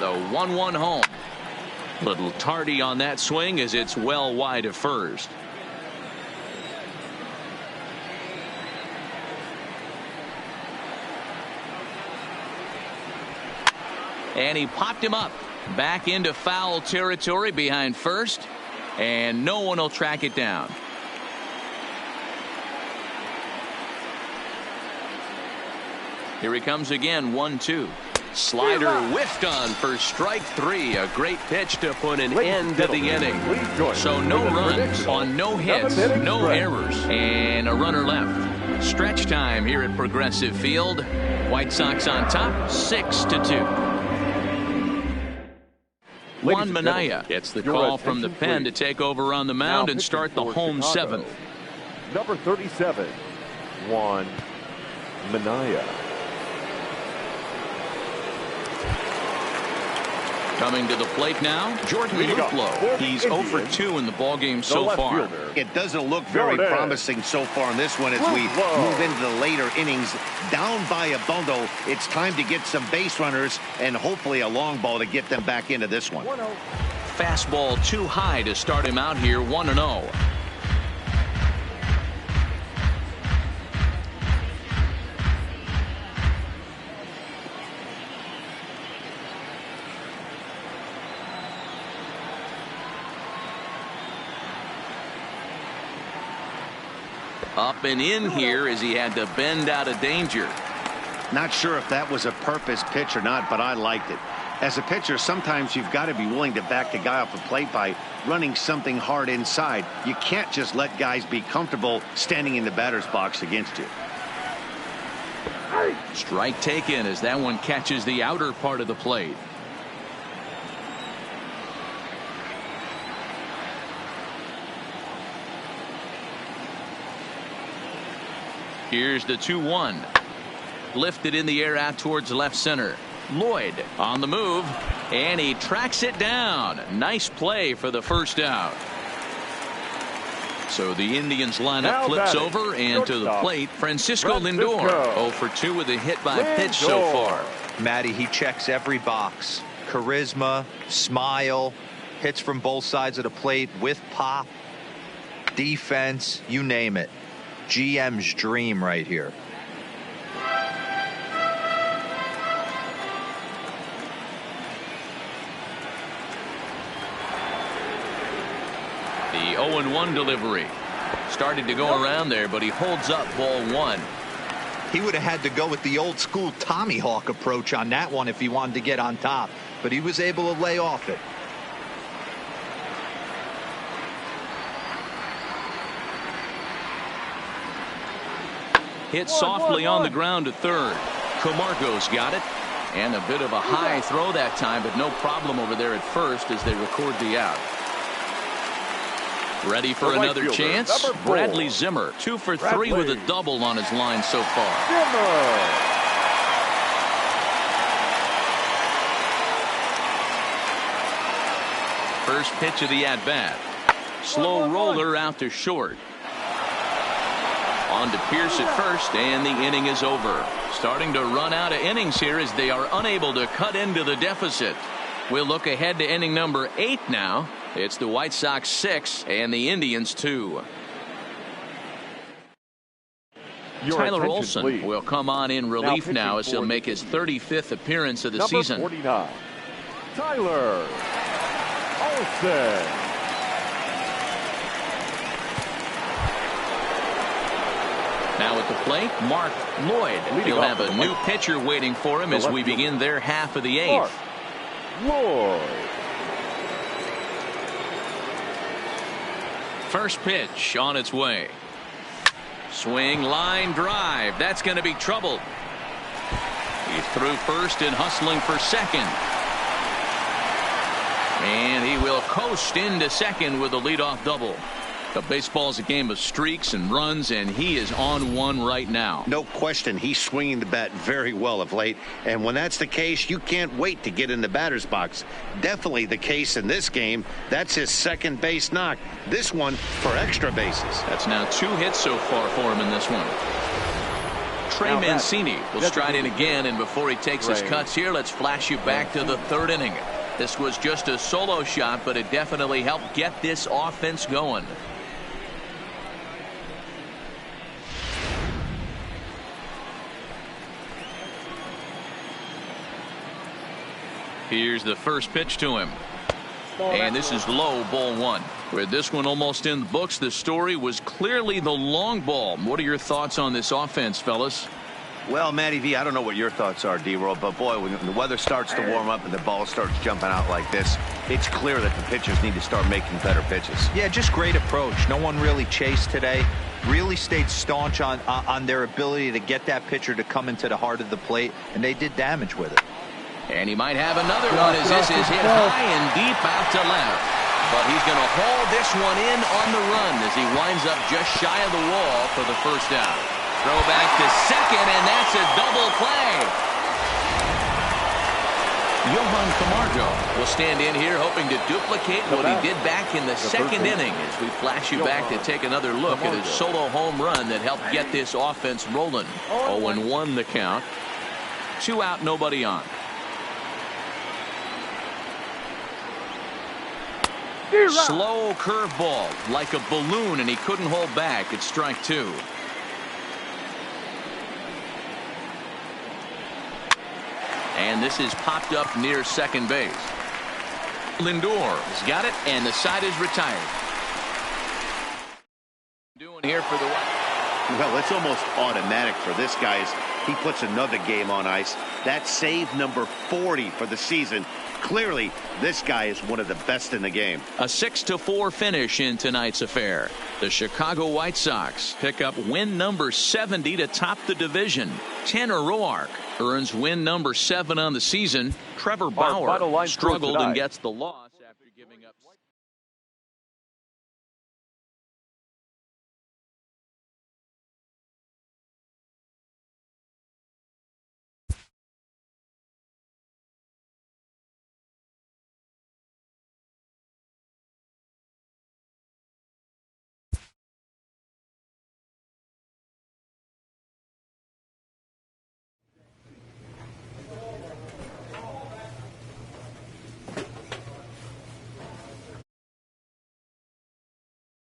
The 1-1 home. Little tardy on that swing as it's well wide of first. And he popped him up back into foul territory behind first, and no one will track it down. Here he comes again. 1-2. Slider whiffed on for strike 3. A great pitch to put an end to the inning. So no runs on no hits, no errors, and a runner left. Stretch time here at Progressive Field. White Sox on top, 6-2. Juan Minaya gets the call from the pen to take over on the mound and start the home 7th. Number 37, Juan Minaya. Coming to the plate now, Jordan Luplow. He's 0 for 2 in the ballgame so far. It doesn't look very promising so far in this one as we move into the later innings. Down by a bundle, it's time to get some base runners and hopefully a long ball to get them back into this one. Fastball too high to start him out here. 1-0. Up and in here as he had to bend out of danger. Not sure if that was a purpose pitch or not, but I liked it. As a pitcher, sometimes you've got to be willing to back the guy off the plate by running something hard inside. You can't just let guys be comfortable standing in the batter's box against you. Strike taken as that one catches the outer part of the plate. Here's the 2-1. Lifted in the air out towards left center. Lloyd on the move, and he tracks it down. Nice play for the first out. So the Indians lineup flips over, and to the plate, Francisco Lindor. 0 for 2 with a hit by pitch so far. Matty, he checks every box. Charisma, smile, hits from both sides of the plate with pop, defense, you name it. GM's dream right here. The 0-1 delivery. Started to go around there, but he holds up ball 1. He would have had to go with the old school Tommy Hawk approach on that one if he wanted to get on top, but he was able to lay off it. Hit softly on the ground to third. Camargo's got it. And a bit of a high throw that time, but no problem over there at first as they record the out. Ready for another chance? Bradley Zimmer, 2 for 3 with a double on his line so far. First pitch of the at-bat. Slow roller out to short. On to Pierce at first, and the inning is over. Starting to run out of innings here as they are unable to cut into the deficit. We'll look ahead to inning number 8 now. It's the White Sox 6 and the Indians 2. Tyler Olson will come on in relief now as he'll make his 35th appearance of the season. 49, Tyler Olson. Now at the plate, Mark Lloyd. He'll have a new pitcher waiting for him as we begin their half of the 8th. Lloyd. First pitch on its way. Swing, line drive. That's going to be trouble. He's through first and hustling for second. And he will coast into second with a leadoff double. But baseball's a game of streaks and runs, and he is on one right now. No question, he's swinging the bat very well of late. And when that's the case, you can't wait to get in the batter's box. Definitely the case in this game. That's his second base knock. This one for extra bases. That's now 2 hits so far for him in this one. Trey Mancini will stride in again, and before he takes his cuts here, let's flash you back to the 3rd inning. This was just a solo shot, but it definitely helped get this offense going. Here's the first pitch to him. And this is low, ball 1. With this one almost in the books, the story was clearly the long ball. What are your thoughts on this offense, fellas? Well, Matty V, I don't know what your thoughts are, D-Roll, but boy, when the weather starts to warm up and the ball starts jumping out like this, it's clear that the pitchers need to start making better pitches. Yeah, just great approach. No one really chased today. Really stayed staunch on their ability to get that pitcher to come into the heart of the plate, and they did damage with it. And he might have another one as this is hit high and deep out to left. But he's going to haul this one in on the run as he winds up just shy of the wall for the first out. Throw back to second, and that's a double play. Johan Camargo will stand in here hoping to duplicate what he did back in the second inning as we flash you back to take another look at his solo home run that helped get this offense rolling. 0-1 the count. 2 out, nobody on. Slow curveball like a balloon, and he couldn't hold back. It's strike 2. And this is popped up near second base. Lindor has got it, and the side is retired. Doing here for the White. Well, it's almost automatic for this guy as he puts another game on ice. That's save number 40 for the season. Clearly, this guy is one of the best in the game. A 6-4 finish in tonight's affair. The Chicago White Sox pick up win number 70 to top the division. Tanner Roark earns win number 7 on the season. Trevor Bauer struggled and gets the loss.